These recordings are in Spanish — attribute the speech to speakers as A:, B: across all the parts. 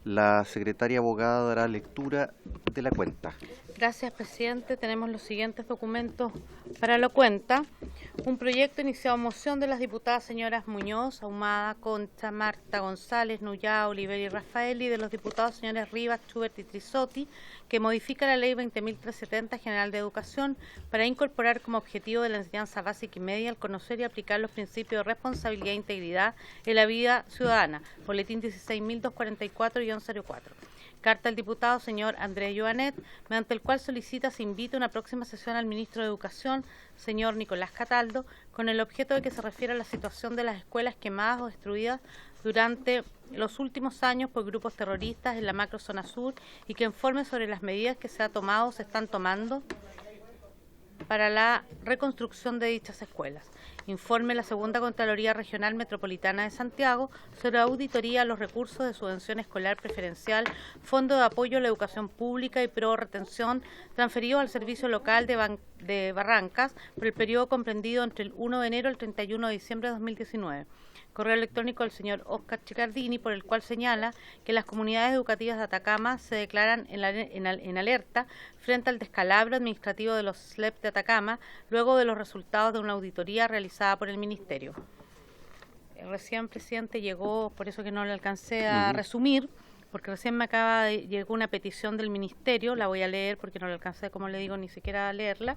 A: La secretaria abogada dará lectura de la cuenta.
B: Gracias, presidente. Tenemos los siguientes documentos para la cuenta. Un proyecto iniciado en moción de las diputadas señoras Muñoz, Ahumada, Concha, Marta, González, Nullá, Oliveri y Rafael, y de los diputados señores Rivas, Schubert y Trisotti, que modifica la Ley 20.370 General de Educación para incorporar como objetivo de la enseñanza básica y media el conocer y aplicar los principios de responsabilidad e integridad en la vida ciudadana. Boletín 16.244-04. Carta al diputado señor Andrés Joanet, mediante el cual solicita se invite a una próxima sesión al ministro de Educación, señor Nicolás Cataldo, con el objeto de que se refiera a la situación de las escuelas quemadas o destruidas durante los últimos años por grupos terroristas en la macrozona sur y que informe sobre las medidas que se ha tomado o se están tomando para la reconstrucción de dichas escuelas. Informe la Segunda Contraloría Regional Metropolitana de Santiago sobre auditoría a los recursos de subvención escolar preferencial, Fondo de Apoyo a la Educación Pública y Pro Retención transferidos al Servicio Local de Barrancas por el periodo comprendido entre el 1 de enero y el 31 de diciembre de 2019. Correo electrónico del señor Oscar Chicardini, por el cual señala que las comunidades educativas de Atacama se declaran en alerta frente al descalabro administrativo de los SLEP de Atacama, luego de los resultados de una auditoría realizada por el Ministerio. Recién, presidente, llegó, por eso que no le alcancé a resumir, porque recién llegó una petición del Ministerio, la voy a leer porque no le alcancé, como le digo, ni siquiera a leerla.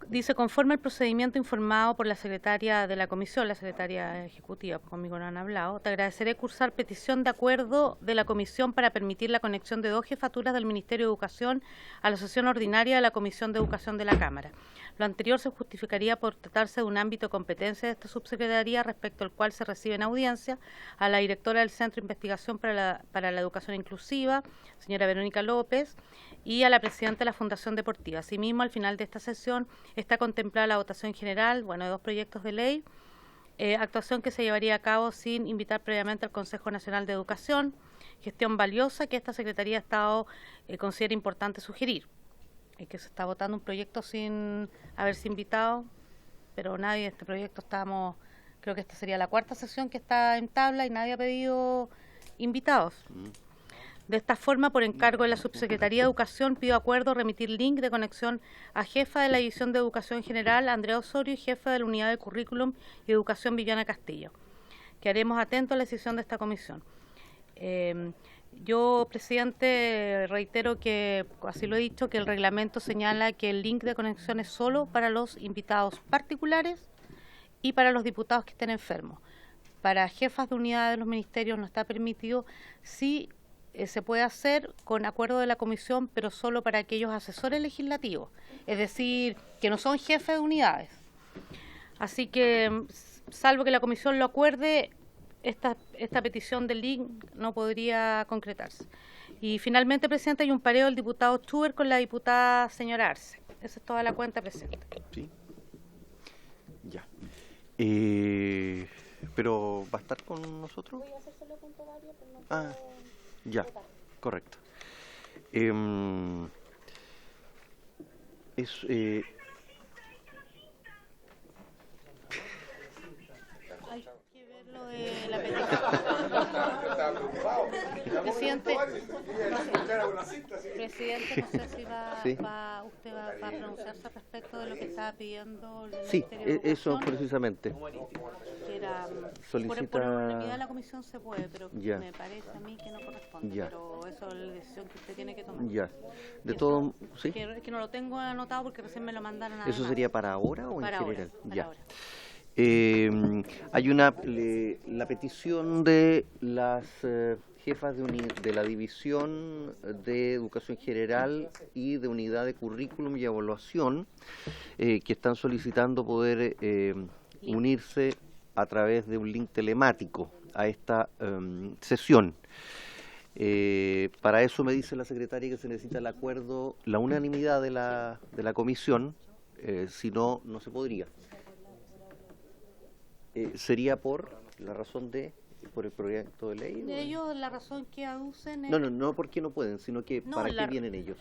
B: Dice, conforme al procedimiento informado por la secretaria de la comisión, la secretaria ejecutiva, conmigo no han hablado, te agradeceré cursar petición de acuerdo de la comisión para permitir la conexión de 2 jefaturas del Ministerio de Educación a la sesión ordinaria de la Comisión de Educación de la Cámara. Lo anterior se justificaría por tratarse de un ámbito de competencia de esta subsecretaría, respecto al cual se recibe en audiencia a la directora del Centro de Investigación para la Educación Inclusiva, señora Verónica López, y a la presidenta de la Fundación Deportiva. Asimismo, al final de esta sesión está contemplada la votación general, de 2 proyectos de ley, actuación que se llevaría a cabo sin invitar previamente al Consejo Nacional de Educación, gestión valiosa que esta Secretaría de Estado considera importante sugerir, que se está votando un proyecto sin haberse invitado, pero nadie, este proyecto creo que esta sería la 4ª sesión que está en tabla y nadie ha pedido invitados. De esta forma, por encargo de la Subsecretaría de Educación, pido acuerdo remitir link de conexión a jefa de la División de Educación General, Andrea Osorio, y jefa de la Unidad de Currículum y Educación, Viviana Castillo. Quedaremos atentos a la decisión de esta comisión. Yo, presidente, reitero que, así lo he dicho, que el reglamento señala que el link de conexión es solo para los invitados particulares y para los diputados que estén enfermos. Para jefas de unidad de los ministerios no está permitido. Sí, se puede hacer con acuerdo de la comisión, pero solo para aquellos asesores legislativos, es decir, que no son jefes de unidades. Así que, salvo que la comisión lo acuerde, esta petición del link no podría concretarse. Y finalmente, presidente, hay un pareo del diputado Schubert con la diputada señora Arce. Esa es toda la cuenta, presidente.
A: Sí. Ya. ¿Pero va a estar con nosotros?
C: Voy a hacer solo punto varios, pero no puedo...
A: Ya, correcto.
B: Hay que ver lo de la petición. Presidente, no sé si usted va a pronunciarse respecto de lo que estaba pidiendo el Ministerio de Educación.
A: Eso precisamente.
B: Que era,
A: solicita...
B: por unanimidad de la comisión se puede, pero
A: ya.
B: Me parece a mí que no corresponde.
A: Ya.
B: Pero eso es la decisión que usted tiene que tomar.
A: Ya. De todo, ¿sí?
B: Que no lo tengo anotado porque recién me lo mandaron a...
A: ¿Eso sería para ahora o
B: para
A: en general?
B: Ahora,
A: ya.
B: ahora.
A: Hay la petición de las jefas de la División de Educación General y de Unidad de Currículum y Evaluación, que están solicitando poder unirse a través de un link telemático a esta sesión. Para eso me dice la secretaria que se necesita el acuerdo, la unanimidad de la comisión, si no, no se podría. Sería por la razón de por el proyecto de ley?
B: De ellos la razón que aducen es
A: No porque no pueden, sino que
B: No,
A: ¿para
B: la-
A: qué vienen ellos?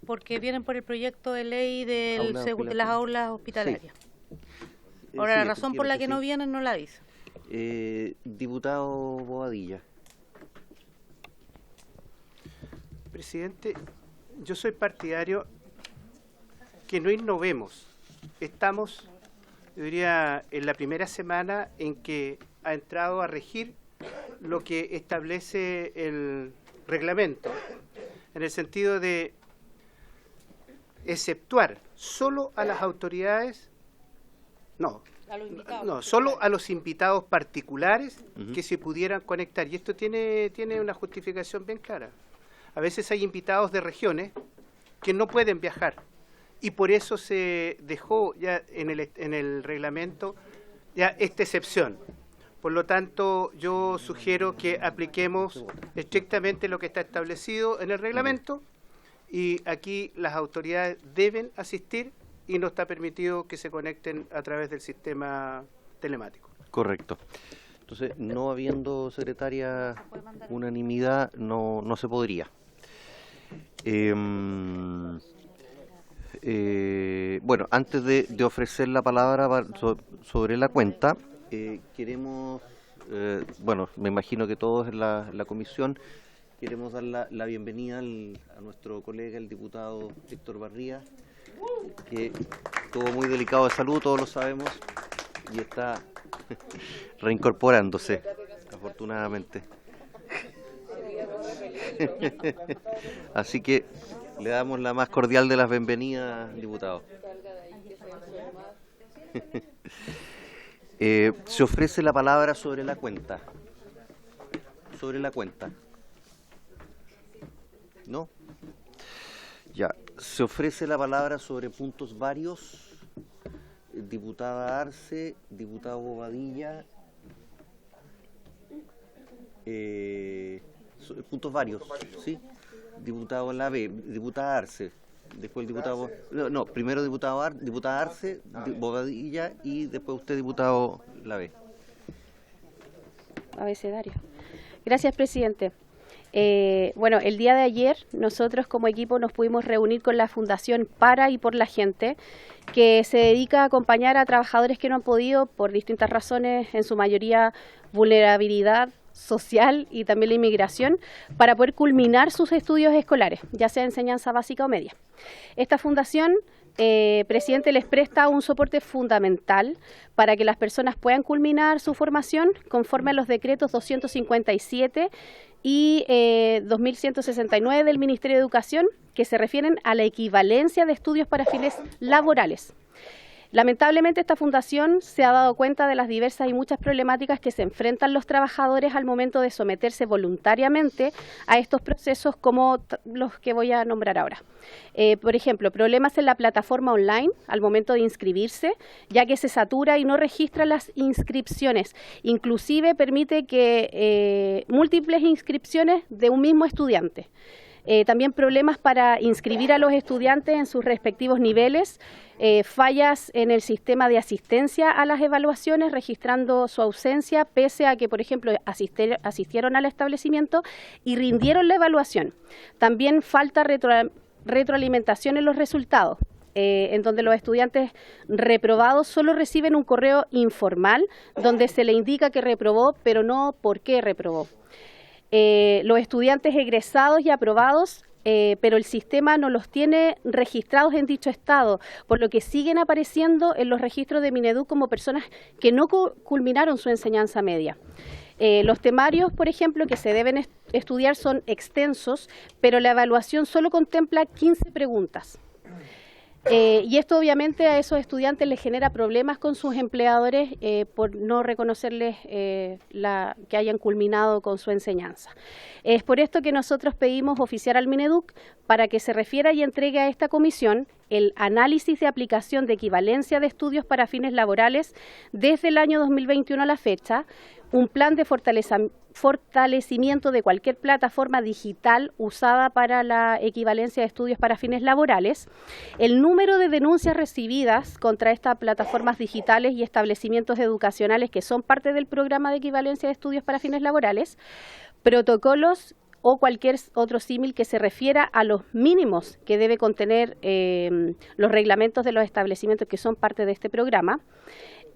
B: porque vienen por el proyecto de ley de
A: Aulas
B: las
A: hospitalarias.
B: aulas hospitalarias.
A: Sí,
B: Ahora, la razón por la que
A: efectivamente,
B: no vienen no la dice.
A: Diputado Bobadilla.
D: Presidente, yo soy partidario que no innovemos. Estamos, yo diría, en la primera semana en que ha entrado a regir lo que establece el reglamento, en el sentido de exceptuar solo a las autoridades, solo a los invitados particulares que se pudieran conectar. Y esto tiene una justificación bien clara. A veces hay invitados de regiones que no pueden viajar y por eso se dejó ya en el reglamento ya esta excepción. Por lo tanto, yo sugiero que apliquemos estrictamente lo que está establecido en el reglamento y aquí las autoridades deben asistir y no está permitido que se conecten a través del sistema telemático.
A: Correcto. Entonces, no habiendo, secretaria, unanimidad, no se podría. Bueno, antes de ofrecer la palabra sobre la cuenta, queremos, bueno, me imagino que todos en la comisión queremos dar la bienvenida a nuestro colega, el diputado Héctor Barría, que estuvo muy delicado de salud, todos lo sabemos, y está reincorporándose, afortunadamente. Así que le damos la más cordial de las bienvenidas, diputado. Se ofrece la palabra sobre la cuenta. Sobre la cuenta. ¿No? Ya. Se ofrece la palabra sobre puntos varios. Diputada Arce, diputado Bobadilla. Puntos varios, ¿sí? Diputado Lave, diputada Arce, después el diputado... No, primero diputada Arce, Bobadilla y después usted, diputado Lave.
E: Abecedario. Gracias, presidente. Bueno, el día de ayer nosotros como equipo nos pudimos reunir con la Fundación Para y por la Gente, que se dedica a acompañar a trabajadores que no han podido, por distintas razones, en su mayoría vulnerabilidad social y también la inmigración, para poder culminar sus estudios escolares, ya sea enseñanza básica o media. Esta fundación, presidente, les presta un soporte fundamental para que las personas puedan culminar su formación conforme a los decretos 257 y 2169 del Ministerio de Educación, que se refieren a la equivalencia de estudios para fines laborales. Lamentablemente, esta fundación se ha dado cuenta de las diversas y muchas problemáticas que se enfrentan los trabajadores al momento de someterse voluntariamente a estos procesos, como los que voy a nombrar ahora. Por ejemplo, problemas en la plataforma online al momento de inscribirse, ya que se satura y no registra las inscripciones. Inclusive permite que múltiples inscripciones de un mismo estudiante. También problemas para inscribir a los estudiantes en sus respectivos niveles, fallas en el sistema de asistencia a las evaluaciones, registrando su ausencia, pese a que, por ejemplo, asistieron al establecimiento y rindieron la evaluación. También falta retroalimentación en los resultados, en donde los estudiantes reprobados solo reciben un correo informal donde se le indica que reprobó, pero no por qué reprobó. Los estudiantes egresados y aprobados, pero el sistema no los tiene registrados en dicho estado, por lo que siguen apareciendo en los registros de Mineduc como personas que no culminaron su enseñanza media. Los temarios, por ejemplo, que se deben estudiar son extensos, pero la evaluación solo contempla 15 preguntas. Y esto obviamente a esos estudiantes les genera problemas con sus empleadores por no reconocerles que hayan culminado con su enseñanza. Es por esto que nosotros pedimos oficiar al Mineduc para que se refiera y entregue a esta comisión el análisis de aplicación de equivalencia de estudios para fines laborales desde el año 2021 a la fecha, un plan de fortalecimiento de cualquier plataforma digital usada para la equivalencia de estudios para fines laborales, el número de denuncias recibidas contra estas plataformas digitales y establecimientos educacionales que son parte del programa de equivalencia de estudios para fines laborales, protocolos o cualquier otro símil que se refiera a los mínimos que debe contener los reglamentos de los establecimientos que son parte de este programa,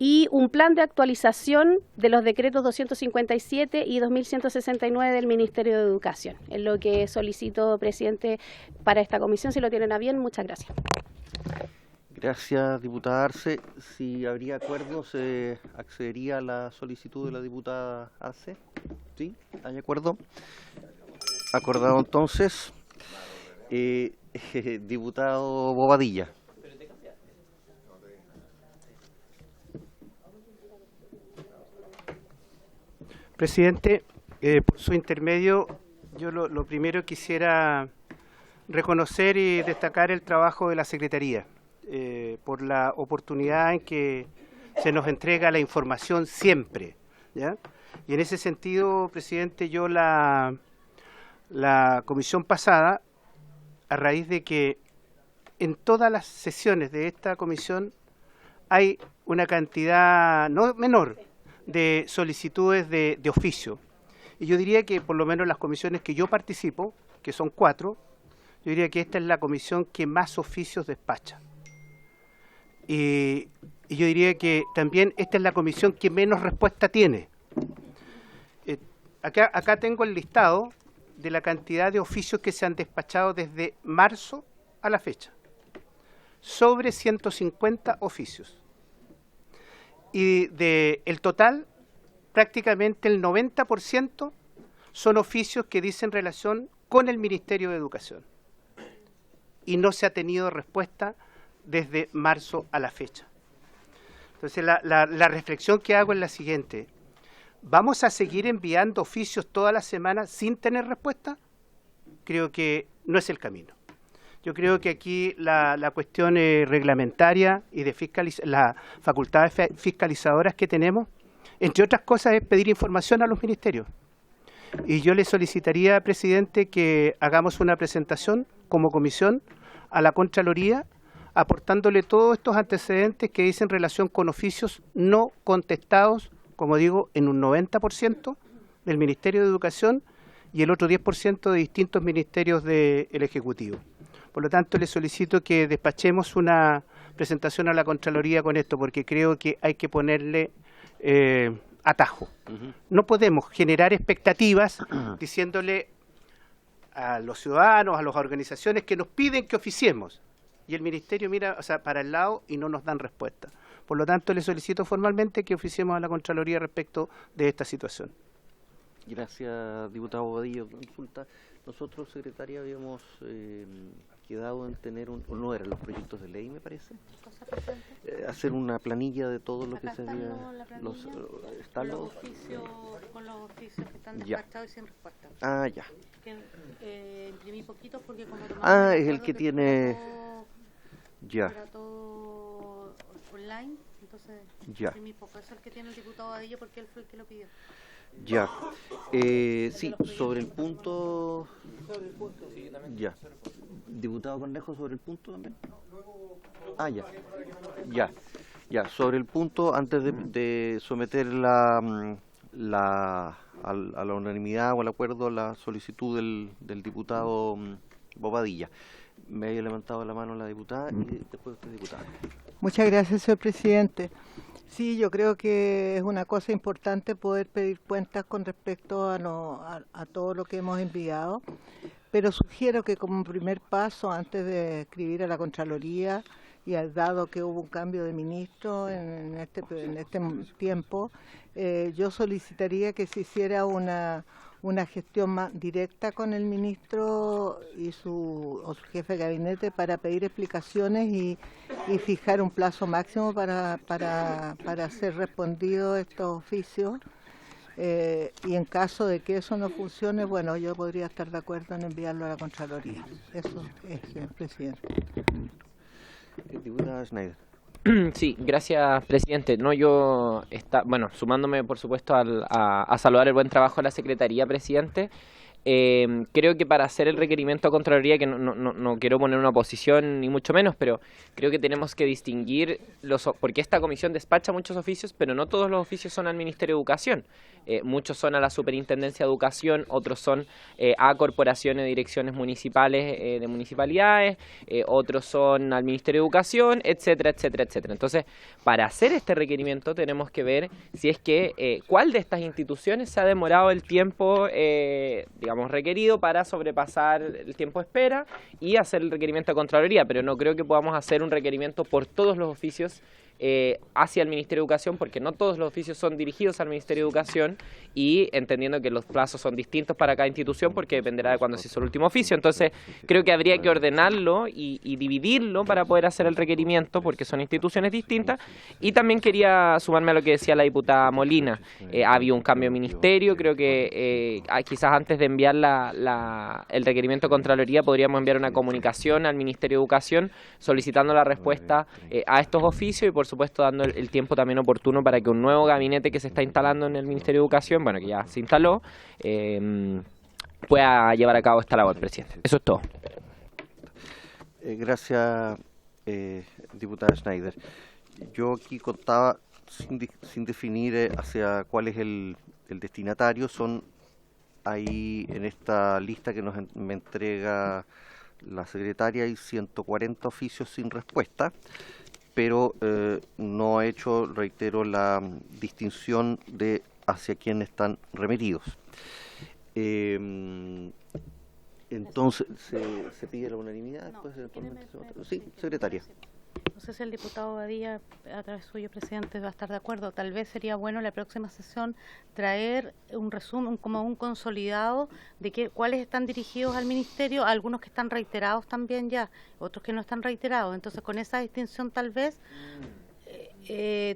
E: y un plan de actualización de los decretos 257 y 2169 del Ministerio de Educación. Es lo que solicito, presidente, para esta comisión. Si lo tienen a bien, muchas gracias.
A: Gracias, diputada Arce. Si habría acuerdo, ¿se accedería a la solicitud de la diputada Arce? ¿Sí? ¿Hay acuerdo? Acordado entonces. Diputado Bobadilla.
D: Presidente, por su intermedio, yo lo primero quisiera reconocer y destacar el trabajo de la Secretaría, por la oportunidad en que se nos entrega la información siempre, ¿ya? Y en ese sentido, presidente, yo la comisión pasada, a raíz de que en todas las sesiones de esta comisión hay una cantidad no menor de solicitudes de oficio. Y yo diría que por lo menos las comisiones que yo participo, que son 4, yo diría que esta es la comisión que más oficios despacha. Y yo diría que también esta es la comisión que menos respuesta tiene. Acá tengo el listado de la cantidad de oficios que se han despachado desde marzo a la fecha. Sobre 150 oficios. Y el total, prácticamente el 90% son oficios que dicen relación con el Ministerio de Educación. Y no se ha tenido respuesta desde marzo a la fecha. Entonces, la reflexión que hago es la siguiente. ¿Vamos a seguir enviando oficios todas las semanas sin tener respuesta? Creo que no es el camino. Yo creo que aquí la cuestión reglamentaria y de las facultades fiscalizadoras que tenemos, entre otras cosas, es pedir información a los ministerios. Y yo le solicitaría, presidente, que hagamos una presentación como comisión a la Contraloría, aportándole todos estos antecedentes que dicen relación con oficios no contestados, como digo, en un 90% del Ministerio de Educación y el otro 10% de distintos ministerios del Ejecutivo. Por lo tanto, le solicito que despachemos una presentación a la Contraloría con esto, porque creo que hay que ponerle atajo. No podemos generar expectativas diciéndole a los ciudadanos, a las organizaciones que nos piden que oficiemos, y el Ministerio mira, para el lado y no nos dan respuesta. Por lo tanto, le solicito formalmente que oficiemos a la Contraloría respecto de esta situación.
A: Gracias, diputado Bobadilla. Consulta. Nosotros, secretaria, habíamos quedado en tener uno de los proyectos de ley, me parece, hacer una planilla de todo lo que se había...
B: Con los oficios que están despachados y sin respuesta.
A: Ah, ya.
B: Que imprimí poquitos porque como
A: es el que tiene... Ya.
B: Era todo online, entonces
A: ya.
B: imprimí poco. Eso es el que tiene el diputado Badillo porque él fue el que lo pidió.
A: Ya. Sí, sobre el punto... Ya. Diputado Cornejo, sobre el punto también. Ah, ya. Ya. Ya, sobre el punto, antes de someter a la unanimidad o al acuerdo la solicitud del diputado Bobadilla. Me había levantado la mano la diputada y después usted, diputada.
F: Muchas gracias, señor presidente. Sí, yo creo que es una cosa importante poder pedir cuentas con respecto a todo lo que hemos enviado, pero sugiero que como primer paso, antes de escribir a la Contraloría, y dado que hubo un cambio de ministro en este tiempo, yo solicitaría que se hiciera una gestión más directa con el ministro y su jefe de gabinete para pedir explicaciones y fijar un plazo máximo para ser respondido estos oficios. Y en caso de que eso no funcione, bueno, yo podría estar de acuerdo en enviarlo a la Contraloría. Eso es, señor presidente.
A: Diputada Schneider.
G: Sí, gracias, presidente. No, sumándome, por supuesto, a saludar el buen trabajo de la Secretaría, presidente. Creo que para hacer el requerimiento a Contraloría, que no quiero poner una posición ni mucho menos, pero creo que tenemos que distinguir, porque esta comisión despacha muchos oficios, pero no todos los oficios son al Ministerio de Educación. Muchos son a la Superintendencia de Educación, otros son a corporaciones, direcciones municipales de municipalidades, otros son al Ministerio de Educación, etcétera, etcétera, etcétera. Entonces, para hacer este requerimiento tenemos que ver si es que cuál de estas instituciones se ha demorado el tiempo, digamos, requerido para sobrepasar el tiempo de espera y hacer el requerimiento de Contraloría, pero no creo que podamos hacer un requerimiento por todos los oficios hacia el Ministerio de Educación, porque no todos los oficios son dirigidos al Ministerio de Educación, y entendiendo que los plazos son distintos para cada institución porque dependerá de cuándo se hizo el último oficio. Entonces creo que habría que ordenarlo y dividirlo para poder hacer el requerimiento, porque son instituciones distintas. Y también quería sumarme a lo que decía la diputada Molina. Ha habido un cambio de ministerio, creo que quizás antes de enviar el requerimiento de Contraloría podríamos enviar una comunicación al Ministerio de Educación solicitando la respuesta a estos oficios y por supuesto dando el tiempo también oportuno para que un nuevo gabinete que se está instalando en el Ministerio de Educación, bueno, que ya se instaló, pueda llevar a cabo esta labor, presidente. Eso es todo.
A: Gracias, diputada Schneider. Yo aquí contaba, sin definir hacia cuál es el destinatario, son ahí en esta lista que me entrega la secretaria, hay 140 oficios sin respuesta, pero no ha hecho, reitero, la distinción de hacia quién están remitidos. Entonces, ¿se pide la unanimidad?
B: No,
A: Después, sí, secretaria.
B: No sé si el diputado Badilla, a través suyo, presidente, va a estar de acuerdo. Tal vez sería bueno la próxima sesión traer un resumen, como un consolidado de cuáles están dirigidos al ministerio, algunos que están reiterados también ya, otros que no están reiterados. Entonces, con esa distinción tal vez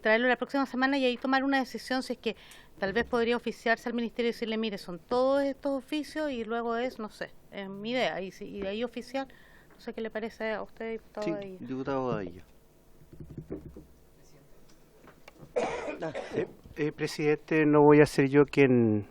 B: traerlo la próxima semana y ahí tomar una decisión si es que tal vez podría oficiarse al ministerio y decirle, mire, son todos estos oficios y luego no sé, es mi idea, y de ahí oficial. No sé qué le parece a usted, diputado Badilla.
A: Sí, diputado Badilla.
D: Presidente, no voy a ser yo quien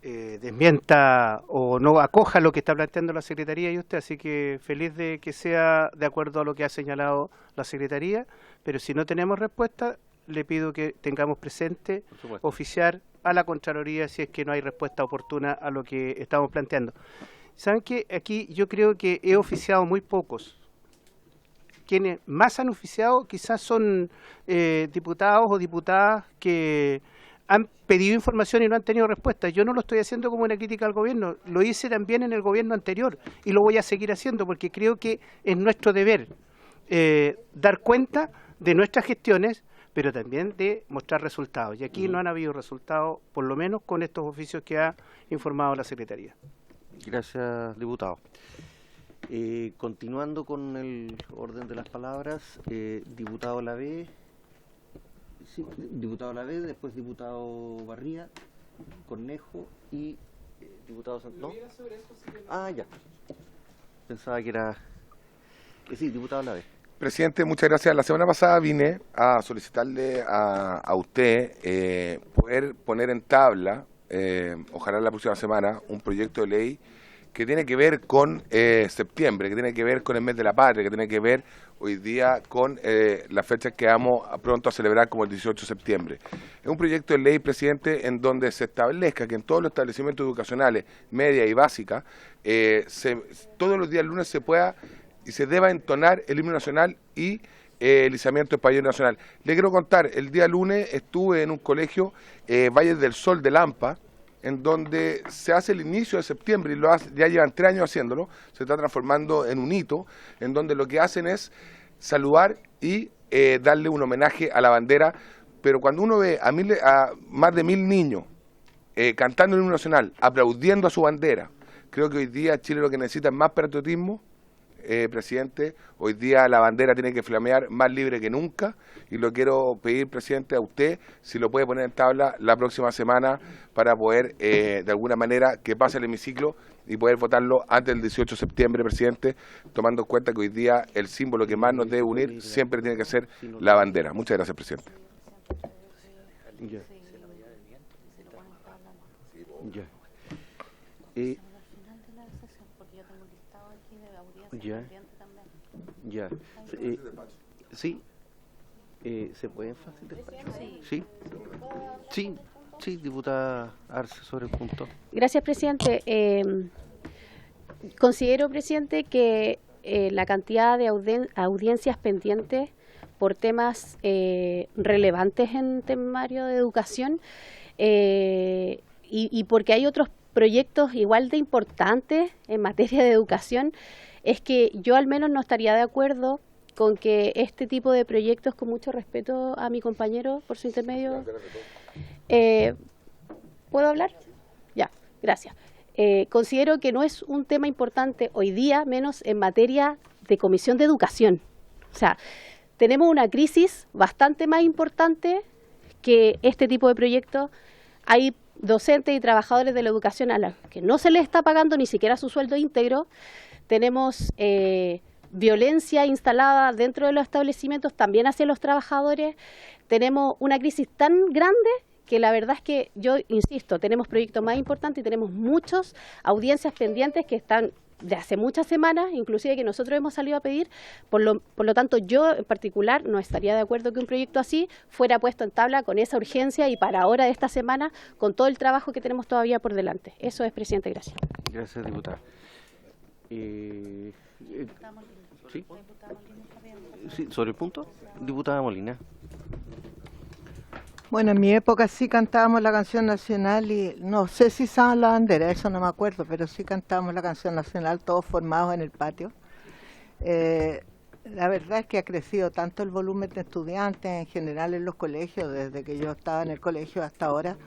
D: desmienta o no acoja lo que está planteando la Secretaría y usted, así que feliz de que sea de acuerdo a lo que ha señalado la Secretaría, pero si no tenemos respuesta, le pido que tengamos presente oficiar a la Contraloría si es que no hay respuesta oportuna a lo que estamos planteando. ¿Saben qué? Aquí yo creo que he oficiado muy pocos. Quienes más han oficiado quizás son diputados o diputadas que han pedido información y no han tenido respuesta. Yo no lo estoy haciendo como una crítica al gobierno, lo hice también en el gobierno anterior y lo voy a seguir haciendo porque creo que es nuestro deber dar cuenta de nuestras gestiones, pero también de mostrar resultados. Y aquí no han habido resultados, por lo menos con estos oficios que ha informado la Secretaría.
A: Gracias, diputado. Continuando con el orden de las palabras, diputado Lavé, sí, diputado Lavé, después diputado Barría, Cornejo y diputado Santos. Ah, ya. Pensaba que era... sí, diputado Lavé.
H: Presidente, muchas gracias. La semana pasada vine a solicitarle a usted poder poner en tabla, ojalá la próxima semana, un proyecto de ley que tiene que ver con septiembre, que tiene que ver con el mes de la patria, que tiene que ver hoy día con las fechas que vamos pronto a celebrar como el 18 de septiembre. Es un proyecto de ley, presidente, en donde se establezca que en todos los establecimientos educacionales, media y básica, todos los días lunes se pueda y se deba entonar el himno nacional y el izamiento del pabellón nacional. Le quiero contar, el día lunes estuve en un colegio, Valles del Sol de Lampa, en donde se hace el inicio de septiembre y ya llevan 3 años haciéndolo, se está transformando en un hito, en donde lo que hacen es saludar y darle un homenaje a la bandera, pero cuando uno ve a más de 1000 niños cantando el himno nacional, aplaudiendo a su bandera, creo que hoy día Chile lo que necesita es más patriotismo, presidente, hoy día la bandera tiene que flamear más libre que nunca y lo quiero pedir, presidente, a usted, si lo puede poner en tabla la próxima semana para poder, de alguna manera, que pase el hemiciclo y poder votarlo antes del 18 de septiembre, presidente, tomando en cuenta que hoy día el símbolo que más nos debe unir siempre tiene que ser la bandera. Muchas gracias, presidente.
A: Ya. Ya. Ya. Sí. ¿Se pueden fácil despacho? Sí. Sí. Sí, diputada Arce, sobre el punto.
E: Gracias, presidente. Considero, presidente, que la cantidad de audiencias pendientes por temas relevantes en temario de educación y porque hay otros proyectos igual de importantes en materia de educación, es que yo al menos no estaría de acuerdo con que este tipo de proyectos, con mucho respeto a mi compañero por su intermedio. ¿Puedo hablar? Ya, gracias. Considero que no es un tema importante hoy día, menos en materia de Comisión de Educación. O sea, tenemos una crisis bastante más importante que este tipo de proyectos. Hay docentes y trabajadores de la educación a los que no se les está pagando ni siquiera su sueldo íntegro. Tenemos violencia instalada dentro de los establecimientos, también hacia los trabajadores. Tenemos una crisis tan grande que la verdad es que yo insisto, tenemos proyectos más importantes y tenemos muchas audiencias pendientes que están de hace muchas semanas, inclusive que nosotros hemos salido a pedir. Por lo tanto, yo en particular no estaría de acuerdo que un proyecto así fuera puesto en tabla con esa urgencia y para ahora de esta semana, con todo el trabajo que tenemos todavía por delante. Eso es, presidente, gracias.
A: Gracias, diputada. ¿Sí? Sí, sobre el punto, diputada Molina.
F: Bueno, en mi época sí cantábamos la canción nacional y no sé si usaban la bandera, eso no me acuerdo, pero sí cantábamos la canción nacional todos formados en el patio. La verdad es que ha crecido tanto el volumen de estudiantes en general en los colegios, desde que yo estaba en el colegio hasta ahora,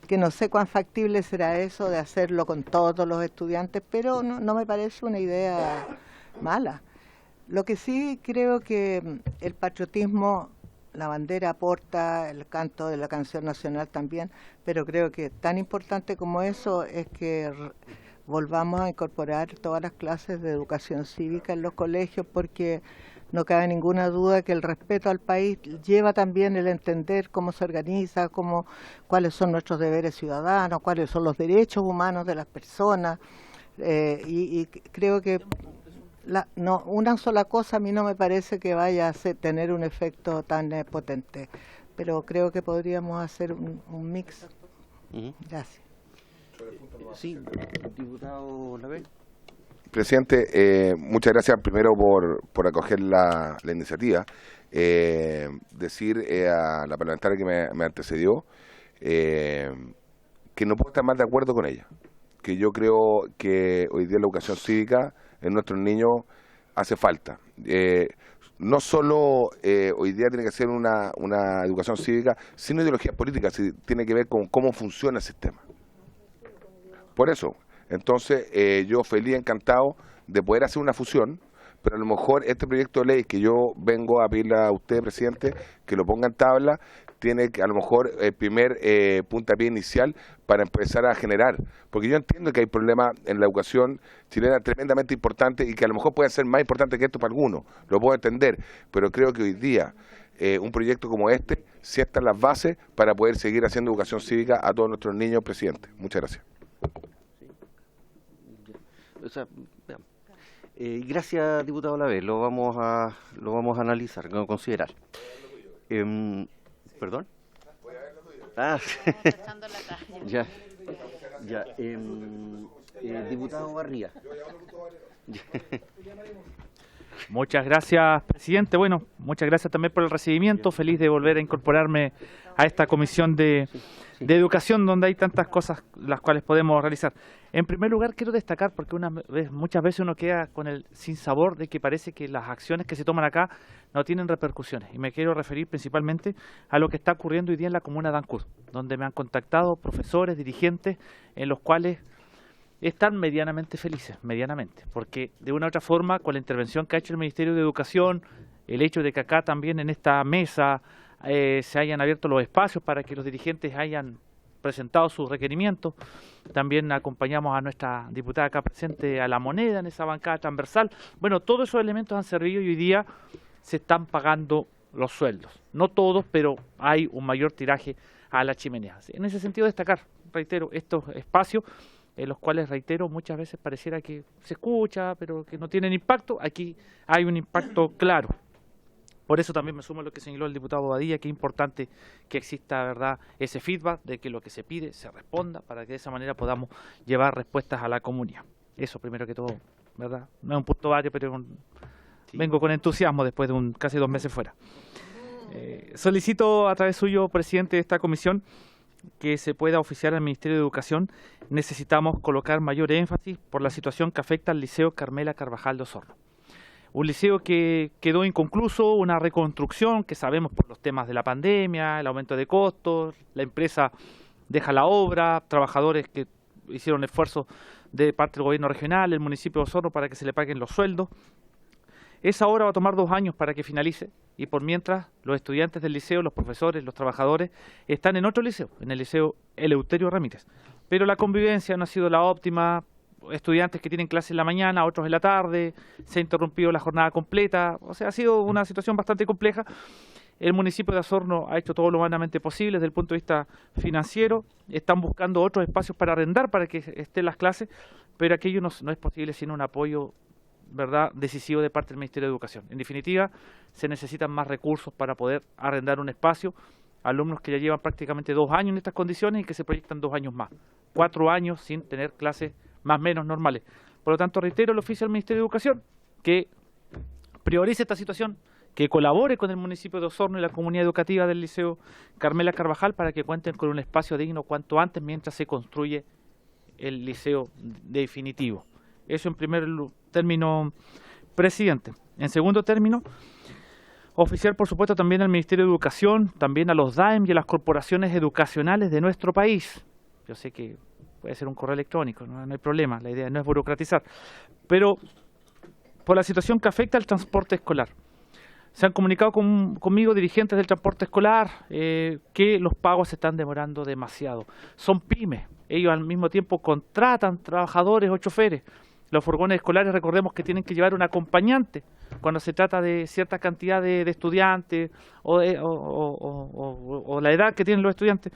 F: que no sé cuán factible será eso de hacerlo con todos los estudiantes, pero no me parece una idea mala. Lo que sí creo que el patriotismo, la bandera aporta, el canto de la canción nacional también, pero creo que tan importante como eso es que volvamos a incorporar todas las clases de educación cívica en los colegios, porque no cabe ninguna duda que el respeto al país lleva también el entender cómo se organiza, cuáles son nuestros deberes ciudadanos, cuáles son los derechos humanos de las personas, y creo que una sola cosa a mí no me parece que vaya a tener un efecto tan potente, pero creo que podríamos hacer un mix. Gracias.
A: Sí, diputado Lavé.
H: Presidente, muchas gracias primero por acoger la iniciativa. Decir a la parlamentaria que me antecedió que no puedo estar más de acuerdo con ella, que yo creo que hoy día la educación cívica en nuestros niños hace falta. No solo hoy día tiene que ser una educación cívica, sino ideologías políticas, tiene que ver con cómo funciona el sistema. Por eso, entonces yo feliz, encantado de poder hacer una fusión, pero a lo mejor este proyecto de ley que yo vengo a pedirle a usted, presidente, que lo ponga en tabla, tiene que a lo mejor el primer puntapié inicial para empezar a generar, porque yo entiendo que hay problemas en la educación chilena tremendamente importantes y que a lo mejor pueden ser más importantes que esto para algunos, lo puedo entender, pero creo que hoy día un proyecto como este sienta las bases para poder seguir haciendo educación cívica a todos nuestros niños, presidente. Muchas gracias.
A: O sea, gracias, diputado Lavé, lo vamos a analizar, a considerar. ¿Perdón? Ah, ya. Diputado Barría.
I: Muchas gracias, presidente. Bueno, muchas gracias también por el recibimiento. Feliz de volver a incorporarme a esta comisión de educación donde hay tantas cosas las cuales podemos realizar. En primer lugar, quiero destacar, porque muchas veces uno queda con el sinsabor de que parece que las acciones que se toman acá no tienen repercusiones. Y me quiero referir principalmente a lo que está ocurriendo hoy día en la comuna de Ancud, donde me han contactado profesores, dirigentes, en los cuales están medianamente felices, porque de una u otra forma, con la intervención que ha hecho el Ministerio de Educación, el hecho de que acá también en esta mesa se hayan abierto los espacios para que los dirigentes hayan presentado sus requerimientos. También acompañamos a nuestra diputada acá presente a la moneda en esa bancada transversal. Bueno, todos esos elementos han servido y hoy día se están pagando los sueldos. No todos, pero hay un mayor tiraje a las chimeneas. En ese sentido destacar, reitero, estos espacios en los cuales, reitero, muchas veces pareciera que se escucha, pero que no tienen impacto. Aquí hay un impacto claro. Por eso también me sumo a lo que señaló el diputado Bobadilla, que es importante que exista, ¿verdad?, ese feedback de que lo que se pide se responda para que de esa manera podamos llevar respuestas a la comunidad. Eso primero que todo, ¿verdad? No es un punto vario, pero vengo con entusiasmo después de casi 2 meses fuera. Solicito a través suyo, presidente de esta comisión, que se pueda oficiar al Ministerio de Educación. Necesitamos colocar mayor énfasis por la situación que afecta al Liceo Carmela Carvajal de Osorno. Un liceo que quedó inconcluso, una reconstrucción que sabemos por los temas de la pandemia, el aumento de costos, la empresa deja la obra, trabajadores que hicieron esfuerzos de parte del gobierno regional, el municipio de Osorno para que se le paguen los sueldos. Esa obra va a tomar 2 años para que finalice y por mientras los estudiantes del liceo, los profesores, los trabajadores están en otro liceo, en el liceo Eleuterio Ramírez. Pero la convivencia no ha sido la óptima. Estudiantes que tienen clases en la mañana, otros en la tarde, se ha interrumpido la jornada completa, o sea, ha sido una situación bastante compleja. El municipio de Osorno ha hecho todo lo humanamente posible desde el punto de vista financiero, están buscando otros espacios para arrendar para que estén las clases, pero aquello no es posible sin un apoyo, ¿verdad?, decisivo de parte del Ministerio de Educación. En definitiva, se necesitan más recursos para poder arrendar un espacio, alumnos que ya llevan prácticamente 2 años en estas condiciones y que se proyectan 2 años más, 4 años sin tener clases más o menos normales. Por lo tanto, reitero el oficio al Ministerio de Educación que priorice esta situación, que colabore con el municipio de Osorno y la comunidad educativa del Liceo Carmela Carvajal para que cuenten con un espacio digno cuanto antes mientras se construye el liceo definitivo. Eso en primer término, presidente. En segundo término, oficiar por supuesto también al Ministerio de Educación, también a los DAEM y a las corporaciones educacionales de nuestro país. Yo sé que puede ser un correo electrónico, no hay problema, la idea no es burocratizar, pero por la situación que afecta al transporte escolar. Se han comunicado conmigo dirigentes del transporte escolar que los pagos se están demorando demasiado. Son pymes, ellos al mismo tiempo contratan trabajadores o choferes. Los furgones escolares, recordemos que tienen que llevar un acompañante cuando se trata de cierta cantidad de estudiantes o la edad que tienen los estudiantes.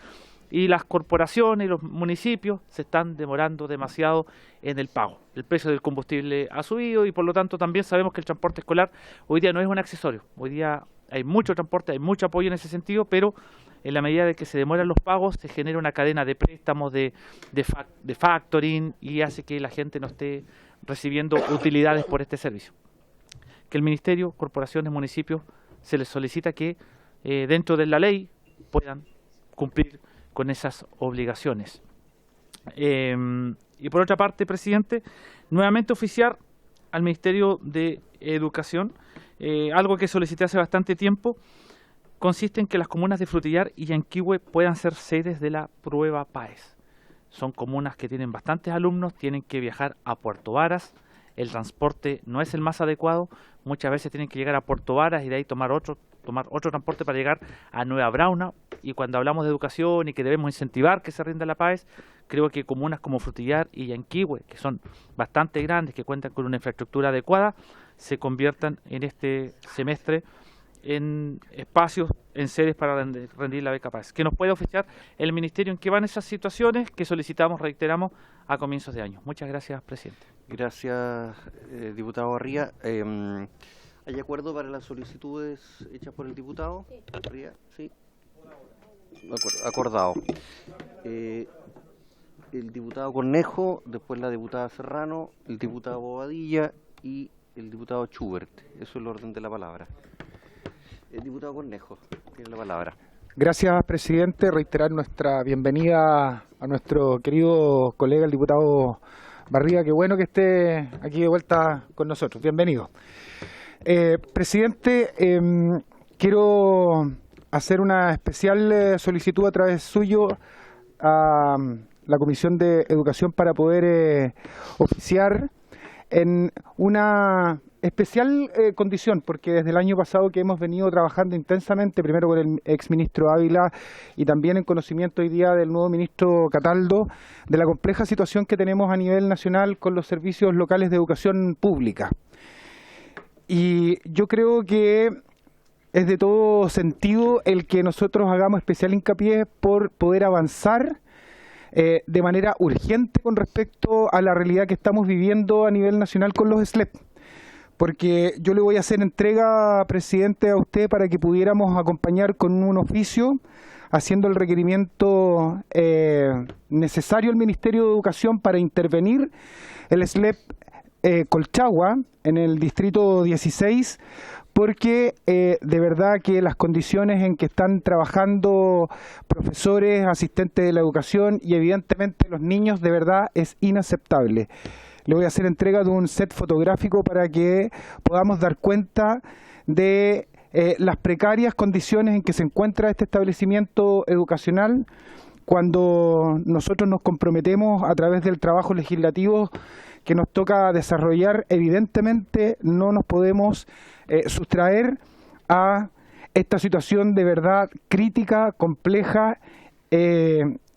I: Y las corporaciones y los municipios se están demorando demasiado en el pago. El precio del combustible ha subido y por lo tanto también sabemos que el transporte escolar hoy día no es un accesorio. Hoy día hay mucho transporte, hay mucho apoyo en ese sentido, pero en la medida de que se demoran los pagos se genera una cadena de préstamos, de factoring y hace que la gente no esté recibiendo utilidades por este servicio. Que el Ministerio, corporaciones, municipios, se les solicita que dentro de la ley puedan cumplir con esas obligaciones. Y por otra parte, presidente, nuevamente oficiar al Ministerio de Educación, algo que solicité hace bastante tiempo, consiste en que las comunas de Frutillar y Yanquihue puedan ser sedes de la prueba PAES. Son comunas que tienen bastantes alumnos, tienen que viajar a Puerto Varas, el transporte no es el más adecuado, muchas veces tienen que llegar a Puerto Varas y de ahí tomar otro transporte para llegar a Nueva Brauna. Y cuando hablamos de educación y que debemos incentivar que se rinda la PAES, creo que comunas como Frutillar y Yanquihue, que son bastante grandes, que cuentan con una infraestructura adecuada, se conviertan en este semestre en espacios, en sedes para rendir la beca PAES. Que nos pueda oficiar el Ministerio en qué van esas situaciones que solicitamos, reiteramos, a comienzos de año. Muchas gracias, presidente.
A: Gracias, diputado Barría. ¿Hay acuerdo para las solicitudes hechas por el diputado? Barría? Sí. Acordado. El diputado Cornejo, después la diputada Serrano, el diputado Bobadilla y el diputado Schubert. Eso es el orden de la palabra. El diputado Cornejo tiene la palabra.
J: Gracias, presidente. Reiterar nuestra bienvenida a nuestro querido colega, el diputado Barriga. Qué bueno que esté aquí de vuelta con nosotros. Bienvenido. Presidente, quiero hacer una especial solicitud a través suyo a la Comisión de Educación para poder oficiar en una especial condición, porque desde el año pasado que hemos venido trabajando intensamente, primero con el exministro Ávila y también en conocimiento hoy día del nuevo ministro Cataldo, de la compleja situación que tenemos a nivel nacional con los servicios locales de educación pública. Y yo creo que es de todo sentido el que nosotros hagamos especial hincapié por poder avanzar de manera urgente con respecto a la realidad que estamos viviendo a nivel nacional con los SLEP. Porque yo le voy a hacer entrega, presidente, a usted para que pudiéramos acompañar con un oficio, haciendo el requerimiento necesario al Ministerio de Educación para intervenir el SLEP Colchagua en el distrito 16, porque de verdad que las condiciones en que están trabajando profesores, asistentes de la educación y evidentemente los niños, de verdad es inaceptable. Le voy a hacer entrega de un set fotográfico para que podamos dar cuenta de las precarias condiciones en que se encuentra este establecimiento educacional cuando nosotros nos comprometemos a través del trabajo legislativo que nos toca desarrollar. Evidentemente no nos podemos sustraer a esta situación de verdad crítica, compleja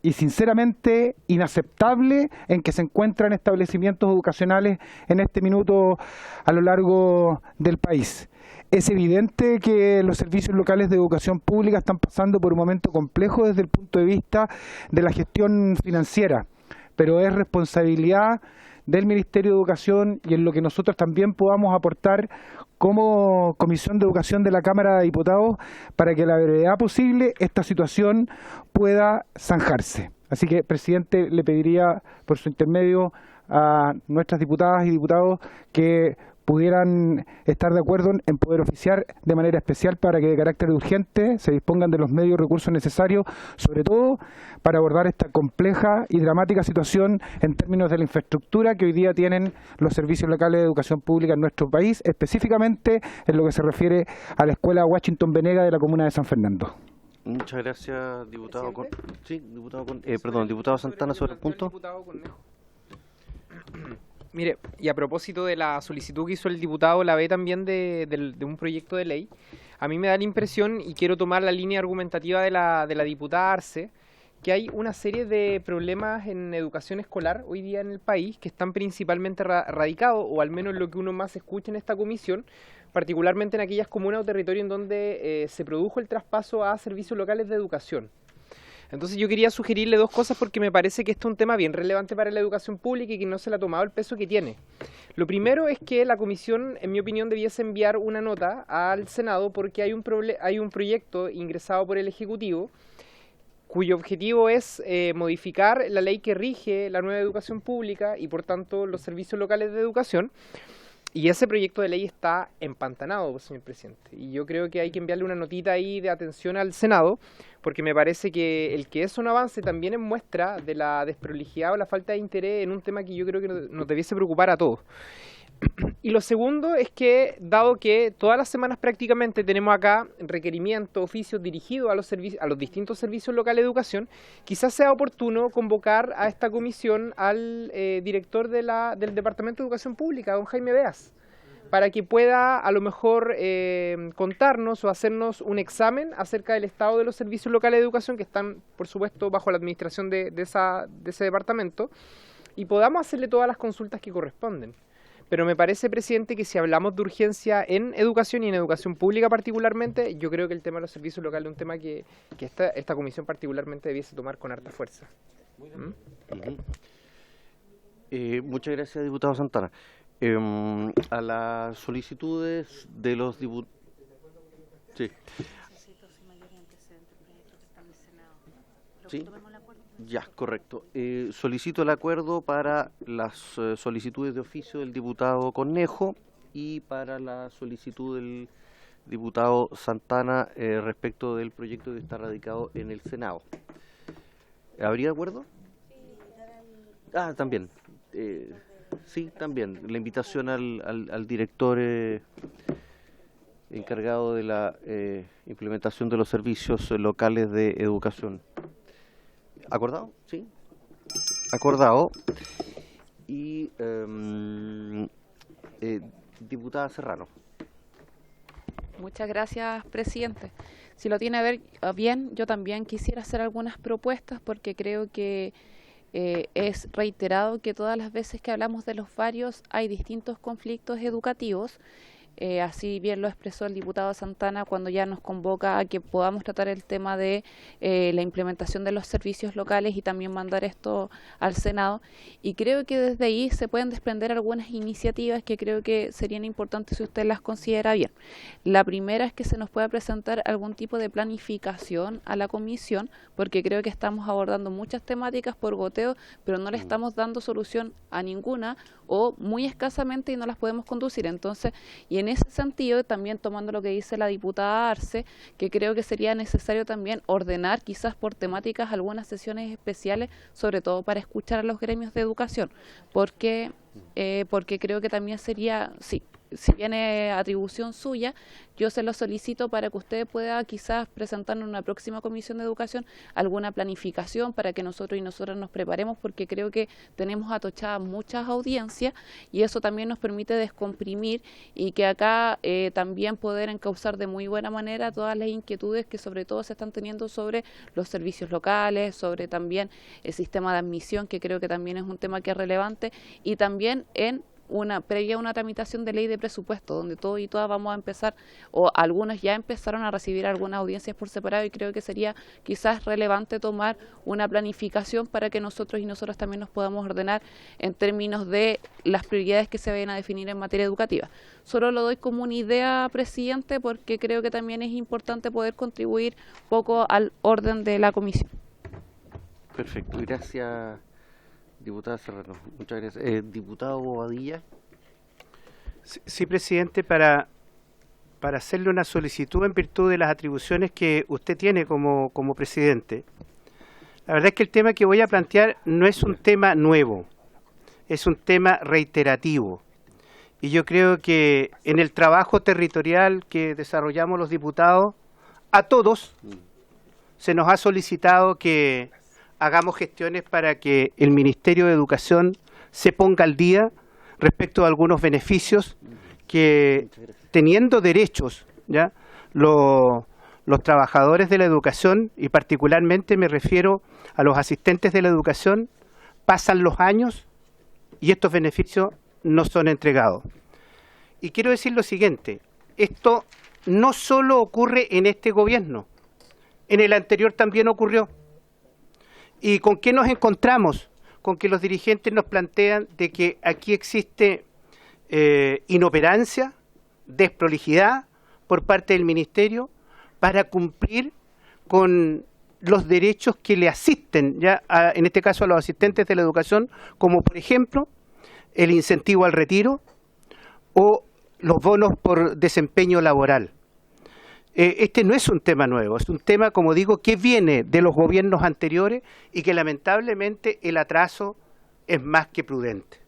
J: y sinceramente inaceptable en que se encuentran establecimientos educacionales en este minuto a lo largo del país. Es evidente que los servicios locales de educación pública están pasando por un momento complejo desde el punto de vista de la gestión financiera, pero es responsabilidad del Ministerio de Educación y en lo que nosotros también podamos aportar como Comisión de Educación de la Cámara de Diputados para que a la brevedad posible esta situación pueda zanjarse. Así que, presidente, le pediría por su intermedio a nuestras diputadas y diputados que pudieran estar de acuerdo en poder oficiar de manera especial para que de carácter urgente se dispongan de los medios y recursos necesarios, sobre todo para abordar esta compleja y dramática situación en términos de la infraestructura que hoy día tienen los servicios locales de educación pública en nuestro país, específicamente en lo que se refiere a la escuela Washington Venega de la comuna de San Fernando.
A: Muchas gracias, diputado. Diputado Santana, sobre el punto.
G: Mire, y a propósito de la solicitud que hizo el diputado la ve también de un proyecto de ley, a mí me da la impresión, y quiero tomar la línea argumentativa de la diputada Arce, que hay una serie de problemas en educación escolar hoy día en el país que están principalmente radicados, o al menos lo que uno más escucha en esta comisión, particularmente en aquellas comunas o territorios en donde se produjo el traspaso a servicios locales de educación. Entonces yo quería sugerirle dos cosas porque me parece que este es un tema bien relevante para la educación pública y que no se le ha tomado el peso que tiene. Lo primero es que la comisión, en mi opinión, debiese enviar una nota al Senado porque hay un proyecto ingresado por el Ejecutivo cuyo objetivo es modificar la ley que rige la nueva educación pública y por tanto los servicios locales de educación. Y ese proyecto de ley está empantanado, señor presidente. Y yo creo que hay que enviarle una notita ahí de atención al Senado, porque me parece que el que eso no avance también es muestra de la desprolijidad o la falta de interés en un tema que yo creo que nos debiese preocupar a todos. Y lo segundo es que, dado que todas las semanas prácticamente tenemos acá requerimientos, oficios dirigidos a los distintos servicios locales de educación, quizás sea oportuno convocar a esta comisión al director del Departamento de Educación Pública, don Jaime Beas, para que pueda a lo mejor contarnos o hacernos un examen acerca del estado de los servicios locales de educación que están, por supuesto, bajo la administración de ese departamento y podamos hacerle todas las consultas que corresponden. Pero me parece, presidente, que si hablamos de urgencia en educación y en educación pública particularmente, yo creo que el tema de los servicios locales es un tema que esta comisión particularmente debiese tomar con harta fuerza.
A: Muchas gracias, diputado Santana. A las solicitudes de los diputados... Sí. ¿Sí? Ya, correcto. Solicito el acuerdo para las solicitudes de oficio del diputado Cornejo y para la solicitud del diputado Santana respecto del proyecto que está radicado en el Senado. ¿Habría acuerdo? Ah, también. Sí, también. La invitación al director encargado de la implementación de los servicios locales de educación. ¿Acordado? Sí. Acordado. Y diputada Serrano.
K: Muchas gracias, presidente. Si lo tiene a ver bien, yo también quisiera hacer algunas propuestas porque creo que es reiterado que todas las veces que hablamos de los varios hay distintos conflictos educativos. Así bien lo expresó el diputado Santana cuando ya nos convoca a que podamos tratar el tema de la implementación de los servicios locales y también mandar esto al Senado. Y creo que desde ahí se pueden desprender algunas iniciativas que creo que serían importantes si usted las considera bien. La primera es que se nos pueda presentar algún tipo de planificación a la comisión, porque creo que estamos abordando muchas temáticas por goteo, pero no le estamos dando solución a ninguna o muy escasamente y no las podemos conducir. Entonces, y en ese sentido, también tomando lo que dice la diputada Arce, que creo que sería necesario también ordenar quizás por temáticas algunas sesiones especiales, sobre todo para escuchar a los gremios de educación, porque creo que también sería, sí, si viene atribución suya, yo se lo solicito para que usted pueda quizás presentar en una próxima comisión de educación alguna planificación para que nosotros y nosotras nos preparemos, porque creo que tenemos atochadas muchas audiencias y eso también nos permite descomprimir y que acá también poder encauzar de muy buena manera todas las inquietudes que sobre todo se están teniendo sobre los servicios locales, sobre también el sistema de admisión, que creo que también es un tema que es relevante, y también previa a una tramitación de ley de presupuesto, donde todos y todas vamos a empezar, o algunos ya empezaron a recibir algunas audiencias por separado, y creo que sería quizás relevante tomar una planificación para que nosotros y nosotras también nos podamos ordenar en términos de las prioridades que se vayan a definir en materia educativa. Solo lo doy como una idea, presidente, porque creo que también es importante poder contribuir poco al orden de la comisión.
A: Perfecto, gracias. Diputada Serrano, muchas gracias. Diputado Bobadilla.
D: Sí, presidente, para hacerle una solicitud en virtud de las atribuciones que usted tiene como presidente. La verdad es que el tema que voy a plantear no es un tema nuevo, es un tema reiterativo. Y yo creo que en el trabajo territorial que desarrollamos los diputados, a todos se nos ha solicitado que hagamos gestiones para que el Ministerio de Educación se ponga al día respecto a algunos beneficios que, teniendo derechos, ¿ya?, los trabajadores de la educación, y particularmente me refiero a los asistentes de la educación, pasan los años y estos beneficios no son entregados. Y quiero decir lo siguiente, esto no solo ocurre en este gobierno, en el anterior también ocurrió. ¿Y con qué nos encontramos? Con que los dirigentes nos plantean de que aquí existe inoperancia, desprolijidad por parte del Ministerio para cumplir con los derechos que le asisten, en este caso a los asistentes de la educación, como por ejemplo el incentivo al retiro o los bonos por desempeño laboral. Este no es un tema nuevo, es un tema, como digo, que viene de los gobiernos anteriores y que lamentablemente el atraso es más que prudente.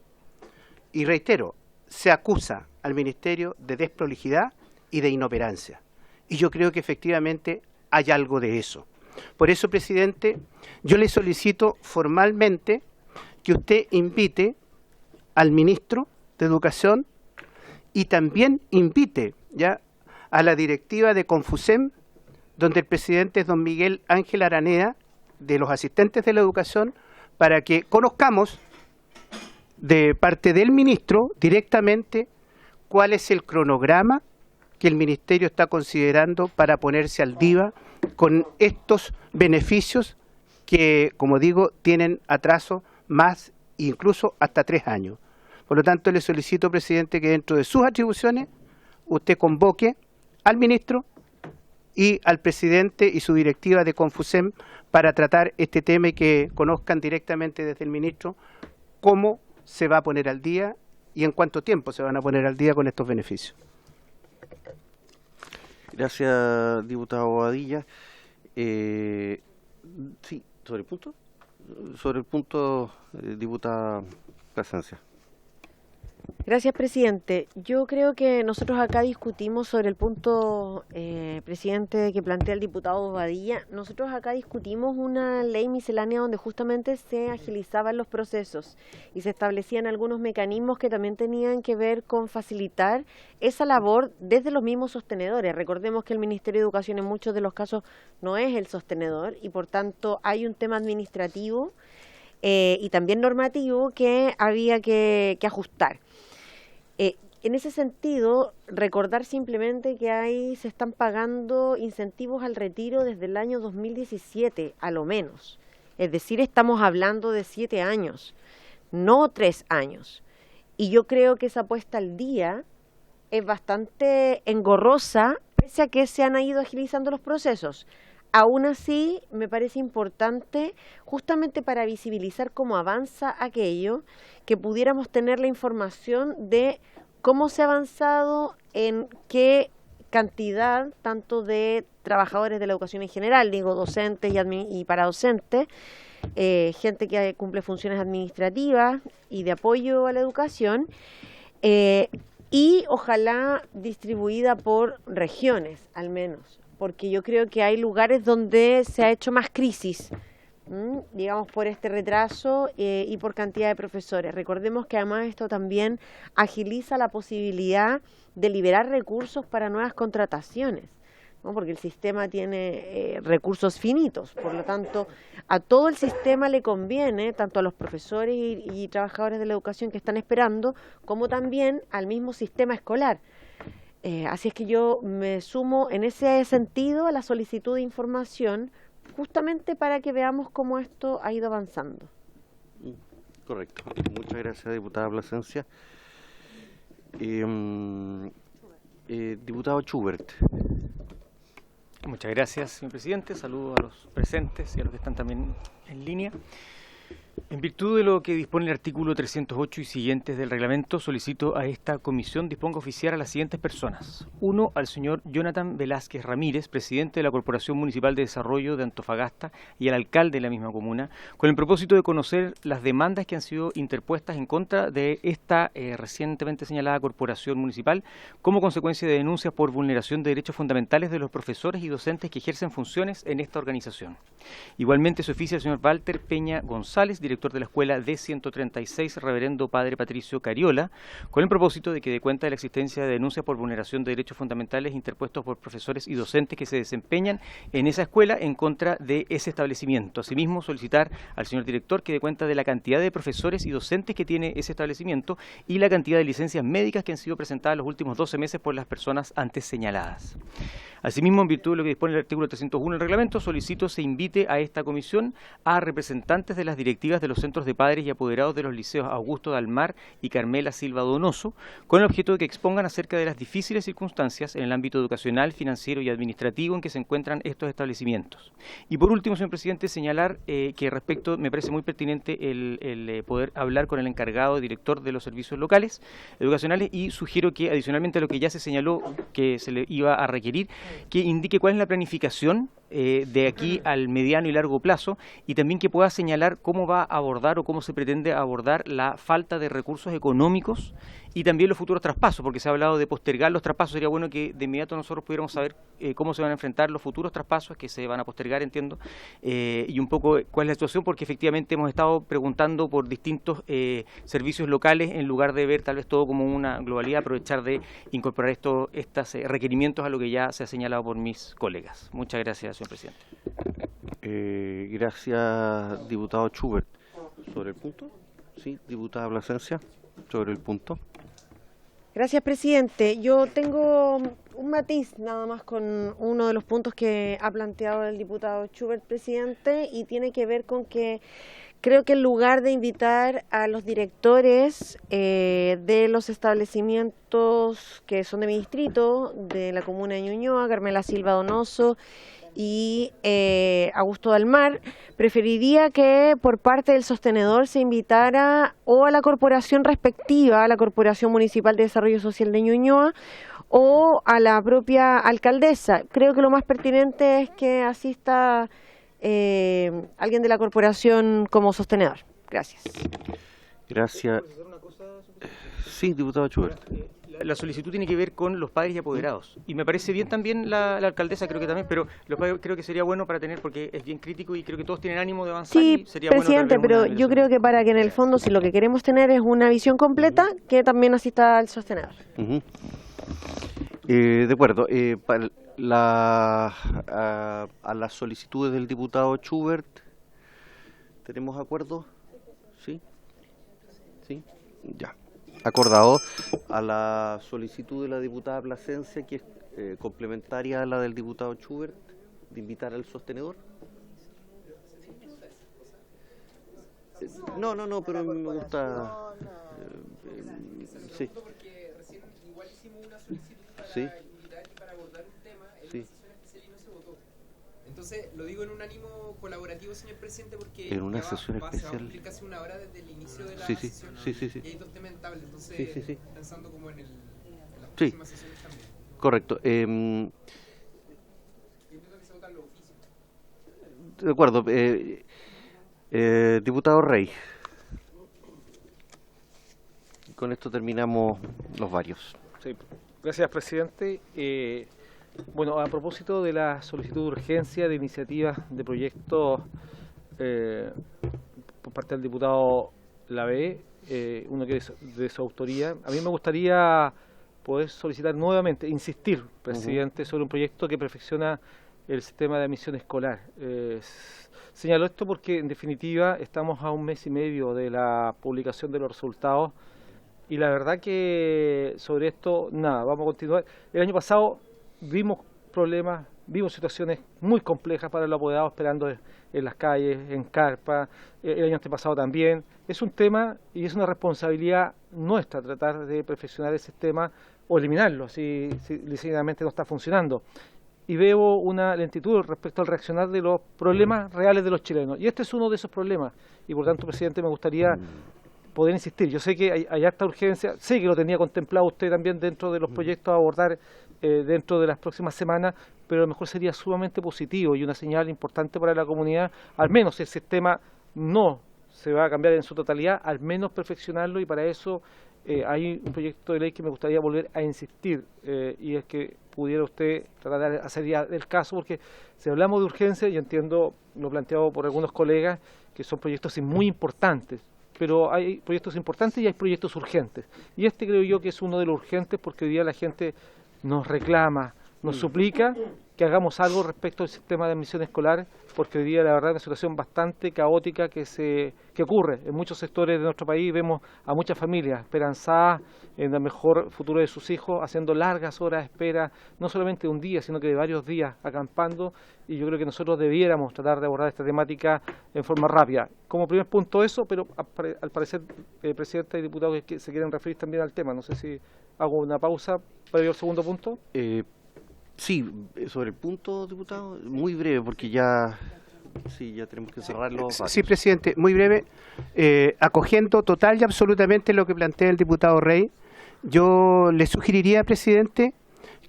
D: Y reitero, se acusa al Ministerio de desprolijidad y de inoperancia. Y yo creo que efectivamente hay algo de eso. Por eso, presidente, yo le solicito formalmente que usted invite al ministro de Educación y también invite a la directiva de Confusem, donde el presidente es don Miguel Ángel Araneda, de los asistentes de la educación, para que conozcamos de parte del ministro directamente cuál es el cronograma que el ministerio está considerando para ponerse al día con estos beneficios que, como digo, tienen atraso más, incluso hasta 3 años. Por lo tanto, le solicito, presidente, que dentro de sus atribuciones usted convoque al ministro y al presidente y su directiva de Confusem para tratar este tema y que conozcan directamente desde el ministro cómo se va a poner al día y en cuánto tiempo se van a poner al día con estos beneficios.
A: Gracias, diputado Bobadilla. Sí, ¿sobre el punto? Sobre el punto, diputada Plasencia.
L: Gracias, presidente. Yo creo que nosotros acá discutimos sobre el punto, presidente, que plantea el diputado Bobadilla. Nosotros acá discutimos una ley miscelánea donde justamente se agilizaban los procesos y se establecían algunos mecanismos que también tenían que ver con facilitar esa labor desde los mismos sostenedores. Recordemos que el Ministerio de Educación en muchos de los casos no es el sostenedor y por tanto hay un tema administrativo y también normativo que había que ajustar. En ese sentido, recordar simplemente que se están pagando incentivos al retiro desde el año 2017, a lo menos. Es decir, estamos hablando de 7 años, no 3 años. Y yo creo que esa puesta al día es bastante engorrosa, pese a que se han ido agilizando los procesos. Aún así, me parece importante, justamente para visibilizar cómo avanza aquello, que pudiéramos tener la información de cómo se ha avanzado, en qué cantidad, tanto de trabajadores de la educación en general, digo docentes y paradocentes, gente que cumple funciones administrativas y de apoyo a la educación, y ojalá distribuida por regiones, al menos, porque yo creo que hay lugares donde se ha hecho más crisis, digamos, por este retraso y por cantidad de profesores. Recordemos que además esto también agiliza la posibilidad de liberar recursos para nuevas contrataciones, ¿no? Porque el sistema tiene recursos finitos, por lo tanto a todo el sistema le conviene, tanto a los profesores y trabajadores de la educación que están esperando, como también al mismo sistema escolar. Así es que yo me sumo en ese sentido a la solicitud de información, justamente para que veamos cómo esto ha ido avanzando.
A: Correcto. Muchas gracias, diputada Plasencia. Diputado Schubert.
M: Muchas gracias, señor presidente. Saludos a los presentes y a los que están también en línea. En virtud de lo que dispone el artículo 308 y siguientes del reglamento, solicito a esta comisión disponga oficiar a las siguientes personas. 1. Al señor Jonathan Velázquez Ramírez, presidente de la Corporación Municipal de Desarrollo de Antofagasta y al alcalde de la misma comuna, con el propósito de conocer las demandas que han sido interpuestas en contra de esta recientemente señalada corporación municipal como consecuencia de denuncias por vulneración de derechos fundamentales de los profesores y docentes que ejercen funciones en esta organización. Igualmente se oficia al señor Walter Peña González, director de la Escuela D136, Reverendo Padre Patricio Cariola, con el propósito de que dé cuenta de la existencia de denuncias por vulneración de derechos fundamentales interpuestos por profesores y docentes que se desempeñan en esa escuela en contra de ese establecimiento. Asimismo, solicitar al señor director que dé cuenta de la cantidad de profesores y docentes que tiene ese establecimiento y la cantidad de licencias médicas que han sido presentadas los últimos 12 meses por las personas antes señaladas. Asimismo, en virtud de lo que dispone el artículo 301 del reglamento, solicito se invite a esta comisión a representantes de las directivas de los centros de padres y apoderados de los liceos Augusto Dalmar y Carmela Silva Donoso, con el objeto de que expongan acerca de las difíciles circunstancias en el ámbito educacional, financiero y administrativo en que se encuentran estos establecimientos. Y por último, señor presidente, señalar que respecto, me parece muy pertinente el poder hablar con el encargado director de los servicios locales educacionales y sugiero que, adicionalmente a lo que ya se señaló que se le iba a requerir, que indique cuál es la planificación de aquí al mediano y largo plazo y también que pueda señalar cómo va a abordar o cómo se pretende abordar la falta de recursos económicos y también los futuros traspasos, porque se ha hablado de postergar los traspasos. Sería bueno que de inmediato nosotros pudiéramos saber cómo se van a enfrentar los futuros traspasos que se van a postergar, entiendo, y un poco cuál es la situación, porque efectivamente hemos estado preguntando por distintos servicios locales en lugar de ver tal vez todo como una globalidad, aprovechar de incorporar estos requerimientos a lo que ya se ha señalado por mis colegas. Muchas gracias, señor presidente.
A: Gracias, diputado Schubert. ¿Sobre el punto? Sí, diputada Plasencia, sobre el punto.
L: Gracias, presidente. Yo tengo un matiz nada más con uno de los puntos que ha planteado el diputado Schubert, presidente, y tiene que ver con que creo que en lugar de invitar a los directores de los establecimientos que son de mi distrito, de la comuna de Ñuñoa, Carmela Silva Donoso y Augusto Dalmar, preferiría que por parte del sostenedor se invitara o a la corporación respectiva, a la Corporación Municipal de Desarrollo Social de Ñuñoa, o a la propia alcaldesa. Creo que lo más pertinente es que asista alguien de la corporación como sostenedor. Gracias.
A: Gracias. Sí, diputado Schubert.
M: La solicitud tiene que ver con los padres y apoderados. Y me parece bien también la alcaldesa, creo que también, pero los padres creo que sería bueno para tener, porque es bien crítico y creo que todos tienen ánimo de avanzar.
L: Sí,
M: y sería
L: presidente,
M: bueno
L: pero yo creo que para que en el fondo, si lo que queremos tener es una visión completa, que también asista al sostenedor.
A: De acuerdo. Para a las solicitudes del diputado Schubert, ¿tenemos acuerdo? ¿Sí? ¿Sí? Ya. Acordado. A la solicitud de la diputada Plasencia, que es complementaria a la del diputado Schubert, de invitar al sostenedor. No, pero me gusta. Sí. Sí. Sí.
N: Entonces, lo digo en un ánimo colaborativo, señor presidente, porque
A: en una sesión
N: se va a
A: especial.
N: cumplir casi una hora desde el inicio de la
A: Sí.
N: sesión. Y hay dos temas en tabla, entonces, pensando como en las próximas sesiones también.
A: Correcto.
N: Entiendo que se votan los oficios.
A: De acuerdo. Diputado Rey. Con esto terminamos los varios.
O: Sí. Gracias, presidente. Bueno, a propósito de la solicitud de urgencia de iniciativas de proyectos por parte del diputado Lavé, uno que es de su autoría, a mí me gustaría poder solicitar nuevamente, insistir, presidente, sobre un proyecto que perfecciona el sistema de admisión escolar. Señalo esto porque, en definitiva, estamos a un mes y medio de la publicación de los resultados y la verdad que sobre esto, nada, vamos a continuar. El año pasado vimos problemas, vimos situaciones muy complejas para los apoderados esperando en las calles, en carpa, el año antepasado también. Es un tema y es una responsabilidad nuestra tratar de perfeccionar el sistema o eliminarlo si ligeramente no está funcionando. Y veo una lentitud respecto al reaccionar de los problemas reales de los chilenos. Y este es uno de esos problemas. Y por tanto, presidente, me gustaría poder insistir. Yo sé que hay harta urgencia, sé que lo tenía contemplado usted también dentro de los proyectos a abordar dentro de las próximas semanas, pero a lo mejor sería sumamente positivo y una señal importante para la comunidad, al menos si el sistema no se va a cambiar en su totalidad, al menos perfeccionarlo, y para eso hay un proyecto de ley que me gustaría volver a insistir y es que pudiera usted tratar de hacer ya el caso, porque si hablamos de urgencia, yo entiendo lo planteado por algunos colegas, que son proyectos muy importantes, pero hay proyectos importantes y hay proyectos urgentes. Y este creo yo que es uno de los urgentes porque hoy día la gente nos reclama, nos suplica que hagamos algo respecto al sistema de admisión escolar, porque hoy día la verdad es una situación bastante caótica que ocurre en muchos sectores de nuestro país. Vemos a muchas familias esperanzadas en el mejor futuro de sus hijos, haciendo largas horas de espera, no solamente un día, sino que de varios días acampando, y yo creo que nosotros debiéramos tratar de abordar esta temática en forma rápida. Como primer punto eso, pero al parecer, presidente y diputados que se quieren referir también al tema. No sé si hago una pausa previo al segundo punto.
A: Sí, sobre el punto, diputado, muy breve, porque ya tenemos que cerrarlo.
D: Sí, presidente, muy breve. Acogiendo total y absolutamente lo que plantea el diputado Rey, yo le sugeriría, presidente,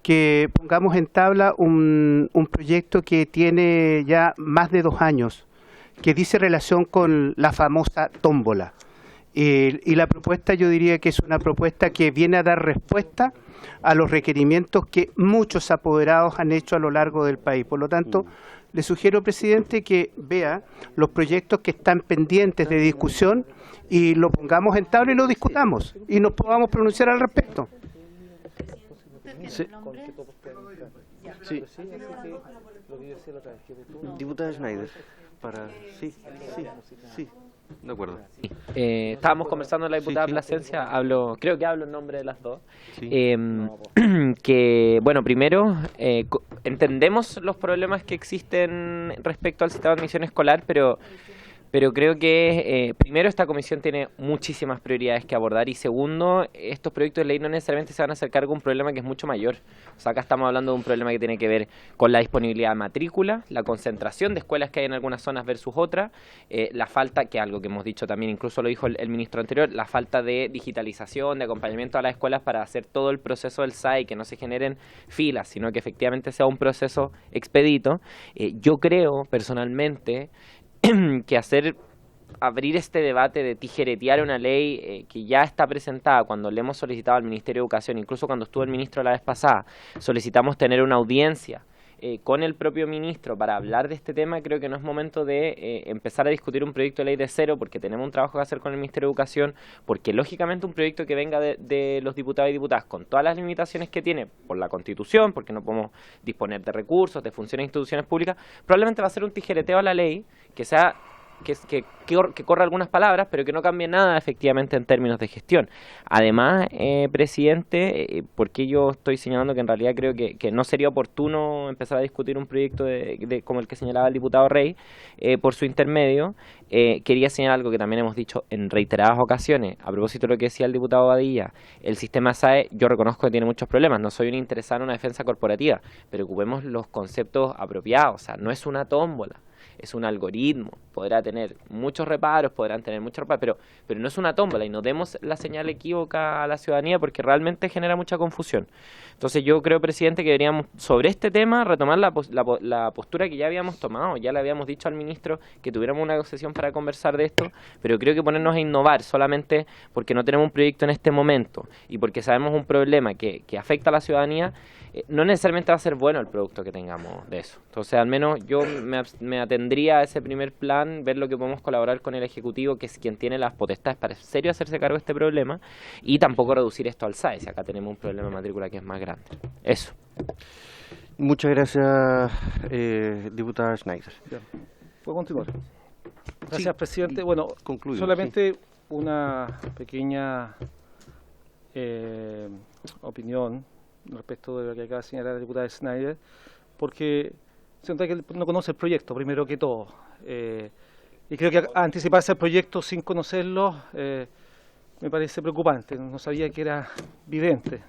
D: que pongamos en tabla un proyecto que tiene ya más de 2 años, que dice relación con la famosa tómbola. Y la propuesta, yo diría que es una propuesta que viene a dar respuesta a los requerimientos que muchos apoderados han hecho a lo largo del país. Por lo tanto, le sugiero, presidente, que vea los proyectos que están pendientes de discusión y lo pongamos en tabla y lo discutamos y nos podamos pronunciar al respecto.
A: Sí. Diputada Schneider, sí. De acuerdo.
G: Estábamos conversando con la diputada Plasencia, creo que hablo en nombre de las dos.
A: Sí.
G: Que, bueno, primero, entendemos los problemas que existen respecto al sistema de admisión escolar, pero creo que, primero, esta comisión tiene muchísimas prioridades que abordar, y segundo, estos proyectos de ley no necesariamente se van a hacer cargo de un problema que es mucho mayor. O sea, acá estamos hablando de un problema que tiene que ver con la disponibilidad de matrícula, la concentración de escuelas que hay en algunas zonas versus otras, la falta, que algo que hemos dicho también, incluso lo dijo el ministro anterior, la falta de digitalización, de acompañamiento a las escuelas para hacer todo el proceso del SAI, que no se generen filas, sino que efectivamente sea un proceso expedito. Yo creo, personalmente, que hacer abrir este debate de tijeretear una ley que ya está presentada. Cuando le hemos solicitado al Ministerio de Educación, incluso cuando estuvo el ministro la vez pasada, solicitamos tener una audiencia con el propio ministro para hablar de este tema. Creo que no es momento de empezar a discutir un proyecto de ley de cero, porque tenemos un trabajo que hacer con el Ministerio de Educación, porque lógicamente un proyecto que venga de los diputados y diputadas con todas las limitaciones que tiene por la Constitución, porque no podemos disponer de recursos, de funciones e instituciones públicas, probablemente va a ser un tijereteo a la ley que sea que corra algunas palabras, pero que no cambie nada efectivamente en términos de gestión. Además, presidente, porque yo estoy señalando que en realidad creo que no sería oportuno empezar a discutir un proyecto como el que señalaba el diputado Rey, por su intermedio, quería señalar algo que también hemos dicho en reiteradas ocasiones, a propósito de lo que decía el diputado Badilla. El sistema SAE, yo reconozco que tiene muchos problemas, no soy un interesado en una defensa corporativa, pero ocupemos los conceptos apropiados. O sea, no es una tómbola, es un algoritmo, podrá tener muchos reparos, pero no es una tómbola, y no demos la señal equívoca a la ciudadanía, porque realmente genera mucha confusión. Entonces yo creo, presidente, que deberíamos sobre este tema retomar la postura que ya habíamos tomado. Ya le habíamos dicho al ministro que tuviéramos una sesión para conversar de esto, pero creo que ponernos a innovar solamente porque no tenemos un proyecto en este momento y porque sabemos un problema que afecta a la ciudadanía, no necesariamente va a ser bueno el producto que tengamos de eso. Entonces, al menos yo me atendría a ese primer plan, ver lo que podemos colaborar con el Ejecutivo, que es quien tiene las potestades para en serio hacerse cargo de este problema, y tampoco reducir esto al SAE, si acá tenemos un problema de matrícula que es más grande. Eso.
A: Muchas gracias, diputada Schneider.
O: ¿Puedo continuar? Gracias, presidente. Bueno,
A: concluyo,
O: solamente una pequeña opinión respecto de lo que acaba de señalar la diputada Schneider, porque se nota que él no conoce el proyecto, primero que todo. Y creo que anticiparse al proyecto sin conocerlo me parece preocupante. No sabía que era vidente.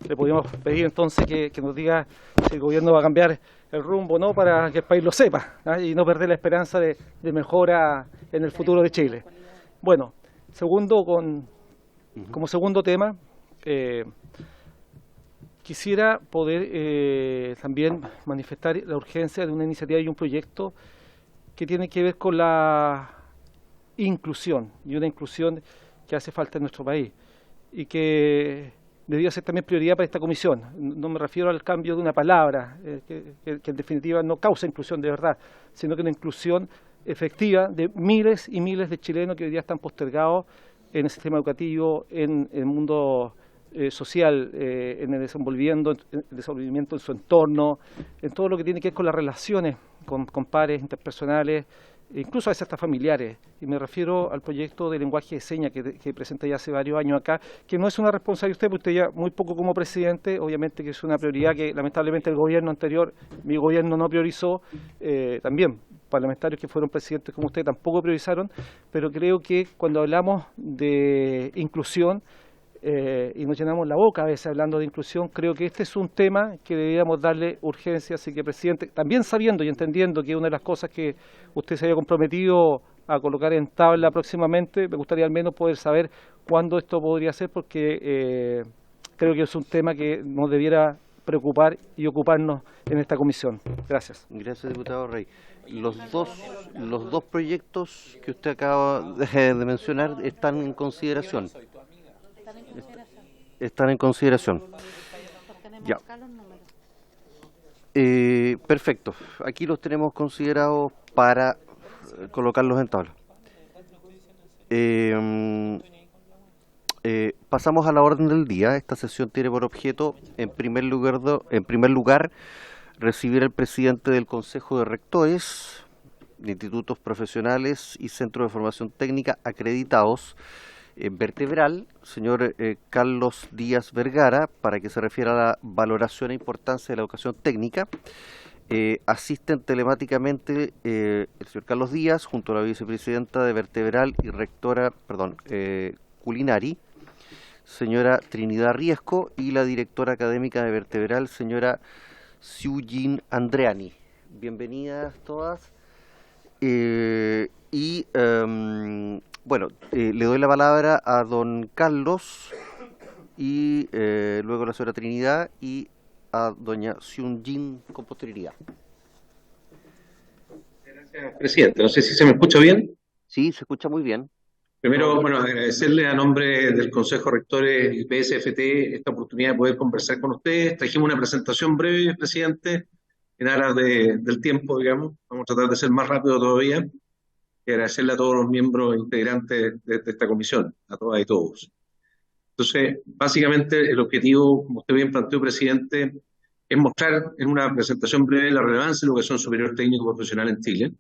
O: Le podríamos pedir entonces que nos diga si el gobierno va a cambiar el rumbo o no, para que el país lo sepa, y no perder la esperanza de mejora en el futuro de Chile. Bueno, como segundo tema, quisiera poder también manifestar la urgencia de una iniciativa y un proyecto que tiene que ver con la inclusión, y una inclusión que hace falta en nuestro país y que debería ser también prioridad para esta comisión. No me refiero al cambio de una palabra, que en definitiva no causa inclusión de verdad, sino que una inclusión efectiva de miles y miles de chilenos que hoy día están postergados en el sistema educativo, en el mundo social, en el desenvolvimiento en su entorno, en todo lo que tiene que ver con las relaciones con pares interpersonales, incluso a veces hasta familiares. Y me refiero al proyecto de lenguaje de señas que presenté ya hace varios años acá, que no es una responsabilidad de usted, porque usted ya muy poco como presidente, obviamente que es una prioridad que lamentablemente el gobierno anterior, mi gobierno no priorizó, también parlamentarios que fueron presidentes como usted tampoco priorizaron, pero creo que cuando hablamos de inclusión, y nos llenamos la boca a veces hablando de inclusión, creo que este es un tema que deberíamos darle urgencia. Así que, presidente, también sabiendo y entendiendo que una de las cosas que usted se había comprometido a colocar en tabla próximamente, me gustaría al menos poder saber cuándo esto podría ser, porque creo que es un tema que nos debiera preocupar y ocuparnos en esta comisión. Gracias.
A: Gracias, diputado Rey. Los dos proyectos que usted acaba de mencionar están en consideración. Están en consideración. Ya. Perfecto. Aquí los tenemos considerados para colocarlos en tabla. Pasamos a la orden del día. Esta sesión tiene por objeto, en primer lugar, recibir al presidente del Consejo de Rectores de institutos profesionales y centros de formación técnica acreditados en Vertebral, señor Carlos Díaz Vergara, para que se refiera a la valoración e importancia de la educación técnica. Asisten telemáticamente el señor Carlos Díaz, junto a la vicepresidenta de Vertebral y rectora, Culinari, señora Trinidad Riesco, y la directora académica de Vertebral, señora Siujin Andreani. Bienvenidas todas. Le doy la palabra a don Carlos y luego a la señora Trinidad y a doña Siujin con posterioridad.
P: Gracias, presidente. No sé si se me escucha bien.
A: Sí, se escucha muy bien.
P: Primero, bueno, agradecerle a nombre del Consejo Rectores y PSFT esta oportunidad de poder conversar con ustedes. Trajimos una presentación breve, presidente, en aras del tiempo, digamos. Vamos a tratar de ser más rápido todavía y agradecerle a todos los miembros integrantes de esta comisión, a todas y todos. Entonces, básicamente el objetivo, como usted bien planteó, presidente, es mostrar en una presentación breve la relevancia de la educación superior técnico profesional en Chile,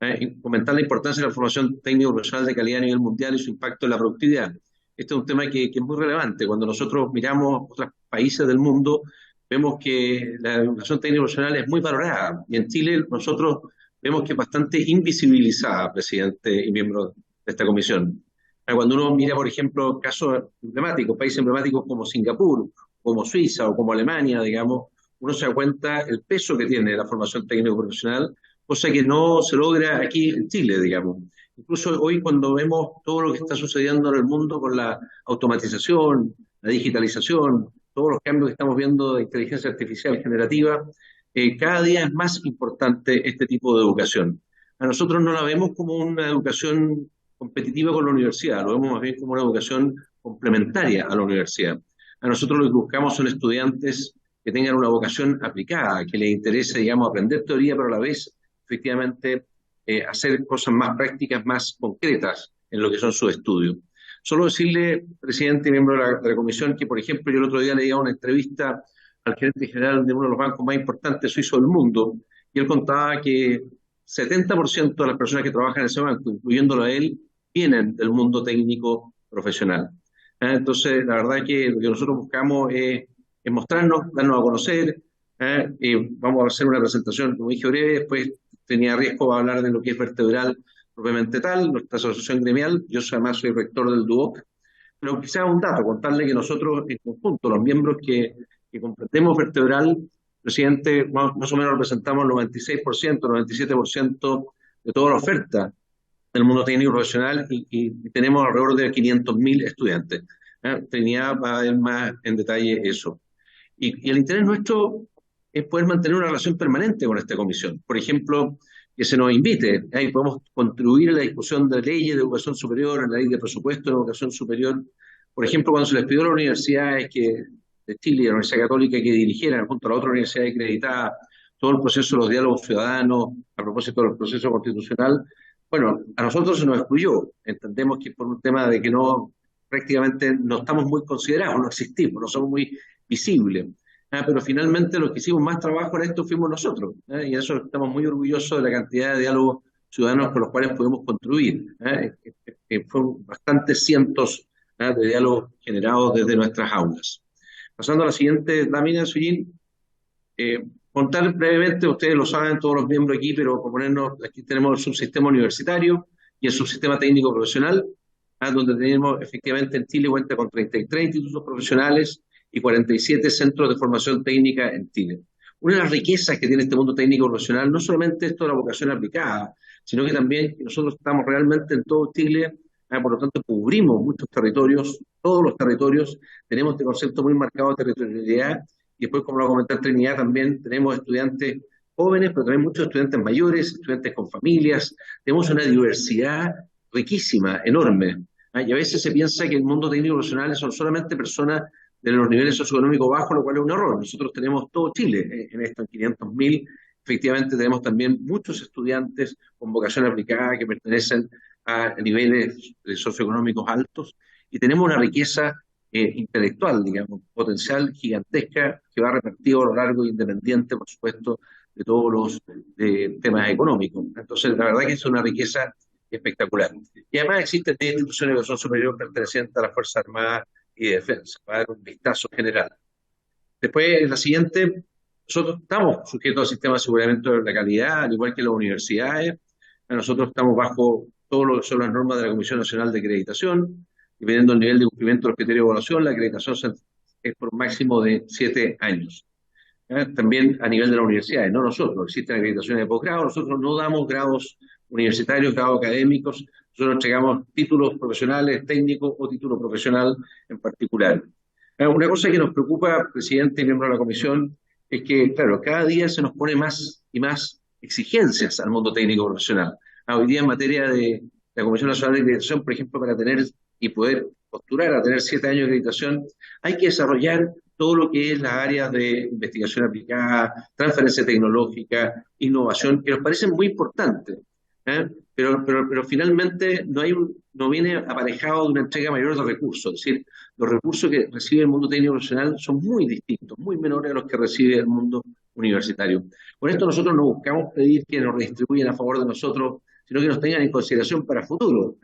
P: y comentar la importancia de la formación técnico profesional de calidad a nivel mundial y su impacto en la productividad. Este es un tema que es muy relevante. Cuando nosotros miramos otros países del mundo, vemos que la educación técnico profesional es muy valorada, y en Chile nosotros vemos que es bastante invisibilizada, presidente y miembros de esta comisión. Cuando uno mira, por ejemplo, casos emblemáticos, países emblemáticos como Singapur, como Suiza o como Alemania, digamos, uno se da cuenta el peso que tiene la formación técnico-profesional, cosa que no se logra aquí en Chile, digamos. Incluso hoy, cuando vemos todo lo que está sucediendo en el mundo con la automatización, la digitalización, todos los cambios que estamos viendo de inteligencia artificial generativa, cada día es más importante este tipo de educación. A nosotros no la vemos como una educación competitiva con la universidad, lo vemos más bien como una educación complementaria a la universidad. A nosotros lo que buscamos son estudiantes que tengan una vocación aplicada, que les interese, digamos, aprender teoría, pero a la vez, efectivamente, hacer cosas más prácticas, más concretas en lo que son sus estudios. Solo decirle, presidente y miembro de la comisión, que, por ejemplo, yo el otro día le di una entrevista al gerente general de uno de los bancos más importantes suizos del mundo, y él contaba que 70% de las personas que trabajan en ese banco, incluyéndolo a él, vienen del mundo técnico profesional. Entonces, la verdad que lo que nosotros buscamos es mostrarnos, darnos a conocer. Vamos a hacer una presentación, como dije, breve. Después tenía riesgo de hablar de lo que es Vertebral propiamente tal, nuestra asociación gremial. Yo además soy rector del DUOC. Pero quizás un dato, contarle que nosotros en conjunto, los miembros que comprendemos Vertebral, presidente, más o menos representamos el 96%, 97% de toda la oferta del mundo técnico profesional, y tenemos alrededor de 500.000 estudiantes. Trinidad va a ver más en detalle eso. Y el interés nuestro es poder mantener una relación permanente con esta comisión. Por ejemplo, que se nos invite, y podemos contribuir a la discusión de leyes de educación superior, en la ley de presupuesto de educación superior. Por ejemplo, cuando se les pidió a las universidades de Chile y a la Universidad Católica que dirigieran junto a la otra universidad acreditada todo el proceso de los diálogos ciudadanos a propósito del proceso constitucional, bueno, a nosotros se nos excluyó. Entendemos que por un tema de que prácticamente no estamos muy considerados, no existimos, no somos muy visibles. Pero finalmente los que hicimos más trabajo en esto fuimos nosotros, y eso estamos muy orgullosos de la cantidad de diálogos ciudadanos con los cuales pudimos contribuir. Fueron bastantes cientos de diálogos generados desde nuestras aulas. Pasando a la siguiente lámina, Sujin, contar brevemente, ustedes lo saben todos los miembros aquí, pero ponernos, aquí tenemos el subsistema universitario y el subsistema técnico profesional, donde tenemos efectivamente en Chile cuenta con 33 institutos profesionales y 47 centros de formación técnica en Chile. Una de las riquezas que tiene este mundo técnico profesional, no solamente esto de la vocación aplicada, sino que también nosotros estamos realmente en todo Chile, por lo tanto cubrimos muchos territorios, todos los territorios, tenemos este concepto muy marcado de territorialidad, y después, como lo va a comentar Trinidad, también tenemos estudiantes jóvenes, pero también muchos estudiantes mayores, estudiantes con familias. Tenemos una diversidad riquísima, enorme. Y a veces se piensa que el mundo técnico profesional son solamente personas de los niveles socioeconómicos bajos, lo cual es un error. Nosotros tenemos todo Chile en estos 500.000. Efectivamente, tenemos también muchos estudiantes con vocación aplicada que pertenecen a niveles socioeconómicos altos, y tenemos una riqueza intelectual, digamos, potencial gigantesca, que va repartido a lo largo e independiente, por supuesto, de todos los temas económicos. Entonces, la verdad que es una riqueza espectacular. Y además existen 10 instituciones de educación superior pertenecientes a las Fuerzas Armadas y de Defensa, para dar un vistazo general. Después, en la siguiente, nosotros estamos sujetos al sistema de aseguramiento de la calidad, al igual que las universidades. Nosotros estamos bajo todo lo que son las normas de la Comisión Nacional de Acreditación. Dependiendo del nivel de cumplimiento de los criterios de evaluación, la acreditación es por un máximo de 7 años. También a nivel de las universidades, no nosotros, existen acreditaciones de posgrado, nosotros no damos grados universitarios, grados académicos, nosotros entregamos títulos profesionales, técnicos o título profesional en particular. Una cosa que nos preocupa, presidente y miembro de la comisión, es que, claro, cada día se nos pone más y más exigencias al mundo técnico profesional. Hoy día en materia de la Comisión Nacional de Acreditación, por ejemplo, para tener y poder postular a tener 7 años de acreditación, hay que desarrollar todo lo que es las áreas de investigación aplicada, transferencia tecnológica, innovación, que nos parecen muy importantes, ¿eh? Pero finalmente no viene aparejado de una entrega mayor de recursos. Es decir, los recursos que recibe el mundo técnico profesional son muy distintos, muy menores a los que recibe el mundo universitario. Con esto nosotros no buscamos pedir que nos redistribuyan a favor de nosotros, sino que nos tengan en consideración para futuro.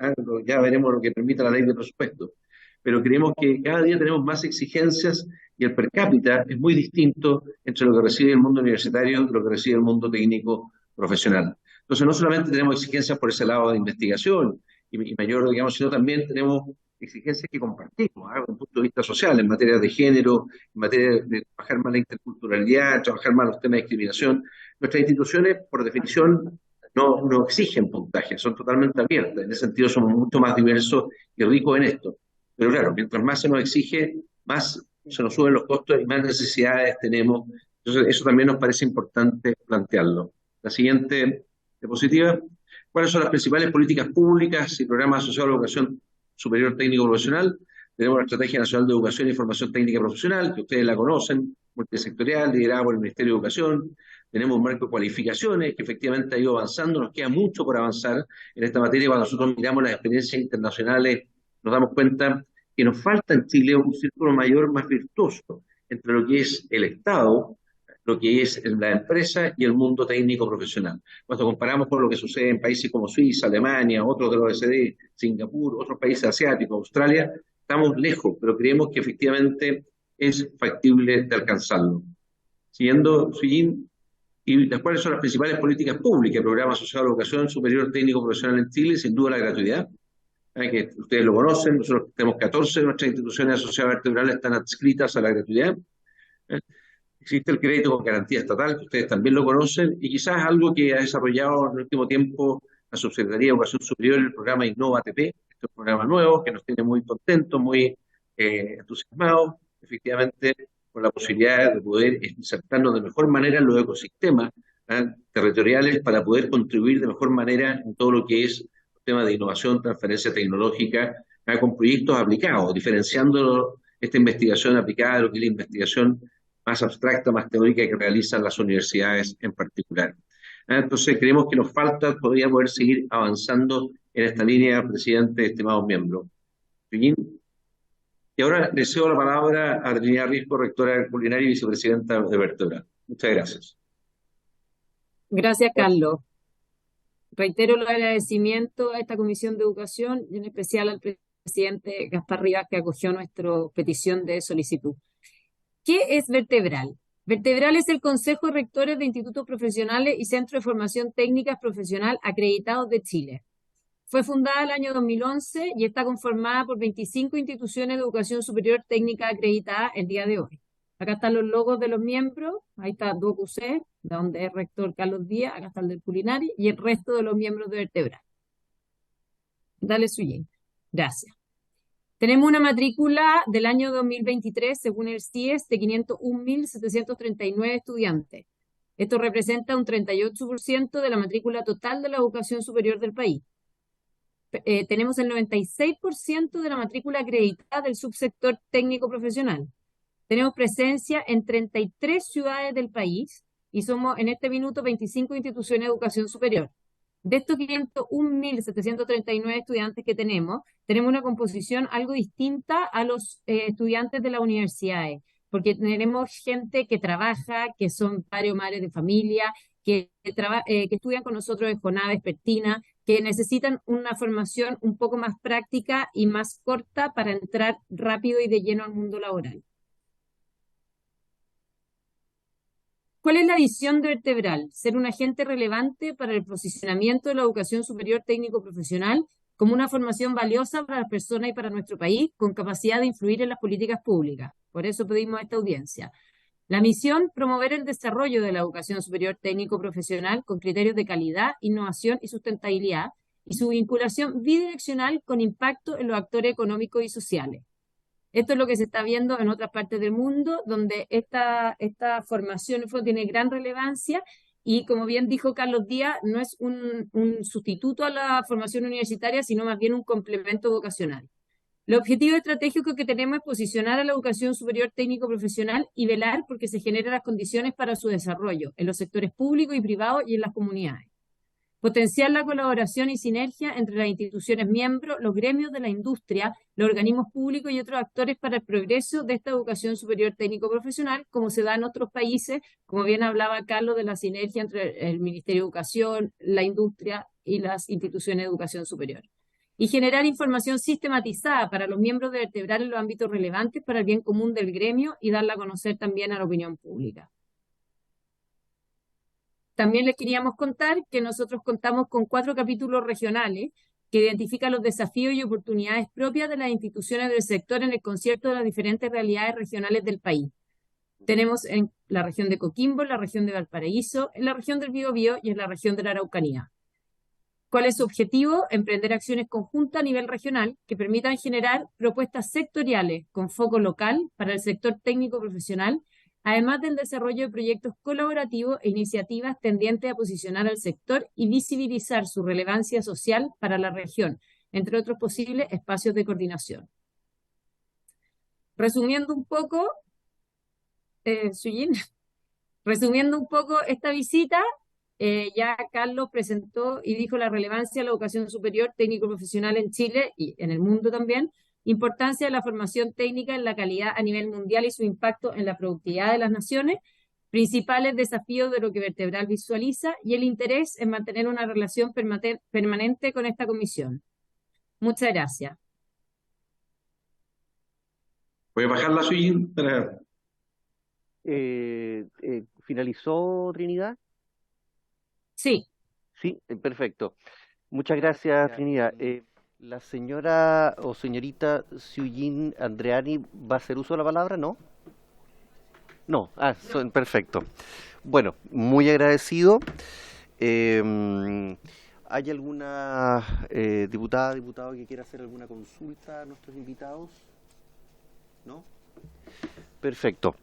P: Ya veremos lo que permita la ley de presupuesto. Pero creemos que cada día tenemos más exigencias y el per cápita es muy distinto entre lo que recibe el mundo universitario y lo que recibe el mundo técnico profesional. Entonces, no solamente tenemos exigencias por ese lado de investigación y mayor, digamos, sino también tenemos exigencias que compartimos, desde un punto de vista social, en materia de género, en materia de trabajar más la interculturalidad, trabajar más los temas de discriminación. Nuestras instituciones, por definición, no exigen puntaje, son totalmente abiertas. En ese sentido, somos mucho más diversos y ricos en esto. Pero claro, mientras más se nos exige, más se nos suben los costos y más necesidades tenemos. Entonces, eso también nos parece importante plantearlo. La siguiente diapositiva. ¿Cuáles son las principales políticas públicas y programas asociados a la educación superior técnico profesional? Tenemos la Estrategia Nacional de Educación y Formación Técnica Profesional, que ustedes la conocen, multisectorial, liderada por el Ministerio de Educación. Tenemos un marco de cualificaciones que efectivamente ha ido avanzando. Nos queda mucho por avanzar en esta materia. Cuando nosotros miramos las experiencias internacionales, nos damos cuenta que nos falta en Chile un círculo mayor, más virtuoso, entre lo que es el Estado, lo que es la empresa y el mundo técnico profesional. Cuando comparamos con lo que sucede en países como Suiza, Alemania, otros de la OECD, Singapur, otros países asiáticos, Australia, estamos lejos, pero creemos que efectivamente es factible de alcanzarlo. Siguiendo, ¿y cuáles son las principales políticas públicas, programas asociados a la educación superior técnico profesional en Chile? Sin duda la gratuidad, que ustedes lo conocen. Nosotros tenemos 14 de nuestras instituciones asociadas vertebrales están adscritas a la gratuidad. Existe el crédito con garantía estatal, que ustedes también lo conocen, y quizás algo que ha desarrollado en el último tiempo la Subsecretaría de Educación Superior, el programa Innova ATP. Este es un programa nuevo que nos tiene muy contentos, muy entusiasmados, efectivamente, con la posibilidad de poder insertarnos de mejor manera en los ecosistemas territoriales para poder contribuir de mejor manera en todo lo que es el tema de innovación, transferencia tecnológica, con proyectos aplicados, diferenciando esta investigación aplicada de lo que es la investigación más abstracta, más teórica que realizan las universidades en particular. Entonces, creemos que nos falta todavía poder seguir avanzando en esta línea, presidente, estimados miembros. Y ahora le cedo la palabra a Trinidad Risco, rectora culinaria y vicepresidenta de Vertebra. Muchas gracias.
Q: Gracias, Carlos. Reitero los agradecimientos a esta Comisión de Educación y en especial al presidente Gaspar Rivas, que acogió nuestra petición de solicitud. ¿Qué es Vertebral? Vertebral es el Consejo de Rectores de Institutos Profesionales y Centros de Formación Técnica Profesional acreditados de Chile. Fue fundada el año 2011 y está conformada por 25 instituciones de educación superior técnica acreditadas el día de hoy. Acá están los logos de los miembros, ahí está DUOCUC, de donde es rector Carlos Díaz, acá está el del Culinari, y el resto de los miembros de Vertebral. Dale, Suyín. Gracias. Tenemos una matrícula del año 2023, según el CIES, de 501.739 estudiantes. Esto representa un 38% de la matrícula total de la educación superior del país. Tenemos el 96% de la matrícula acreditada del subsector técnico profesional. Tenemos presencia en 33 ciudades del país y somos en este minuto 25 instituciones de educación superior. De estos 501.739 estudiantes que tenemos una composición algo distinta a los estudiantes de las universidades, porque tenemos gente que trabaja, que son padres o madres de familia, que estudian con nosotros en jornada vespertina, que necesitan una formación un poco más práctica y más corta para entrar rápido y de lleno al mundo laboral. ¿Cuál es la visión de Vertebral? Ser un agente relevante para el posicionamiento de la educación superior técnico-profesional como una formación valiosa para las personas y para nuestro país, con capacidad de influir en las políticas públicas. Por eso pedimos esta audiencia. La misión, promover el desarrollo de la educación superior técnico-profesional con criterios de calidad, innovación y sustentabilidad, y su vinculación bidireccional con impacto en los actores económicos y sociales. Esto es lo que se está viendo en otras partes del mundo, donde esta formación tiene gran relevancia Y como bien dijo Carlos Díaz, no es un sustituto a la formación universitaria, sino más bien un complemento vocacional. El objetivo estratégico que tenemos es posicionar a la educación superior técnico profesional y velar porque se generen las condiciones para su desarrollo en los sectores públicos y privados y en las comunidades. Potenciar la colaboración y sinergia entre las instituciones miembros, los gremios de la industria, los organismos públicos y otros actores para el progreso de esta educación superior técnico profesional, como se da en otros países, como bien hablaba Carlos de la sinergia entre el Ministerio de Educación, la industria y las instituciones de educación superior. Y generar información sistematizada para los miembros de vertebrar en los ámbitos relevantes para el bien común del gremio y darla a conocer también a la opinión pública. También les queríamos contar que nosotros contamos con 4 capítulos regionales que identifican los desafíos y oportunidades propias de las instituciones del sector en el concierto de las diferentes realidades regionales del país. Tenemos en la región de Coquimbo, en la región de Valparaíso, en la región del Biobío y en la región de la Araucanía. ¿Cuál es su objetivo? Emprender acciones conjuntas a nivel regional que permitan generar propuestas sectoriales con foco local para el sector técnico profesional, además del desarrollo de proyectos colaborativos e iniciativas tendientes a posicionar al sector y visibilizar su relevancia social para la región, entre otros posibles espacios de coordinación. Resumiendo un poco, resumiendo un poco esta visita, ya Carlos presentó y dijo la relevancia de la educación superior técnico-profesional en Chile y en el mundo también, importancia de la formación técnica en la calidad a nivel mundial y su impacto en la productividad de las naciones, principales desafíos de lo que Vertebral visualiza y el interés en mantener una relación permanente con esta comisión. Muchas gracias.
P: Voy a bajar la suya para...
A: ¿Finalizó, Trinidad?
Q: Sí.
A: Sí, perfecto. Muchas gracias, Trinidad. La señora o señorita Suyín Andreani va a hacer uso de la palabra, ¿no? No, perfecto. Bueno, muy agradecido. ¿Hay alguna diputada, diputado que quiera hacer alguna consulta a nuestros invitados? ¿No? Perfecto.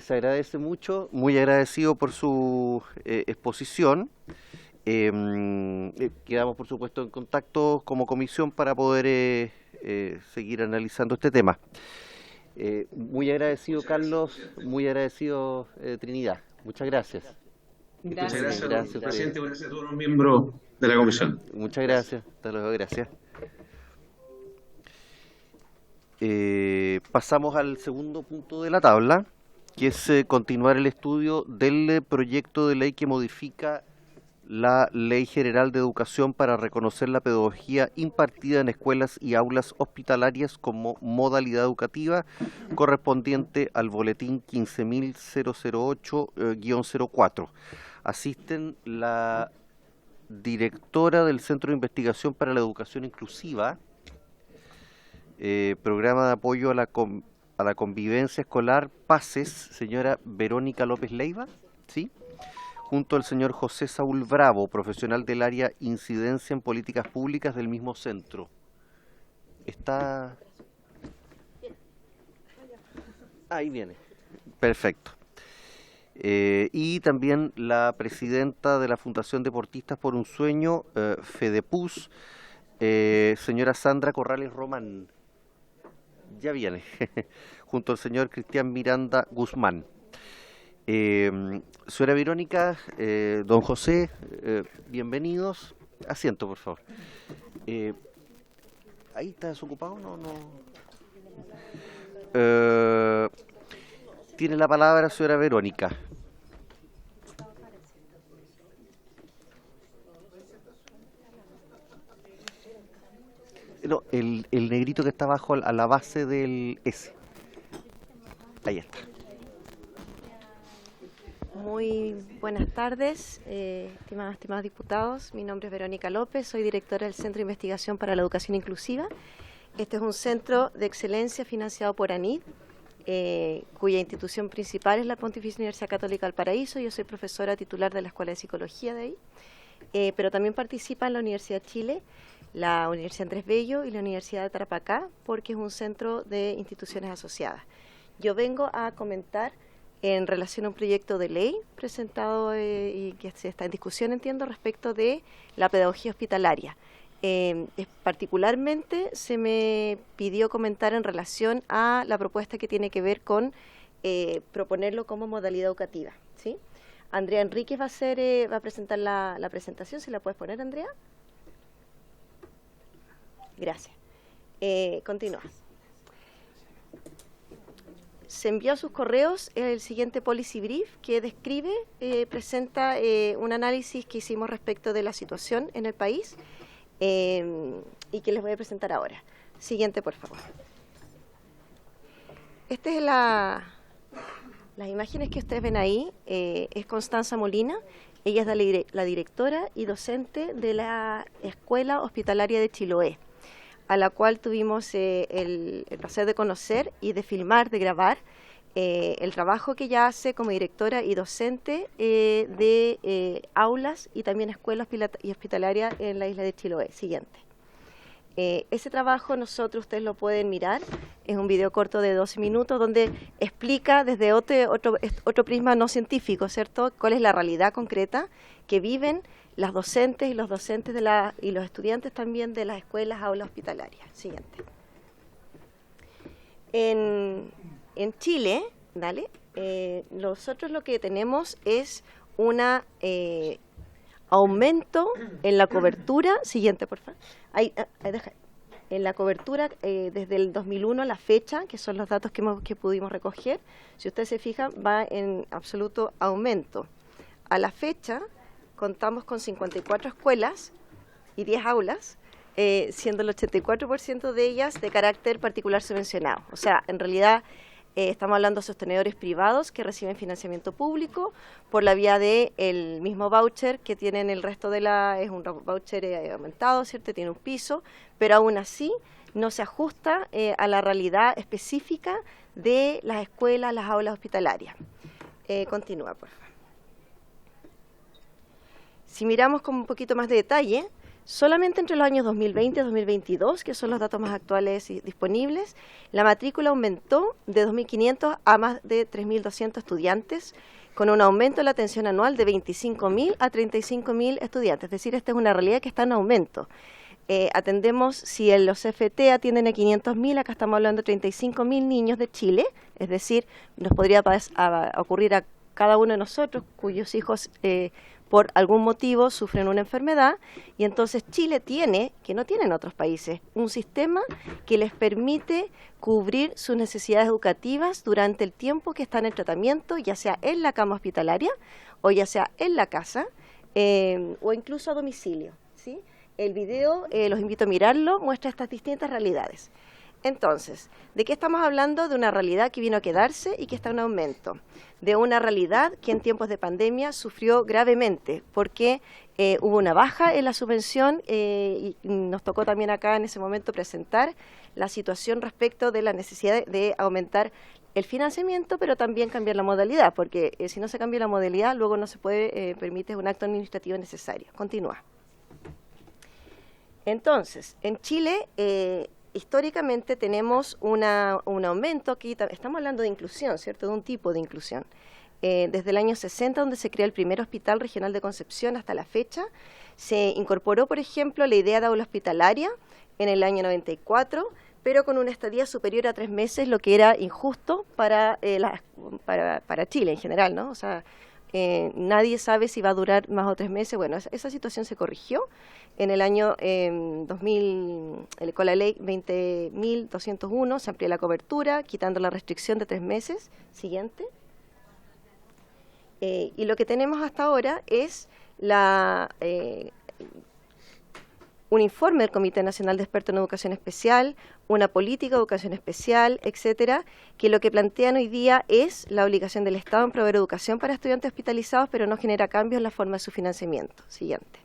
A: Se agradece mucho, muy agradecido por su exposición. Quedamos, por supuesto, en contacto como comisión para poder seguir analizando este tema. Muy agradecido, Carlos, muy agradecido, Trinidad. Muchas gracias.
P: Muchas gracias, presidente, gracias a todos los miembros de la comisión.
A: Muchas gracias, hasta luego, gracias. Pasamos al segundo punto de la tabla, que es continuar el estudio del proyecto de ley que modifica la Ley General de Educación para reconocer la pedagogía impartida en escuelas y aulas hospitalarias como modalidad educativa correspondiente al boletín 15.008-04. Asisten la directora del Centro de Investigación para la Educación Inclusiva, Programa de Apoyo a la Convivencia Escolar, PACES, señora Verónica López Leiva, ¿sí? Junto al señor José Saúl Bravo, profesional del área Incidencia en Políticas Públicas del mismo centro. ¿Está? Ahí viene. Perfecto. Y también la presidenta de la Fundación Deportistas por un Sueño, FEDEPUS, señora Sandra Corrales Román. Ya viene. Junto al señor Cristian Miranda Guzmán. Señora Verónica, don José, bienvenidos. Asiento, por favor. ¿Ahí está desocupado? No. Tiene la palabra señora Verónica. No, el negrito que está abajo a la base del S. Ahí está.
L: Muy buenas tardes, estimados diputados. Mi nombre es Verónica López, soy directora del Centro de Investigación para la Educación Inclusiva. Este es un centro de excelencia financiado por ANID, cuya institución principal es la Pontificia Universidad Católica Valparaíso. Yo soy profesora titular de la Escuela de Psicología de ahí, pero también participa en la Universidad de Chile, la Universidad Andrés Bello y la Universidad de Tarapacá, porque es un centro de instituciones asociadas. Yo vengo a comentar
R: en relación a un proyecto de ley presentado y que se está en discusión, entiendo, respecto de la pedagogía hospitalaria. Particularmente se me pidió comentar en relación a la propuesta que tiene que ver con proponerlo como modalidad educativa, ¿sí? Andrea Enríquez va a presentar la presentación. ¿Se la puedes poner, Andrea? Gracias. Continúa. Se envió a sus correos el siguiente policy brief que describe, presenta un análisis que hicimos respecto de la situación en el país y que les voy a presentar ahora. Siguiente, por favor. Esta es las imágenes que ustedes ven ahí. Es Constanza Molina. Ella es la directora y docente de la Escuela Hospitalaria de Chiloé, a la cual tuvimos el placer de conocer y de filmar, de grabar el trabajo que ella hace como directora y docente de aulas y también escuela hospitalaria en la isla de Chiloé. Siguiente. Ese trabajo ustedes lo pueden mirar, es un video corto de 12 minutos donde explica desde otro prisma no científico, ¿cierto?, cuál es la realidad concreta que viven las docentes y los docentes y los estudiantes también de las escuelas, aulas hospitalarias. Siguiente. En Chile, nosotros lo que tenemos es un aumento en la cobertura. Siguiente, por favor. En la cobertura desde el 2001 a la fecha, que son los datos que pudimos recoger, si ustedes se fijan, va en absoluto aumento. A la fecha contamos con 54 escuelas y 10 aulas, siendo el 84% de ellas de carácter particular subvencionado. O sea, en realidad estamos hablando de sostenedores privados que reciben financiamiento público por la vía del mismo voucher que tienen el resto es un voucher aumentado, ¿cierto? Tiene un piso, pero aún así no se ajusta a la realidad específica de las escuelas, las aulas hospitalarias. Continúa, por favor. Si miramos con un poquito más de detalle, solamente entre los años 2020 y 2022, que son los datos más actuales y disponibles, la matrícula aumentó de 2.500 a más de 3.200 estudiantes, con un aumento de la atención anual de 25.000 a 35.000 estudiantes. Es decir, esta es una realidad que está en aumento. Atendemos, si en los CFT atienden a 500.000, acá estamos hablando de 35.000 niños de Chile, es decir, nos podría ocurrir a cada uno de nosotros cuyos hijos por algún motivo sufren una enfermedad, y entonces Chile tiene, que no tienen otros países, un sistema que les permite cubrir sus necesidades educativas durante el tiempo que están en tratamiento, ya sea en la cama hospitalaria o ya sea en la casa o incluso a domicilio, ¿sí? El video, los invito a mirarlo, muestra estas distintas realidades. Entonces, ¿de qué estamos hablando? De una realidad que vino a quedarse y que está en aumento. De una realidad que en tiempos de pandemia sufrió gravemente porque hubo una baja en la subvención y nos tocó también acá en ese momento presentar la situación respecto de la necesidad de aumentar el financiamiento, pero también cambiar la modalidad, porque si no se cambia la modalidad, luego no se puede permitir un acto administrativo necesario. Continúa. Entonces, en Chile históricamente tenemos un aumento, aquí estamos hablando de inclusión, ¿cierto?, de un tipo de inclusión. Desde el año 60, donde se creó el primer hospital regional de Concepción, hasta la fecha, se incorporó, por ejemplo, la idea de aula hospitalaria en el año 94, pero con una estadía superior a 3 meses, lo que era injusto para Chile en general, ¿no? O sea, nadie sabe si va a durar más o 3 meses. Bueno, esa situación se corrigió en el año 2000, con la ley 20.201, se amplió la cobertura, quitando la restricción de 3 meses. Siguiente. Y lo que tenemos hasta ahora es un informe del Comité Nacional de Expertos en Educación Especial, una política de educación especial, etcétera, que lo que plantean hoy día es la obligación del Estado en proveer educación para estudiantes hospitalizados, pero no genera cambios en la forma de su financiamiento. Siguiente.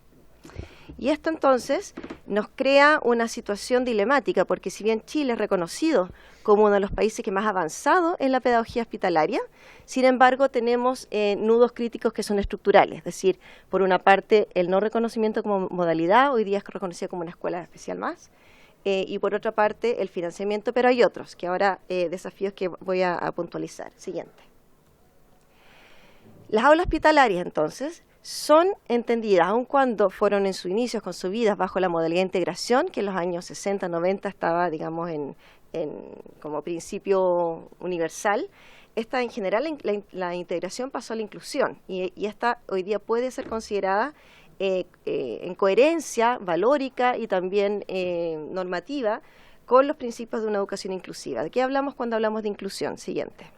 R: Y esto entonces nos crea una situación dilemática, porque si bien Chile es reconocido como uno de los países que más ha avanzado en la pedagogía hospitalaria, sin embargo tenemos nudos críticos que son estructurales, es decir, por una parte el no reconocimiento como modalidad, hoy día es reconocido como una escuela especial más, y por otra parte el financiamiento, pero hay otros, que ahora desafíos que voy a puntualizar. Siguiente. Las aulas hospitalarias, entonces, son entendidas, aun cuando fueron en sus inicios concebidas bajo la modalidad de integración, que en los años 60, 90 estaba, digamos, como principio universal. Esta, en general, la integración pasó a la inclusión y esta hoy día puede ser considerada en coherencia valórica y también normativa con los principios de una educación inclusiva. ¿De qué hablamos cuando hablamos de inclusión? Siguiente.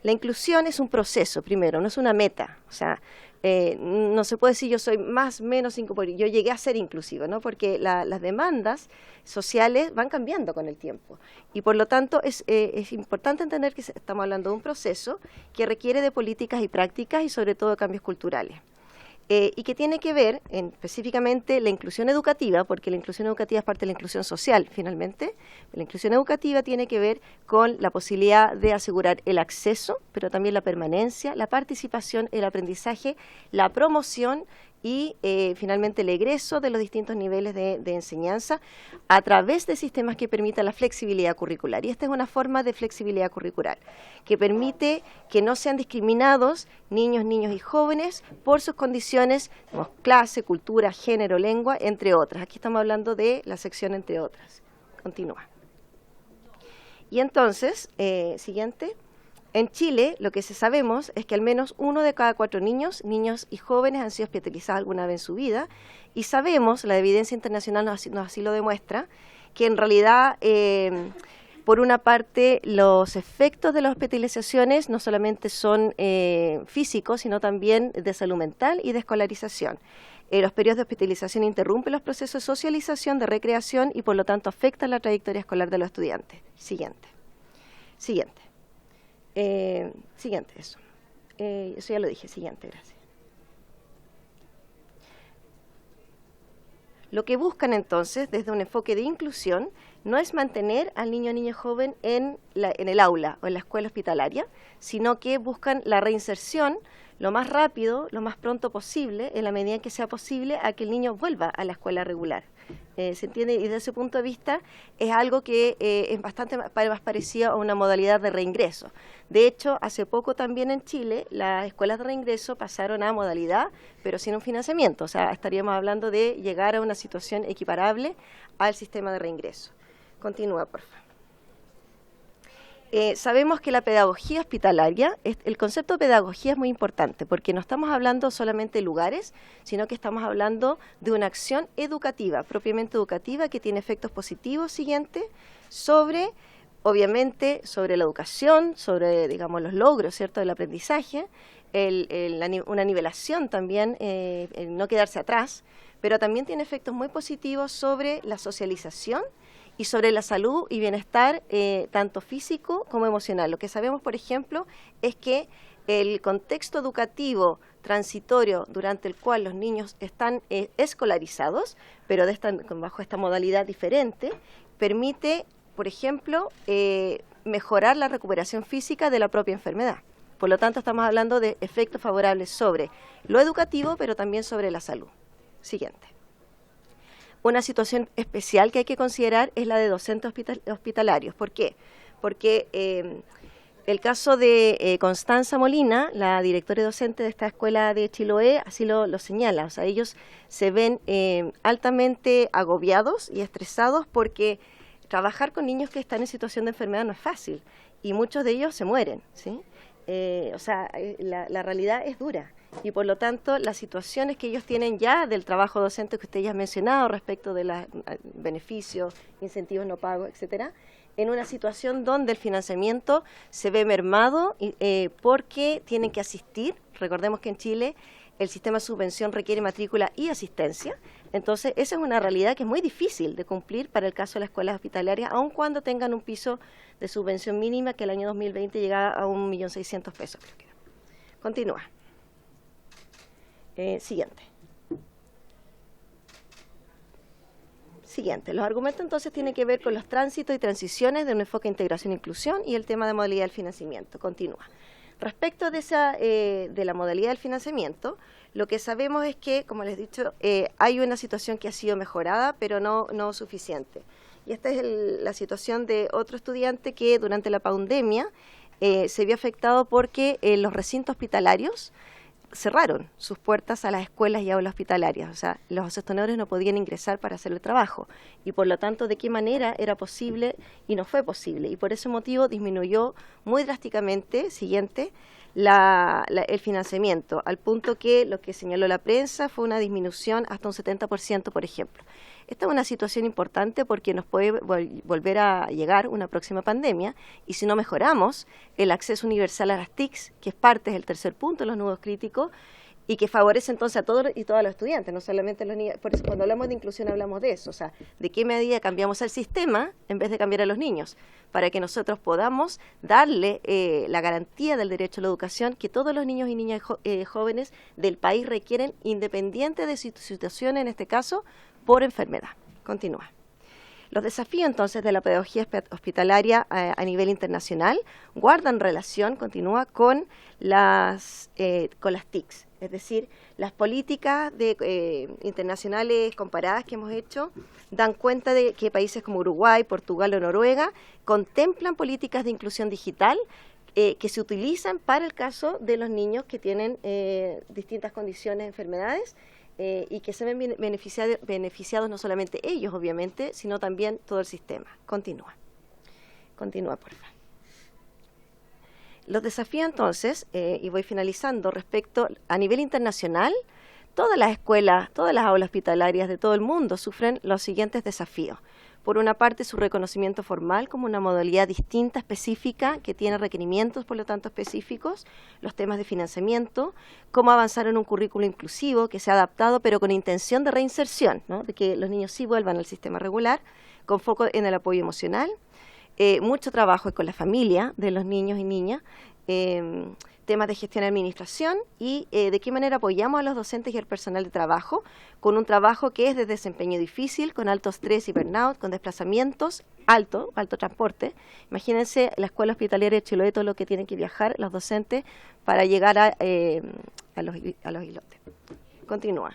R: La inclusión es un proceso, primero, no es una meta. O sea, no se puede decir yo soy más, menos, yo llegué a ser inclusiva, ¿no? Porque las demandas sociales van cambiando con el tiempo. Y por lo tanto es importante entender que estamos hablando de un proceso que requiere de políticas y prácticas y sobre todo de cambios culturales. Y que tiene que ver específicamente la inclusión educativa, porque la inclusión educativa es parte de la inclusión social, finalmente. La inclusión educativa tiene que ver con la posibilidad de asegurar el acceso, pero también la permanencia, la participación, el aprendizaje, la promoción y finalmente el egreso de los distintos niveles de enseñanza a través de sistemas que permitan la flexibilidad curricular. Y esta es una forma de flexibilidad curricular que permite que no sean discriminados niños y jóvenes por sus condiciones, como clase, cultura, género, lengua, entre otras. Aquí estamos hablando de la sección entre otras. Continúa. Y entonces, siguiente. En Chile, lo que sabemos es que al menos 1 de cada 4 niños y jóvenes han sido hospitalizados alguna vez en su vida, y sabemos, la evidencia internacional así lo demuestra, que en realidad, por una parte, los efectos de las hospitalizaciones no solamente son físicos, sino también de salud mental y de escolarización. Los periodos de hospitalización interrumpen los procesos de socialización, de recreación, y por lo tanto afectan la trayectoria escolar de los estudiantes. Siguiente. Siguiente, eso. Eso ya lo dije, siguiente, gracias. Lo que buscan entonces, desde un enfoque de inclusión, no es mantener al niño o niña joven en el aula o en la escuela hospitalaria, sino que buscan la reinserción lo más rápido, lo más pronto posible, en la medida en que sea posible, a que el niño vuelva a la escuela regular. ¿Se entiende? Y desde ese punto de vista es algo que es bastante más parecido a una modalidad de reingreso. De hecho, hace poco también en Chile las escuelas de reingreso pasaron a modalidad, pero sin un financiamiento. O sea, estaríamos hablando de llegar a una situación equiparable al sistema de reingreso. Continúa, por favor. Sabemos que la pedagogía hospitalaria, el concepto de pedagogía es muy importante porque no estamos hablando solamente de lugares, sino que estamos hablando de una acción educativa, propiamente educativa, que tiene efectos positivos, siguiente, obviamente, sobre la educación, sobre, digamos, los logros, ¿cierto?, del aprendizaje, una nivelación también, el no quedarse atrás, pero también tiene efectos muy positivos sobre la socialización y sobre la salud y bienestar tanto físico como emocional. Lo que sabemos, por ejemplo, es que el contexto educativo transitorio durante el cual los niños están escolarizados, pero bajo esta modalidad diferente, permite, por ejemplo, mejorar la recuperación física de la propia enfermedad. Por lo tanto, estamos hablando de efectos favorables sobre lo educativo, pero también sobre la salud. Siguiente. Una situación especial que hay que considerar es la de docentes hospitalarios. ¿Por qué? Porque el caso de Constanza Molina, la directora y docente de esta escuela de Chiloé, así lo señala. O sea, ellos se ven altamente agobiados y estresados porque trabajar con niños que están en situación de enfermedad no es fácil y muchos de ellos se mueren, ¿sí? La realidad es dura. Y por lo tanto, las situaciones que ellos tienen ya del trabajo docente que usted ya ha mencionado respecto de los beneficios, incentivos no pagos, etcétera, en una situación donde el financiamiento se ve mermado porque tienen que asistir. Recordemos que en Chile el sistema de subvención requiere matrícula y asistencia. Entonces, esa es una realidad que es muy difícil de cumplir para el caso de las escuelas hospitalarias, aun cuando tengan un piso de subvención mínima que el año 2020 llegaba a 1.600.000 pesos, creo que era. Continúa. Siguiente. Los argumentos entonces tienen que ver con los tránsitos y transiciones de un enfoque de integración e inclusión y el tema de modalidad del financiamiento. Continúa. Respecto de la modalidad del financiamiento, lo que sabemos es que, como les he dicho, hay una situación que ha sido mejorada, pero no suficiente. Y esta es la situación de otro estudiante que durante la pandemia se vio afectado porque los recintos hospitalarios cerraron sus puertas a las escuelas y aulas hospitalarias, o sea, los sostenedores no podían ingresar para hacer el trabajo y por lo tanto de qué manera era posible y no fue posible y por ese motivo disminuyó muy drásticamente, el financiamiento, al punto que lo que señaló la prensa fue una disminución hasta un 70%, por ejemplo. Esta es una situación importante porque nos puede volver a llegar una próxima pandemia y si no mejoramos el acceso universal a las TICs, que es parte del tercer punto de los nudos críticos, y que favorece entonces a todos y todas los estudiantes, no solamente a los niños. Por eso cuando hablamos de inclusión hablamos de eso, o sea, de qué medida cambiamos el sistema en vez de cambiar a los niños, para que nosotros podamos darle la garantía del derecho a la educación que todos los niños y niñas jóvenes del país requieren, independiente de su situación, en este caso, por enfermedad. Continúa. Los desafíos entonces de la pedagogía hospitalaria a nivel internacional guardan relación, continúa, con las TICs, es decir, las políticas internacionales comparadas que hemos hecho dan cuenta de que países como Uruguay, Portugal o Noruega contemplan políticas de inclusión digital que se utilizan para el caso de los niños que tienen distintas condiciones, enfermedades, y que se ven beneficiados no solamente ellos, obviamente, sino también todo el sistema. Continúa, por favor. Los desafíos entonces, y voy finalizando, respecto a nivel internacional, todas las escuelas, todas las aulas hospitalarias de todo el mundo sufren los siguientes desafíos. Por una parte, su reconocimiento formal como una modalidad distinta, específica, que tiene requerimientos, por lo tanto, específicos, los temas de financiamiento, cómo avanzar en un currículo inclusivo que sea adaptado, pero con intención de reinserción, ¿no? De que los niños sí vuelvan al sistema regular, con foco en el apoyo emocional, mucho trabajo con la familia de los niños y niñas, temas de gestión y administración y de qué manera apoyamos a los docentes y al personal de trabajo con un trabajo que es de desempeño difícil, con alto estrés y burnout, con desplazamientos, alto transporte. Imagínense la escuela hospitalaria de Chiloé, todo lo que tienen que viajar los docentes para llegar a los islotes. Continúa.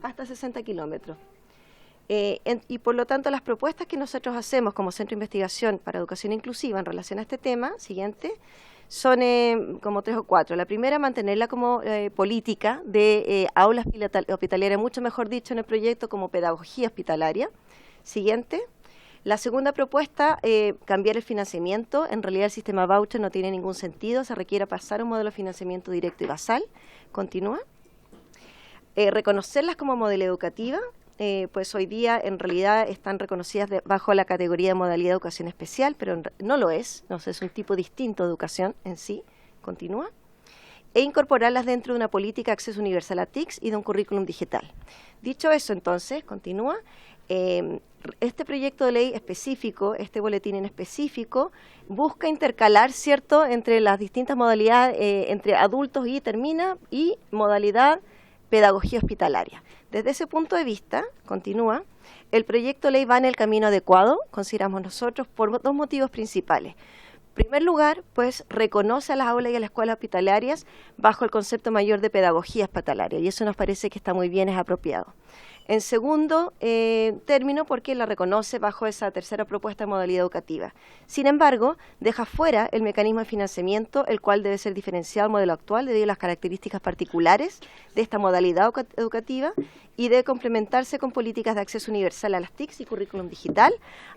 R: Hasta 60 kilómetros. Y por lo tanto las propuestas que nosotros hacemos como Centro de Investigación para Educación Inclusiva en relación a este tema, siguiente, son como 3 o 4. La primera, mantenerla como política de aulas hospitalarias, mucho mejor dicho en el proyecto como pedagogía hospitalaria. Siguiente. La segunda propuesta, cambiar el financiamiento. En realidad el sistema voucher no tiene ningún sentido, se requiere pasar a un modelo de financiamiento directo y basal. Continúa. Reconocerlas como modelo educativa. Pues hoy día en realidad están reconocidas bajo la categoría de modalidad de educación especial, pero no lo es, no sé, es un tipo distinto de educación en sí. Continúa. E incorporarlas dentro de una política de acceso universal a TICs y de un currículum digital. Dicho eso, entonces, continúa, este proyecto de ley específico, este boletín en específico, busca intercalar, ¿cierto?, entre las distintas modalidades, entre adultos y modalidad pedagogía hospitalaria. Desde ese punto de vista, continúa, el proyecto de ley va en el camino adecuado, consideramos nosotros, por 2 motivos principales. En primer lugar, pues reconoce a las aulas y a las escuelas hospitalarias bajo el concepto mayor de pedagogía hospitalaria, y eso nos parece que está muy bien, es apropiado. En segundo término, porque la reconoce bajo esa tercera propuesta de modalidad educativa. Sin embargo, deja fuera el mecanismo de financiamiento, el cual debe ser diferenciado al modelo actual debido a las características particulares de esta modalidad educativa y debe complementarse con políticas de acceso universal a las TICs y currículum digital,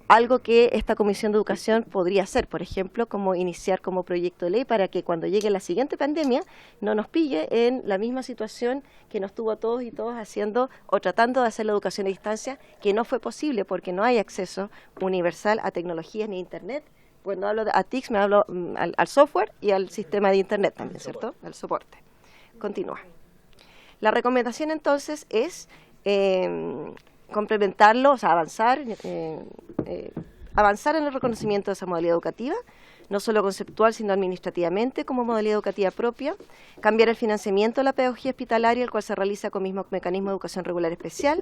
R: algo que esta Comisión de Educación podría hacer, por ejemplo, como iniciar como proyecto de ley para que cuando llegue la siguiente pandemia no nos pille en la misma situación que nos tuvo a todos y todas haciendo o tratando de hacer la educación a distancia, que no fue posible porque no hay acceso universal a tecnologías ni internet. Cuando hablo de TICs me hablo al software y al sistema de internet también, ¿cierto? Al soporte. Continúa. La recomendación entonces es complementarlo, o sea, avanzar en el reconocimiento de esa modalidad educativa, no solo conceptual, sino administrativamente como modalidad educativa propia, cambiar el financiamiento de la pedagogía hospitalaria, el cual se realiza con mismo mecanismo de educación regular especial,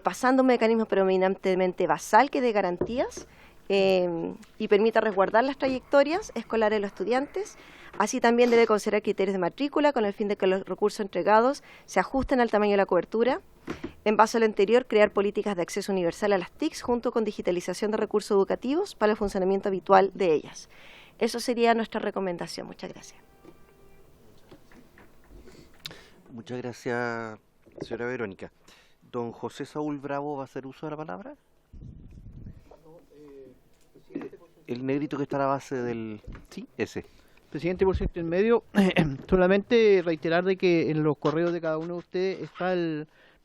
R: pasando a un mecanismo predominantemente basal que dé garantías y permita resguardar las trayectorias escolares de los estudiantes. Así también debe considerar criterios de matrícula con el fin de que los recursos entregados se ajusten al tamaño de la cobertura. En base a lo anterior, crear políticas de acceso universal a las TICs junto con digitalización de recursos educativos para el funcionamiento habitual de ellas. Eso sería nuestra recomendación. Muchas gracias.
A: Muchas gracias, señora Verónica. Don José Saúl Bravo va a hacer uso de la palabra. El negrito que está a la base del... Sí, ese.
S: Presidente, por cierto, en medio, solamente reiterar de que en los correos de cada uno de ustedes está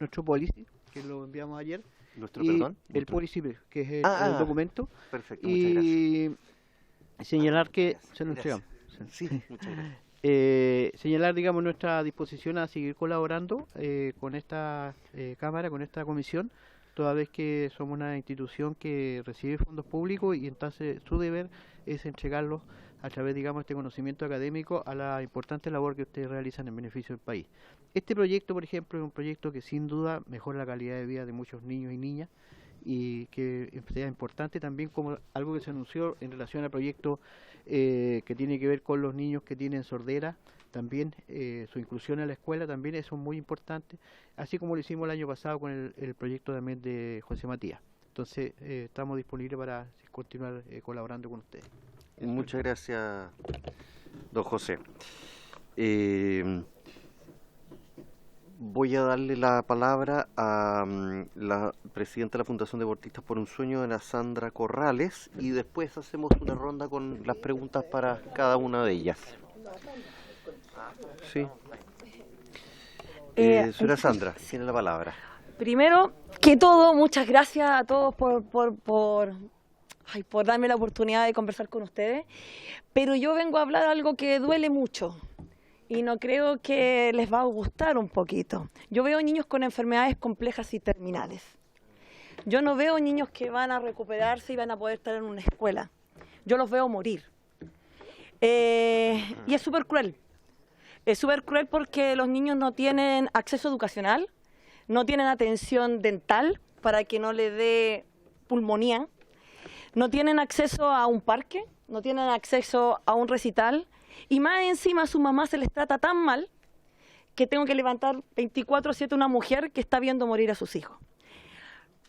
S: nuestro policy, que lo enviamos ayer.
A: ¿Nuestro, perdón?
S: El policy, que es el documento.
A: Perfecto, muchas gracias.
S: Y señalar que... Se lo entregamos.
A: Sí, muchas gracias.
S: Señalar, digamos, nuestra disposición a seguir colaborando con esta Cámara, con esta comisión, toda vez que somos una institución que recibe fondos públicos y entonces su deber es entregarlos a través, digamos, este conocimiento académico a la importante labor que ustedes realizan en beneficio del país. Este proyecto, por ejemplo, es un proyecto que sin duda mejora la calidad de vida de muchos niños y niñas y que es importante también como algo que se anunció en relación al proyecto que tiene que ver con los niños que tienen sordera, también su inclusión en la escuela también eso es muy importante, así como lo hicimos el año pasado con el proyecto también de José Matías. Entonces estamos disponibles para continuar colaborando con ustedes.
A: Muchas gracias, don José. Voy a darle la palabra a la presidenta de la Fundación Deportistas por un Sueño, la Sandra Corrales, y después hacemos una ronda con las preguntas para cada una de ellas. Sí. Señora Sandra, tiene la palabra.
T: Primero que todo, muchas gracias a todos por darme la oportunidad de conversar con ustedes, pero yo vengo a hablar algo que duele mucho y no creo que les va a gustar un poquito. Yo veo niños con enfermedades complejas y terminales. Yo no veo niños que van a recuperarse y van a poder estar en una escuela. Yo los veo morir. Y es súper cruel. Es súper cruel porque los niños no tienen acceso educacional, no tienen atención dental para que no le dé pulmonía, no tienen acceso a un parque, no tienen acceso a un recital y más encima a su mamá se les trata tan mal que tengo que levantar 24/7 una mujer que está viendo morir a sus hijos.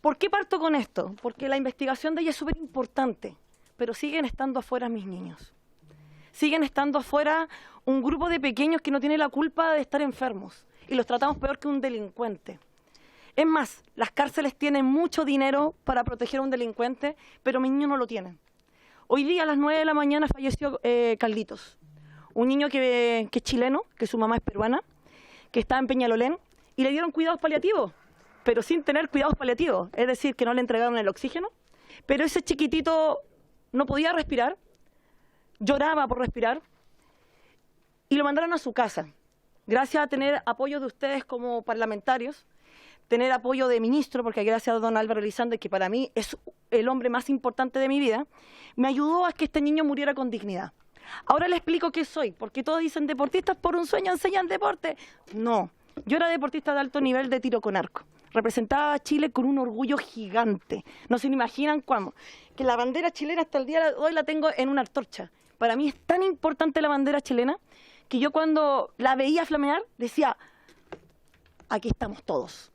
T: ¿Por qué parto con esto? Porque la investigación de ella es súper importante, pero siguen estando afuera mis niños. Siguen estando afuera un grupo de pequeños que no tiene la culpa de estar enfermos y los tratamos peor que un delincuente. Es más, las cárceles tienen mucho dinero para proteger a un delincuente, pero mis niños no lo tienen. Hoy día a las 9 de la mañana falleció Carlitos, un niño que es chileno, que su mamá es peruana, que está en Peñalolén, y le dieron cuidados paliativos, pero sin tener cuidados paliativos, es decir, que no le entregaron el oxígeno, pero ese chiquitito no podía respirar, lloraba por respirar, y lo mandaron a su casa. Gracias a tener apoyo de ustedes como parlamentarios, tener apoyo de ministro, porque gracias a don Álvaro Elizondo, que para mí es el hombre más importante de mi vida, me ayudó a que este niño muriera con dignidad. Ahora le explico qué soy, porque todos dicen deportistas por un sueño enseñan deporte. No, yo era deportista de alto nivel de tiro con arco. Representaba a Chile con un orgullo gigante. No se imaginan cómo. Que la bandera chilena hasta el día de hoy la tengo en una antorcha. Para mí es tan importante la bandera chilena que yo cuando la veía flamear decía, aquí estamos todos.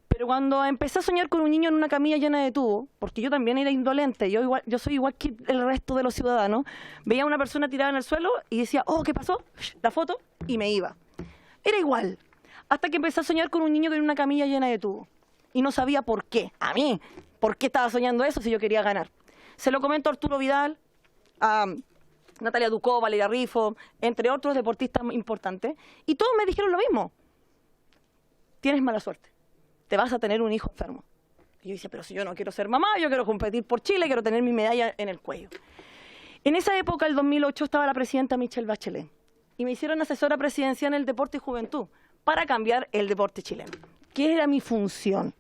T: Pero cuando empecé a soñar con un niño en una camilla llena de tubos, porque yo también era indolente, yo soy igual que el resto de los ciudadanos, veía a una persona tirada en el suelo y decía, oh, ¿qué pasó? La foto, y me iba. Era igual. Hasta que empecé a soñar con un niño en una camilla llena de tubos. Y no sabía por qué. A mí, ¿por qué estaba soñando eso si yo quería ganar? Se lo comento a Arturo Vidal, a Natalia Ducó, Valeria Rifo, entre otros deportistas importantes, y todos me dijeron lo mismo. Tienes mala suerte. Te vas a tener un hijo enfermo. Y yo decía, pero si yo no quiero ser mamá, yo quiero competir por Chile, quiero tener mi medalla en el cuello. En esa época, el 2008, estaba la presidenta Michelle Bachelet. Y me hicieron asesora presidencial en el deporte y juventud para cambiar el deporte chileno. ¿Qué era mi función?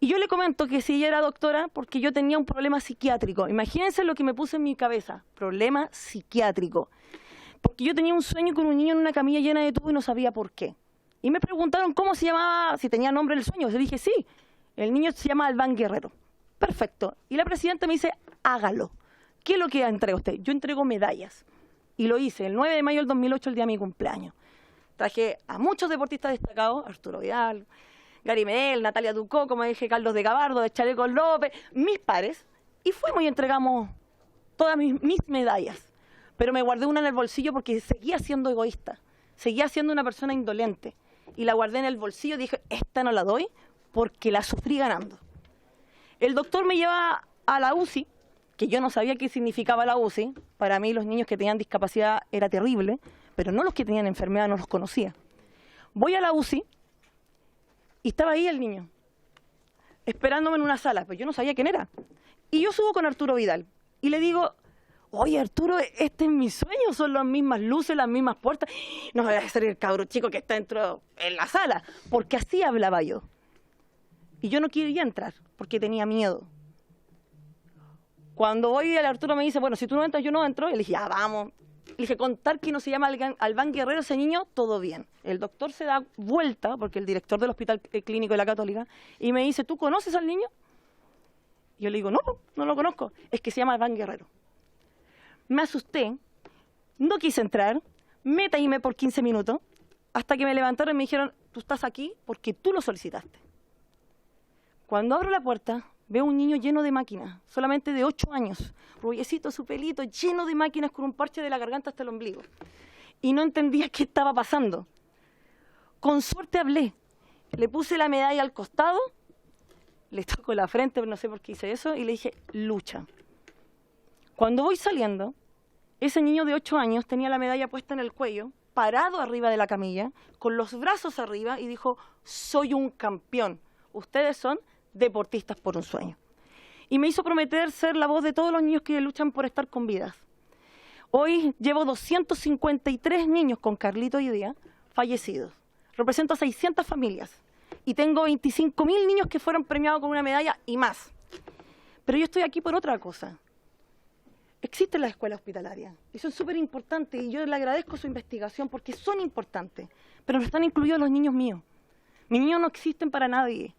T: Y yo le comento que si ella era doctora, porque yo tenía un problema psiquiátrico. Imagínense lo que me puse en mi cabeza. Problema psiquiátrico. Porque yo tenía un sueño con un niño en una camilla llena de tubos y no sabía por qué. Y me preguntaron cómo se llamaba, si tenía nombre el sueño. Yo dije, sí, el niño se llama Albán Guerrero. Perfecto. Y la presidenta me dice, hágalo. ¿Qué es lo que entrega usted? Yo entrego medallas. Y lo hice el 9 de mayo del 2008, el día de mi cumpleaños. Traje a muchos deportistas destacados, Arturo Vidal, Gary Medel, Natalia Ducó, como dije, Carlos de Gabardo, de Chaleco López, mis pares, y fuimos y entregamos todas mis medallas. Pero me guardé una en el bolsillo porque seguía siendo egoísta. seguía siendo una persona indolente. Y la guardé en el bolsillo y dije, esta no la doy porque la sufrí ganando. El doctor me lleva a la UCI, que yo no sabía qué significaba la UCI. Para mí los niños que tenían discapacidad era terrible, pero no los que tenían enfermedad, no los conocía. Voy a la UCI y estaba ahí el niño, esperándome en una sala, pero yo no sabía quién era. Y yo subo con Arturo Vidal y le digo, oye Arturo, este es mi sueño, son las mismas luces, las mismas puertas. No voy a ser el cabro chico que está dentro en la sala, porque así hablaba yo. Y yo no quería entrar, porque tenía miedo. Cuando voy, el Arturo me dice, bueno, si tú no entras, yo no entro. Y le dije, ya, vamos. Le dije, contar que no se llama Albán Guerrero ese niño, todo bien. El doctor se da vuelta, porque el director del Hospital Clínico de la Católica, y me dice, ¿tú conoces al niño? Y yo le digo, no, no lo conozco. Es que se llama Albán Guerrero. Me asusté, no quise entrar, me taimé por 15 minutos, hasta que me levantaron y me dijeron, tú estás aquí porque tú lo solicitaste. Cuando abro la puerta, veo un niño lleno de máquinas, solamente de 8 años, rubiecito, su pelito, lleno de máquinas con un parche de la garganta hasta el ombligo. Y no entendía qué estaba pasando. Con suerte hablé, le puse la medalla al costado, le toco la frente, pero no sé por qué hice eso, y le dije, lucha. Cuando voy saliendo, ese niño de 8 años tenía la medalla puesta en el cuello, parado arriba de la camilla, con los brazos arriba, y dijo, soy un campeón. Ustedes son deportistas por un sueño. Y me hizo prometer ser la voz de todos los niños que luchan por estar con vidas. Hoy llevo 253 niños con Carlito hoy día fallecidos. Represento a 600 familias. Y tengo 25.000 niños que fueron premiados con una medalla y más. Pero yo estoy aquí por otra cosa. Existen las escuelas hospitalarias. Eso es súper importante y yo le agradezco su investigación porque son importantes. Pero no están incluidos los niños míos. Mis niños no existen para nadie.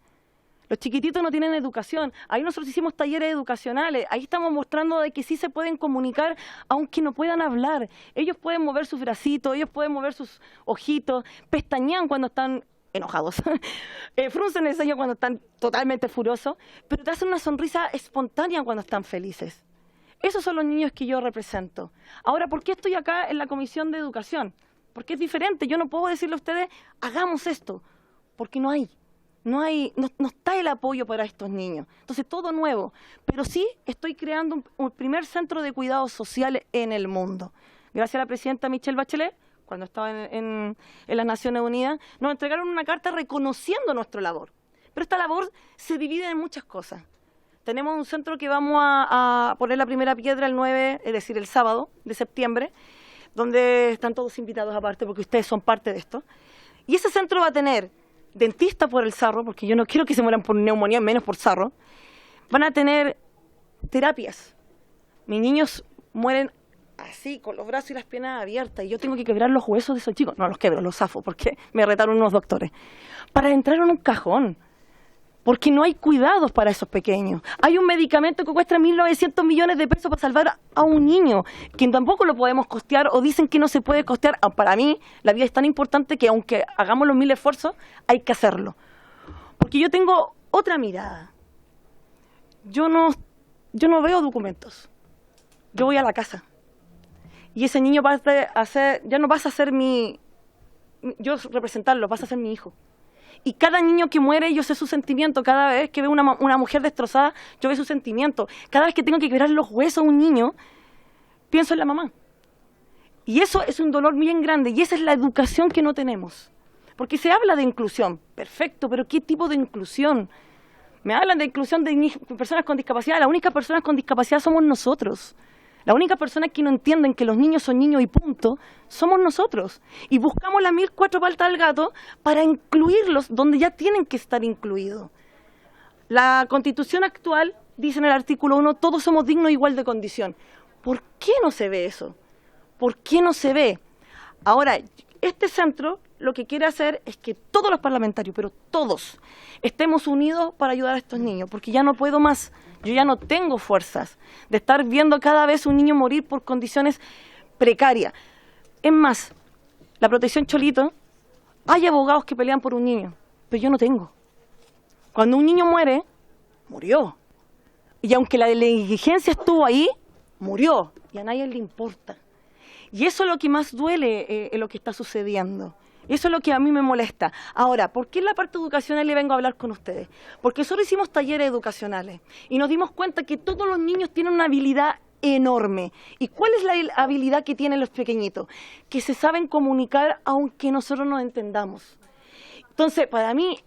T: Los chiquititos no tienen educación. Ahí nosotros hicimos talleres educacionales. Ahí estamos mostrando de que sí se pueden comunicar aunque no puedan hablar. Ellos pueden mover sus bracitos, ellos pueden mover sus ojitos, pestañean cuando están enojados, fruncen el ceño cuando están totalmente furiosos, pero te hacen una sonrisa espontánea cuando están felices. Esos son los niños que yo represento. Ahora, ¿por qué estoy acá en la Comisión de Educación? Porque es diferente. Yo no puedo decirle a ustedes, hagamos esto, porque no está el apoyo para estos niños. Entonces, todo nuevo. Pero sí estoy creando un primer centro de cuidados sociales en el mundo. Gracias a la presidenta Michelle Bachelet, cuando estaba en las Naciones Unidas, nos entregaron una carta reconociendo nuestra labor. Pero esta labor se divide en muchas cosas. Tenemos un centro que vamos a poner la primera piedra el 9, es decir, el sábado de septiembre, donde están todos invitados aparte, porque ustedes son parte de esto. Y ese centro va a tener dentistas por el sarro, porque yo no quiero que se mueran por neumonía, menos por sarro. Van a tener terapias. Mis niños mueren así, con los brazos y las piernas abiertas, y yo tengo que quebrar los huesos de esos chicos. No los quebro, los zafo, porque me retaron unos doctores. Para entrar en un cajón, porque no hay cuidados para esos pequeños. Hay un medicamento que cuesta 1.900 millones de pesos para salvar a un niño, que tampoco lo podemos costear, o dicen que no se puede costear. Para mí, la vida es tan importante que aunque hagamos los 1.000 esfuerzos, hay que hacerlo. Porque yo tengo otra mirada. Yo no veo documentos. Yo voy a la casa. Y ese niño ya no vas a ser yo representarlo, vas a ser mi hijo. Y cada niño que muere, yo sé su sentimiento. Cada vez que veo una mujer destrozada, yo veo su sentimiento. Cada vez que tengo que quebrar los huesos a un niño, pienso en la mamá. Y eso es un dolor bien grande. Y esa es la educación que no tenemos. Porque se habla de inclusión. Perfecto, pero ¿qué tipo de inclusión? Me hablan de inclusión de personas con discapacidad. Las únicas personas con discapacidad somos nosotros. La única persona que no entienden que los niños son niños y punto, somos nosotros. Y buscamos las 1.004 patas al gato para incluirlos donde ya tienen que estar incluidos. La Constitución actual dice en el artículo 1, todos somos dignos e igual de condición. ¿Por qué no se ve eso? ¿Por qué no se ve? Ahora, este centro lo que quiere hacer es que todos los parlamentarios, pero todos, estemos unidos para ayudar a estos niños, porque ya no puedo más. Yo ya no tengo fuerzas de estar viendo cada vez un niño morir por condiciones precarias. Es más, la protección Cholito, hay abogados que pelean por un niño, pero yo no tengo. Cuando un niño muere, murió. Y aunque la negligencia estuvo ahí, murió. Y a nadie le importa. Y eso es lo que más duele en lo que está sucediendo. Eso es lo que a mí me molesta. Ahora, ¿por qué en la parte educacional le vengo a hablar con ustedes? Porque nosotros hicimos talleres educacionales y nos dimos cuenta que todos los niños tienen una habilidad enorme. ¿Y cuál es la habilidad que tienen los pequeñitos? Que se saben comunicar aunque nosotros no entendamos. Entonces, para mí,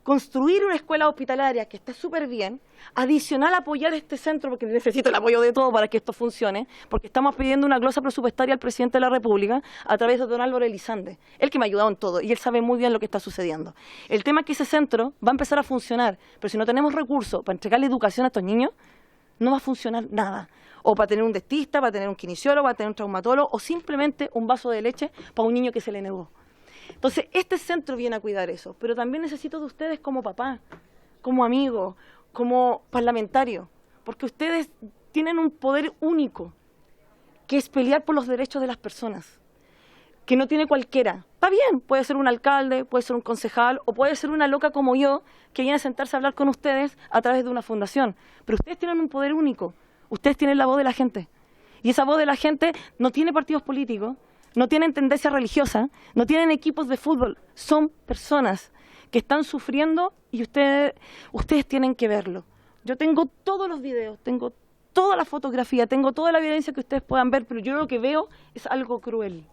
T: construir una escuela hospitalaria que esté súper bien, adicional a apoyar este centro, porque necesito el apoyo de todo para que esto funcione, porque estamos pidiendo una glosa presupuestaria al presidente de la República a través de don Álvaro Elizalde, él que me ha ayudado en todo y él sabe muy bien lo que está sucediendo. El tema es que ese centro va a empezar a funcionar, pero si no tenemos recursos para entregarle educación a estos niños, no va a funcionar nada. O para tener un dentista, para tener un kinesiólogo, para tener un traumatólogo, o simplemente un vaso de leche para un niño que se le negó. Entonces, este centro viene a cuidar eso, pero también necesito de ustedes como papá, como amigos, como parlamentarios, porque ustedes tienen un poder único, que es pelear por los derechos de las personas, que no tiene cualquiera. Está bien, puede ser un alcalde, puede ser un concejal, o puede ser una loca como yo, que viene a sentarse a hablar con ustedes a través de una fundación, pero ustedes tienen un poder único, ustedes tienen la voz de la gente, y esa voz de la gente no tiene partidos políticos, no tienen tendencia religiosa, no tienen equipos de fútbol, son personas que están sufriendo y ustedes tienen que verlo. Yo tengo todos los videos, tengo toda la fotografía, tengo toda la evidencia que ustedes puedan ver, pero yo lo que veo es algo cruel,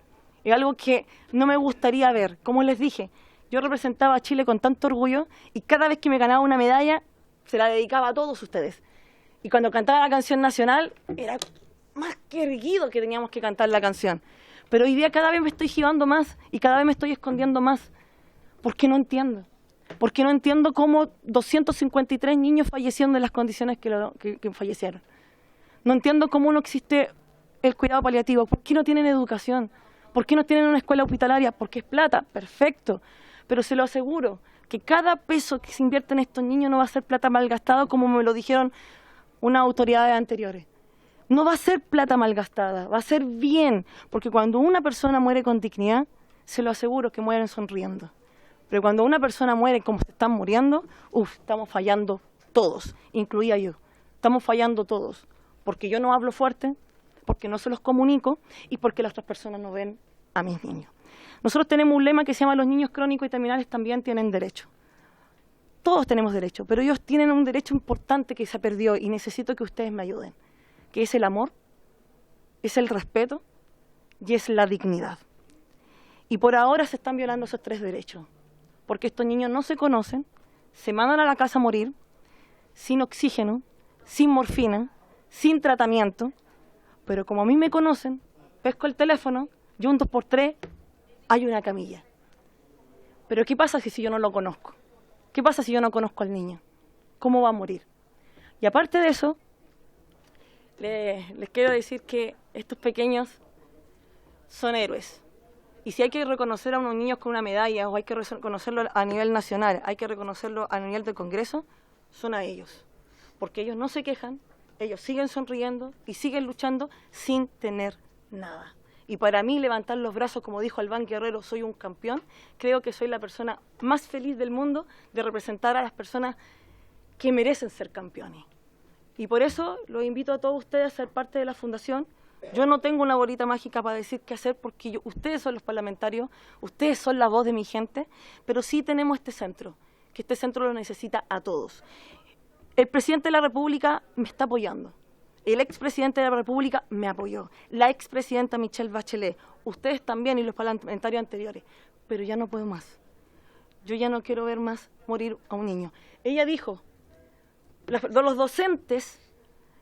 T: es algo que no me gustaría ver. Como les dije, yo representaba a Chile con tanto orgullo y cada vez que me ganaba una medalla se la dedicaba a todos ustedes. Y cuando cantaba la canción nacional era más que erguido que teníamos que cantar la canción. Pero hoy día cada vez me estoy gibando más y cada vez me estoy escondiendo más. ¿Por qué no entiendo? Porque no entiendo cómo 253 niños fallecieron en las condiciones que fallecieron. No entiendo cómo no existe el cuidado paliativo. ¿Por qué no tienen educación? ¿Por qué no tienen una escuela hospitalaria? Porque es plata, perfecto. Pero se lo aseguro, que cada peso que se invierte en estos niños no va a ser plata malgastada, como me lo dijeron unas autoridades anteriores. No va a ser plata malgastada, va a ser bien, porque cuando una persona muere con dignidad, se lo aseguro que mueren sonriendo. Pero cuando una persona muere como se están muriendo, estamos fallando todos, incluida yo. Estamos fallando todos, porque yo no hablo fuerte, porque no se los comunico y porque las otras personas no ven a mis niños. Nosotros tenemos un lema que se llama los niños crónicos y terminales también tienen derecho. Todos tenemos derecho, pero ellos tienen un derecho importante que se perdió y necesito que ustedes me ayuden, que es el amor, es el respeto y es la dignidad. Y por ahora se están violando esos tres derechos, porque estos niños no se conocen, se mandan a la casa a morir, sin oxígeno, sin morfina, sin tratamiento, pero como a mí me conocen, pesco el teléfono, yo un 2x3, hay una camilla. Pero ¿qué pasa si yo no lo conozco? ¿Qué pasa si yo no conozco al niño? ¿Cómo va a morir? Y aparte de eso, les quiero decir que estos pequeños son héroes. Y si hay que reconocer a unos niños con una medalla o hay que reconocerlo a nivel nacional, hay que reconocerlo a nivel del Congreso, son a ellos. Porque ellos no se quejan, ellos siguen sonriendo y siguen luchando sin tener nada. Y para mí levantar los brazos, como dijo Albán Guerrero, soy un campeón, creo que soy la persona más feliz del mundo de representar a las personas que merecen ser campeones. Y por eso los invito a todos ustedes a ser parte de la fundación. Yo no tengo una bolita mágica para decir qué hacer porque ustedes son los parlamentarios, ustedes son la voz de mi gente, pero sí tenemos este centro, que este centro lo necesita a todos. El presidente de la República me está apoyando. El expresidente de la República me apoyó. La expresidenta Michelle Bachelet, ustedes también y los parlamentarios anteriores. Pero ya no puedo más. Yo ya no quiero ver más morir a un niño. Ella dijo, los docentes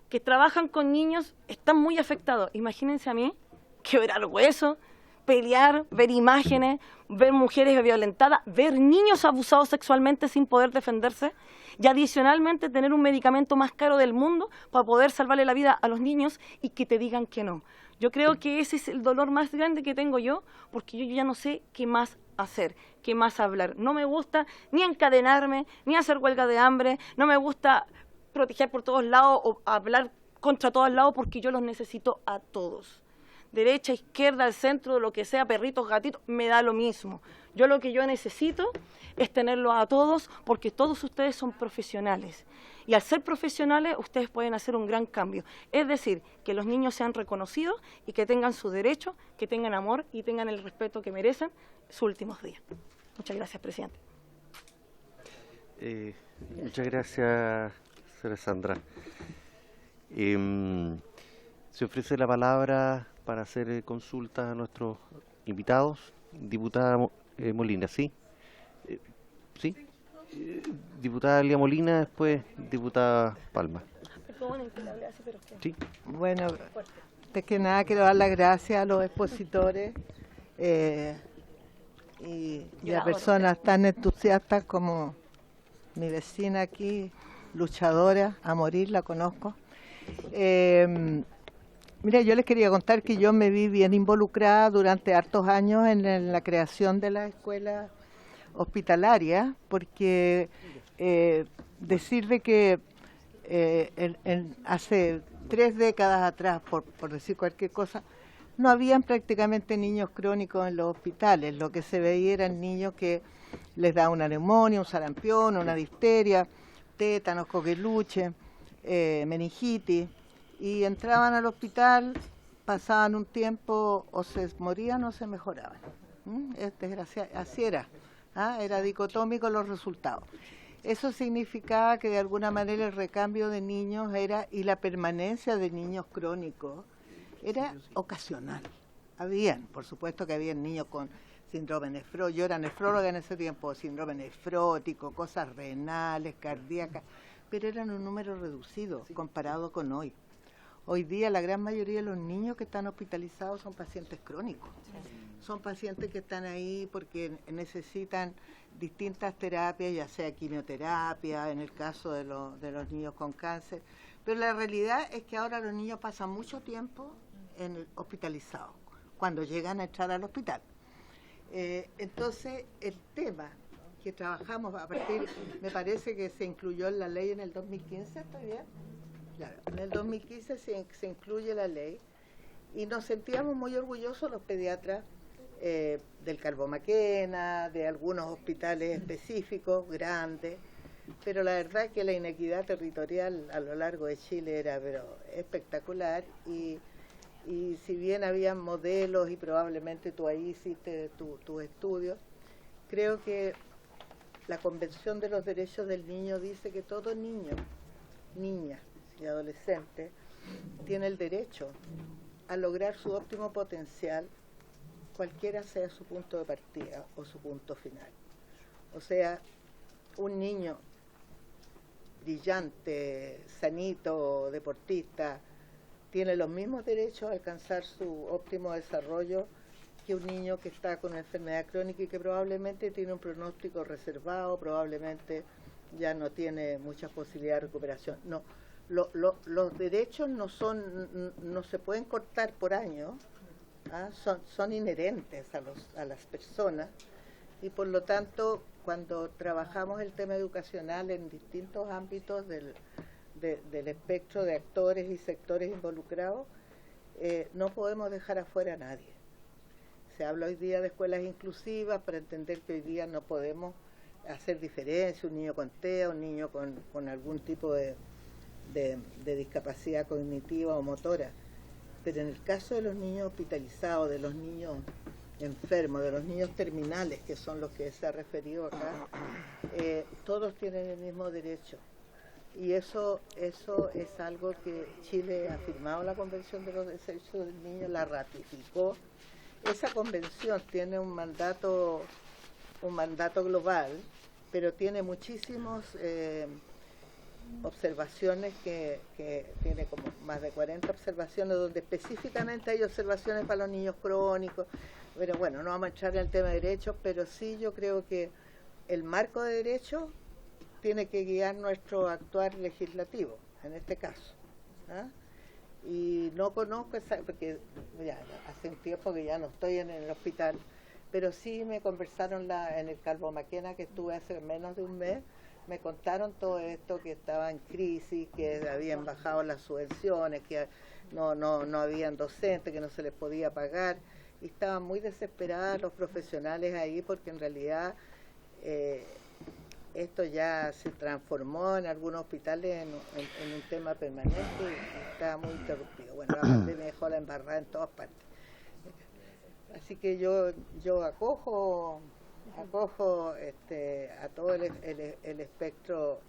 T: que trabajan con niños están muy afectados. Imagínense a mí, quebrar huesos, pelear, ver imágenes, ver mujeres violentadas, ver niños abusados sexualmente sin poder defenderse y adicionalmente tener un medicamento más caro del mundo para poder salvarle la vida a los niños y que te digan que no. Yo creo que ese es el dolor más grande que tengo yo porque yo ya no sé qué más hacer, qué más hablar. No me gusta ni encadenarme, ni hacer huelga de hambre, no me gusta proteger por todos lados o hablar contra todos lados porque yo los necesito a todos. Derecha, izquierda, al centro, lo que sea, perritos, gatitos, me da lo mismo. Yo necesito es tenerlos a todos porque todos ustedes son profesionales. Y al ser profesionales, ustedes pueden hacer un gran cambio. Es decir, que los niños sean reconocidos y que tengan sus derechos, que tengan amor y tengan el respeto que merecen sus últimos días. Muchas gracias, presidente.
A: Muchas gracias, señora Sandra. Se ofrece la palabra para hacer consultas a nuestros invitados. Diputada Molina, ¿sí? ¿Sí? Diputada Elia Molina, después diputada Palma. ¿Sí?
F: Bueno, antes que nada quiero dar las gracias a los expositores y a personas tan entusiastas como mi vecina aquí, luchadora a morir, la conozco. Mira, yo les quería contar que yo me vi bien involucrada durante hartos años en la creación de la escuela hospitalaria, porque decirle que hace 3 décadas atrás, por decir cualquier cosa, no habían prácticamente niños crónicos en los hospitales. Lo que se veía eran niños que les daba una neumonía, un sarampión, una difteria, tétanos, coqueluche, meningitis, y entraban al hospital, pasaban un tiempo, o se morían o se mejoraban. Así era. Era dicotómico los resultados. Eso significaba que de alguna manera el recambio de niños y la permanencia de niños crónicos era ocasional. Por supuesto que había niños con síndrome nefrótico, yo era nefróloga en ese tiempo, síndrome nefrótico, cosas renales, cardíacas, pero eran un número reducido comparado con hoy. Hoy día la gran mayoría de los niños que están hospitalizados son pacientes crónicos. Son pacientes que están ahí porque necesitan distintas terapias, ya sea quimioterapia, en el caso de los niños con cáncer. Pero la realidad es que ahora los niños pasan mucho tiempo hospitalizados, cuando llegan a entrar al hospital. Entonces, el tema que trabajamos a partir, me parece que se incluyó en la ley en el 2015, ¿está bien? Claro, en el 2015 se incluye la ley y nos sentíamos muy orgullosos los pediatras del Calvo Maquena, de algunos hospitales específicos, grandes, pero la verdad es que la inequidad territorial a lo largo de Chile era espectacular y si bien había modelos y probablemente tú ahí hiciste tus estudios, creo que la Convención de los Derechos del Niño dice que todo niño, niña y adolescente tiene el derecho a lograr su óptimo potencial, cualquiera sea su punto de partida o su punto final. O sea, un niño brillante, sanito, deportista, tiene los mismos derechos a alcanzar su óptimo desarrollo que un niño que está con una enfermedad crónica y que probablemente tiene un pronóstico reservado, probablemente ya no tiene muchas posibilidades de recuperación. No, los derechos no se pueden cortar por año, son inherentes a las personas y por lo tanto cuando trabajamos el tema educacional en distintos ámbitos del espectro de actores y sectores involucrados, no podemos dejar afuera a nadie. Se habla hoy día de escuelas inclusivas para entender que hoy día no podemos hacer diferencia, un niño con TEA, un niño con algún tipo de discapacidad cognitiva o motora. Pero en el caso de los niños hospitalizados, de los niños enfermos, de los niños terminales, que son los que se ha referido acá, todos tienen el mismo derecho. Y eso es algo que Chile ha firmado, la Convención de los Derechos del Niño, la ratificó. Esa convención tiene un mandato global, pero tiene muchísimas observaciones que tiene como más de 40 observaciones, donde específicamente hay observaciones para los niños crónicos. Pero bueno, no vamos a entrar en el tema de derechos, pero sí yo creo que el marco de derechos tiene que guiar nuestro actuar legislativo, en este caso. Y no conozco, porque ya hace un tiempo que ya no estoy en el hospital, pero sí me conversaron en el Calvo Maquena, que estuve hace menos de un mes, me contaron todo esto, que estaba en crisis, que habían bajado las subvenciones, que no habían docentes, que no se les podía pagar, y estaban muy desesperados los profesionales ahí, porque en realidad esto ya se transformó en algunos hospitales en un tema permanente y está muy interrumpido. Bueno, la pandemia dejó la embarrada en todas partes. Así que yo acojo a todo el espectro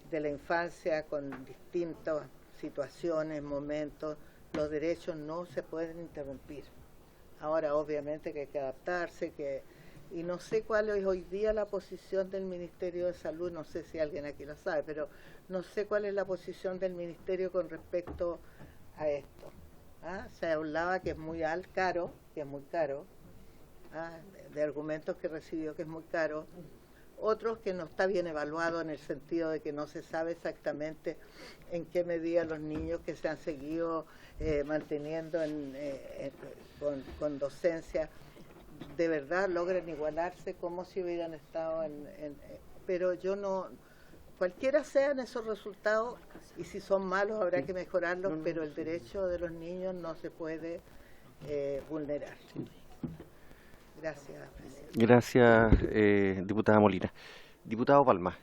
F: de la infancia con distintas situaciones, momentos. Los derechos no se pueden interrumpir. Ahora, obviamente, que hay que adaptarse, y no sé cuál es hoy día la posición del Ministerio de Salud, no sé si alguien aquí lo sabe, pero no sé cuál es la posición del Ministerio con respecto a esto. Se hablaba que es muy caro, de argumentos que recibió que es muy caro, otros que no está bien evaluado en el sentido de que no se sabe exactamente en qué medida los niños que se han seguido manteniendo con docencia de verdad logran igualarse como si hubieran estado pero yo no, cualquiera sean esos resultados, y si son malos habrá que mejorarlos, pero el derecho de los niños no se puede vulnerar. Gracias, presidente.
A: Gracias, diputada Molina. Diputado Palma.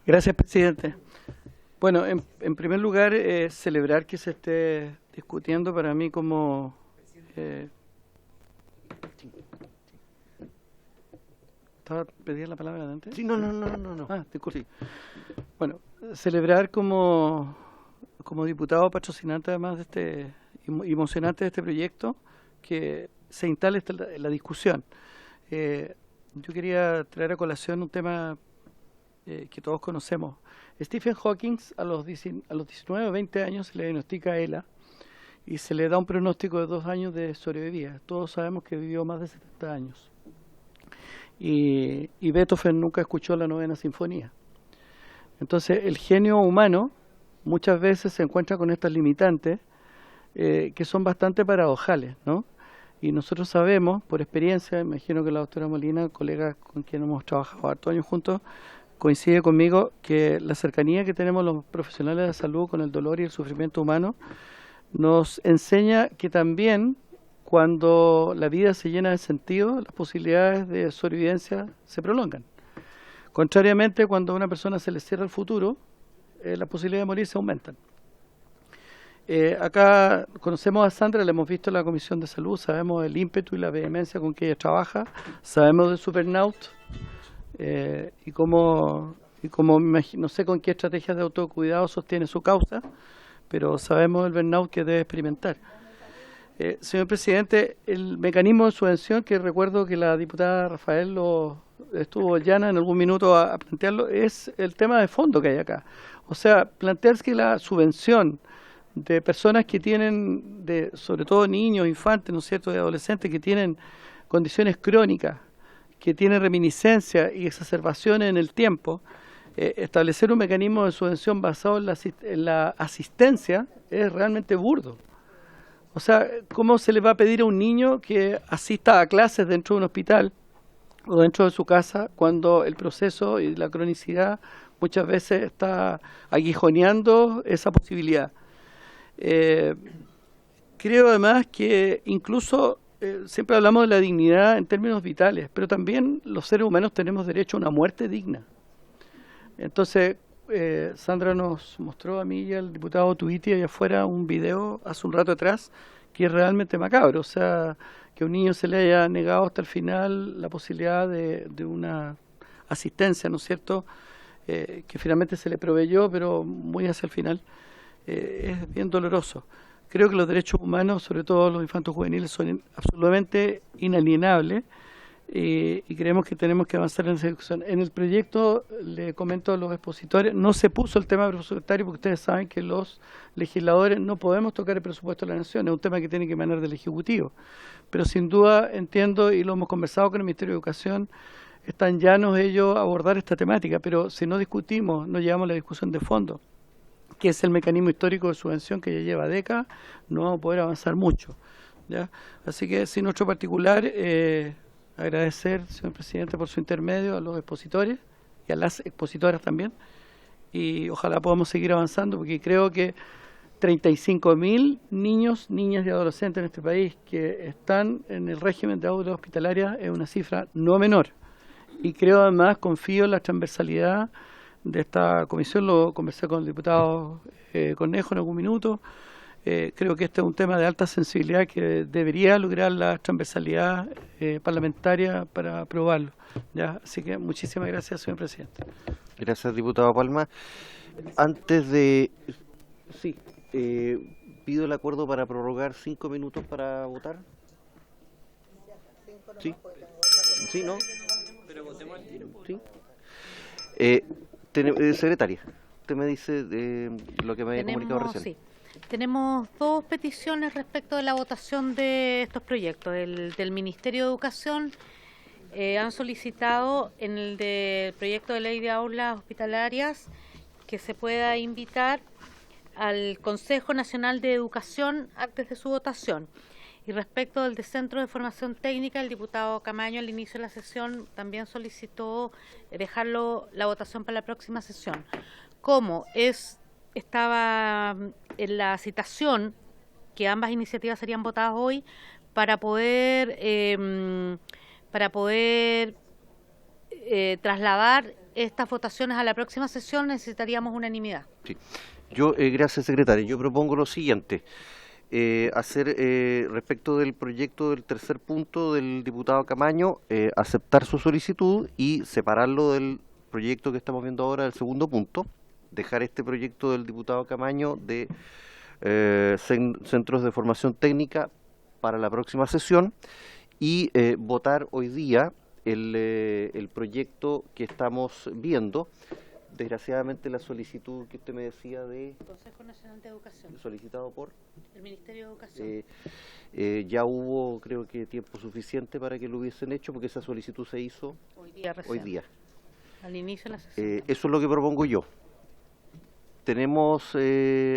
U: Gracias, presidente. Bueno, en primer lugar, celebrar que se esté discutiendo para mí como... ¿Estaba pedida la palabra antes?
A: Sí, no.
U: Disculpe. Sí. Bueno, celebrar como diputado patrocinante además de este y emocionante de este proyecto que se instale la discusión. Yo quería traer a colación un tema que todos conocemos. Stephen Hawking a los 19 o 20 años se le diagnostica ELA y se le da un pronóstico de 2 años de sobrevida. Todos sabemos que vivió más de 70 años. Y Beethoven nunca escuchó la 9ª sinfonía. Entonces el genio humano muchas veces se encuentra con estas limitantes que son bastante paradojales, ¿no? Y nosotros sabemos, por experiencia, imagino que la doctora Molina, colega con quien hemos trabajado hartos años juntos, coincide conmigo que la cercanía que tenemos los profesionales de la salud con el dolor y el sufrimiento humano nos enseña que también cuando la vida se llena de sentido, las posibilidades de sobrevivencia se prolongan. Contrariamente, cuando a una persona se le cierra el futuro, las posibilidades de morir se aumentan. Acá conocemos a Sandra, la hemos visto en la Comisión de Salud, sabemos el ímpetu y la vehemencia con que ella trabaja, sabemos de su burnout y cómo no sé con qué estrategias de autocuidado sostiene su causa, pero sabemos el burnout que debe experimentar. Señor presidente, el mecanismo de subvención, que recuerdo que la diputada Rafael estuvo llana en algún minuto a plantearlo, es el tema de fondo que hay acá. O sea, plantear que la subvención de personas que tienen, sobre todo niños, infantes, ¿no es cierto?, de adolescentes que tienen condiciones crónicas, que tienen reminiscencia y exacerbaciones en el tiempo, establecer un mecanismo de subvención basado en la asistencia es realmente burdo. O sea, ¿cómo se le va a pedir a un niño que asista a clases dentro de un hospital o dentro de su casa cuando el proceso y la cronicidad muchas veces está aguijoneando esa posibilidad? Creo además que incluso siempre hablamos de la dignidad en términos vitales, pero también los seres humanos tenemos derecho a una muerte digna. Entonces, Sandra nos mostró a mí y al diputado Tuiti allá afuera un video hace un rato atrás que es realmente macabro. O sea, que a un niño se le haya negado hasta el final la posibilidad de una asistencia, ¿no es cierto?, que finalmente se le proveyó, pero muy hacia el final. Es bien doloroso. Creo que los derechos humanos, sobre todo los infantos juveniles, son absolutamente inalienables y creemos que tenemos que avanzar en esa discusión. En el proyecto, le comento a los expositores, no se puso el tema presupuestario porque ustedes saben que los legisladores no podemos tocar el presupuesto de la Nación, es un tema que tiene que emanar del Ejecutivo. Pero sin duda entiendo, y lo hemos conversado con el Ministerio de Educación, están llanos ellos a abordar esta temática, pero si no discutimos, no llevamos la discusión de fondo, que es el mecanismo histórico de subvención que ya lleva décadas, no vamos a poder avanzar mucho, ¿ya? Así que, sin otro particular, agradecer, señor presidente, por su intermedio a los expositores y a las expositoras también, y ojalá podamos seguir avanzando, porque creo que 35.000 niños, niñas y adolescentes en este país que están en el régimen de aulas hospitalarias es una cifra no menor, y creo además, confío en la transversalidad de esta comisión. Lo conversé con el diputado Cornejo en algún minuto. Creo que este es un tema de alta sensibilidad que debería lograr la transversalidad parlamentaria para aprobarlo. ¿Ya? Así que muchísimas gracias, señor presidente.
A: Gracias, diputado Palma. Antes de... Sí, pido el acuerdo para prorrogar 5 minutos para votar. Sí. Sí, ¿no?
G: Pero votemos al tiro.
A: Sí. Secretaria, usted me dice lo que me había comunicado recién.
B: Sí. Tenemos 2 peticiones respecto de la votación de estos proyectos. El del Ministerio de Educación han solicitado en el del proyecto de ley de aulas hospitalarias que se pueda invitar al Consejo Nacional de Educación antes de su votación. Y respecto del de Centro de Formación Técnica, el diputado Camaño al inicio de la sesión también solicitó dejarlo la votación para la próxima sesión. Como estaba en la citación que ambas iniciativas serían votadas hoy, para poder trasladar estas votaciones a la próxima sesión necesitaríamos unanimidad.
A: Sí. Yo, gracias, secretaria. Yo propongo lo siguiente. Hacer respecto del proyecto del tercer punto del diputado Camaño, aceptar su solicitud y separarlo del proyecto que estamos viendo ahora del segundo punto, dejar este proyecto del diputado Camaño de centros de formación técnica para la próxima sesión y votar hoy día el proyecto que estamos viendo. Desgraciadamente la solicitud que usted me decía de
B: Consejo Nacional de Educación
A: solicitado por
B: el Ministerio de Educación
A: ya hubo, creo que, tiempo suficiente para que lo hubiesen hecho, porque esa solicitud se hizo hoy día.
B: Al inicio de la sesión.
A: Eso es lo que propongo yo. Tenemos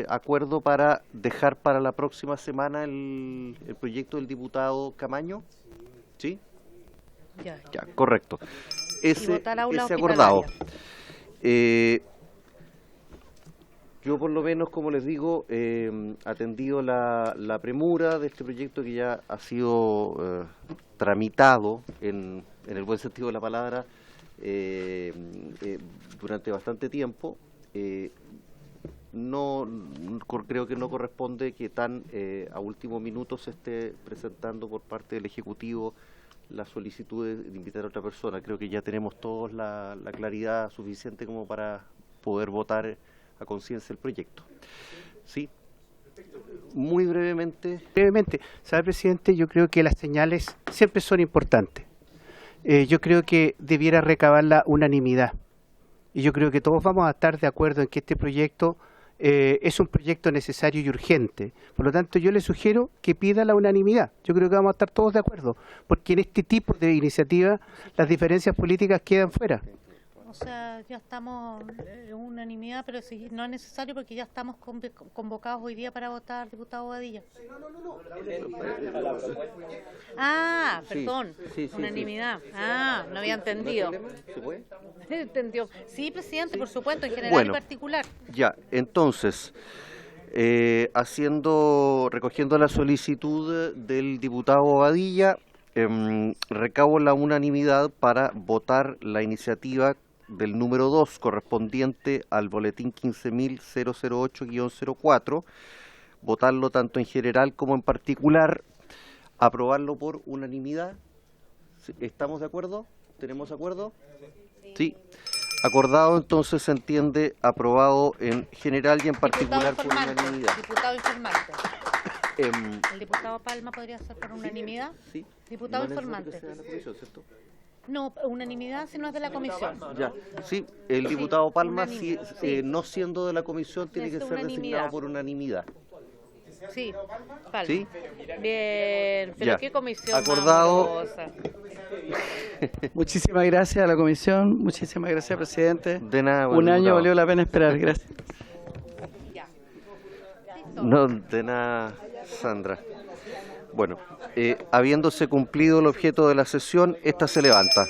A: acuerdo para dejar para la próxima semana el proyecto del diputado Camaño. ¿Sí?
B: Ya,
A: correcto. Ese acordado. Yo por lo menos, como les digo, atendido la premura de este proyecto que ya ha sido tramitado en el buen sentido de la palabra durante bastante tiempo, creo que no corresponde que tan a último minuto se esté presentando por parte del Ejecutivo la solicitud de invitar a otra persona. Creo que ya tenemos todos la claridad suficiente como para poder votar a conciencia el proyecto. ¿Sí? Muy brevemente.
D: ¿Sabe, presidente? Yo creo que las señales siempre son importantes. Yo creo que debiera recabar la unanimidad. Y yo creo que todos vamos a estar de acuerdo en que este proyecto es un proyecto necesario y urgente. Por lo tanto, yo le sugiero que pida la unanimidad. Yo creo que vamos a estar todos de acuerdo, porque en este tipo de iniciativas las diferencias políticas quedan fuera.
B: O sea, ya estamos en unanimidad, pero si no es necesario porque ya estamos convocados hoy día para votar, diputado Badilla. Ah, perdón, unanimidad. No había entendido.
A: ¿Se puede?
B: Entendió. Sí, presidente, por supuesto, en general y particular.
A: Ya, entonces, recogiendo la solicitud del diputado Badilla, recabo la unanimidad para votar la iniciativa del número 2 correspondiente al boletín 15.008-04, votarlo tanto en general como en particular, aprobarlo por unanimidad. ¿Estamos de acuerdo? ¿Tenemos acuerdo? Sí. Acordado, entonces se entiende aprobado en general y en particular por unanimidad.
B: Diputado informante. ¿El diputado Palma podría ser por unanimidad?
A: Sí.
B: Diputado
A: no
B: informante.
A: Es de la comisión, ¿cierto?
B: No, unanimidad si no es de la comisión.
A: Ya, sí, el diputado Palma, no siendo de la comisión, tiene que ser designado por unanimidad.
B: Sí, Palma.
A: ¿Sí?
B: Bien, pero
A: ya.
B: qué comisión
A: acordado.
U: Muchísimas gracias a la comisión, muchísimas gracias, presidente.
A: De nada.
U: Un año valió la pena esperar, gracias.
A: No, de nada, Sandra. Bueno, habiéndose cumplido el objeto de la sesión, esta se levanta.